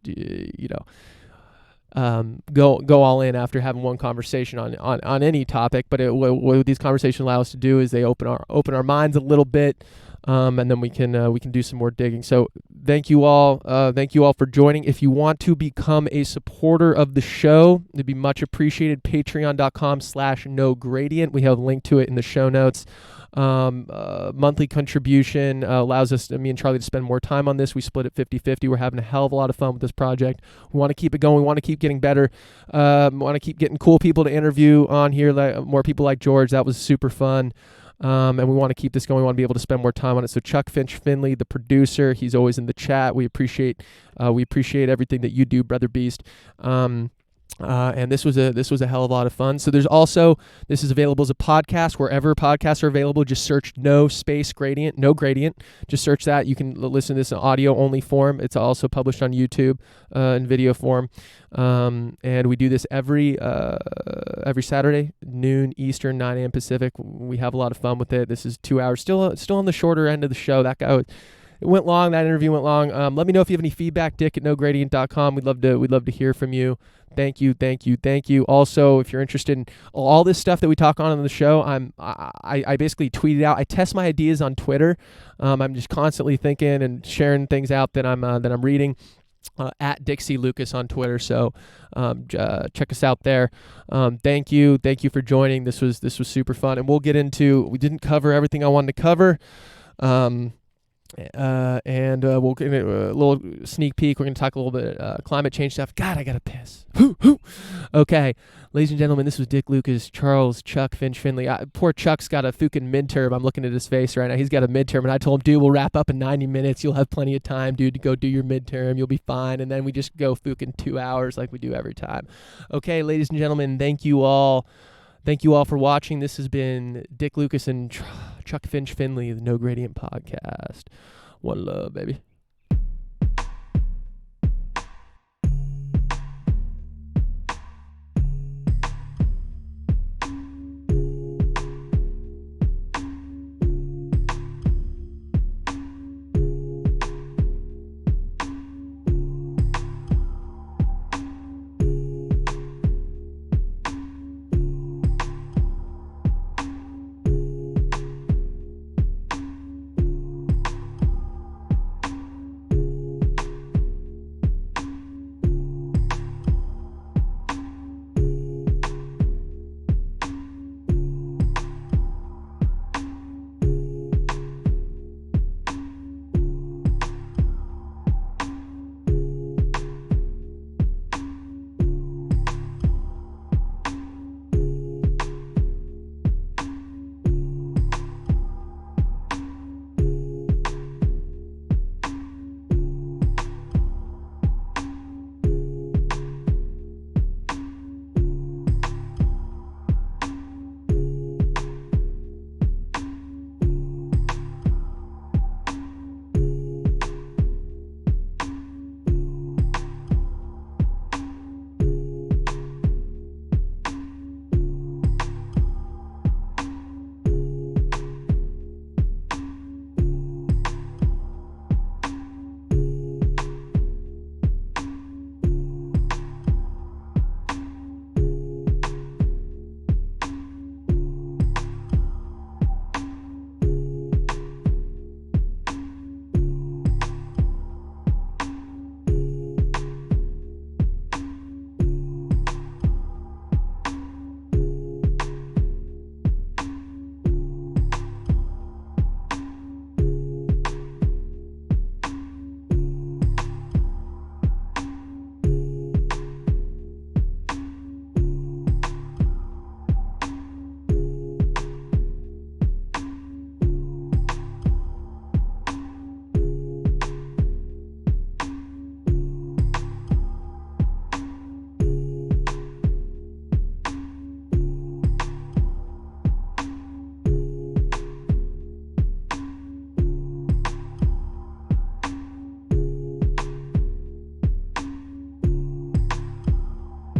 go all in after having one conversation on any topic, but what these conversations allow us to do is they open our minds a little bit, and then we can do some more digging. So thank you all for joining. If you want to become a supporter of the show, it'd be much appreciated. Patreon.com/NoGradient. We have a link to it in the show notes. Monthly contribution allows us, me and Charlie, to spend more time on this. We split it 50-50. We're having a hell of a lot of fun with this project. We want to keep it going. We want to keep getting better. We want to keep getting cool people to interview on here, like more people like George. That was super fun. And we want to keep this going. We want to be able to spend more time on it. So Chuck Finley, the producer, he's always in the chat. We appreciate everything that you do, Brother Beast. And this was a hell of a lot of fun. So this is available as a podcast wherever podcasts are available. Just search No Gradient. Just search that. You can listen to this in audio only form. It's also published on YouTube in video form. And we do this every Saturday, noon Eastern, 9 a.m. Pacific. We have a lot of fun with it. This is 2 hours. Still on the shorter end of the show. That went long. That interview went long. Let me know if you have any feedback. Dick@nogradient.com. We'd love to hear from you. Thank you. Also, if you're interested in all this stuff that we talk on the show, I basically tweet it out. I test my ideas on Twitter. I'm just constantly thinking and sharing things out that I'm reading. At Dixie Lucas on Twitter. So check us out there. Thank you for joining. This was super fun, and we didn't cover everything I wanted to cover. And we'll get a little sneak peek. We're going to talk a little bit climate change stuff. God, I got to piss. Okay, ladies and gentlemen, this was Dick Lucas, Charles, Chuck, Finley. Poor Chuck's got a fucking midterm. I'm looking at his face right now. He's got a midterm, and I told him, dude, we'll wrap up in 90 minutes. You'll have plenty of time, dude, to go do your midterm. You'll be fine. And then we just go fucking 2 hours like we do every time. Okay, ladies and gentlemen, thank you all. Thank you all for watching. This has been Dick Lucas and Chuck Finley, the No Gradient Podcast. One love, baby.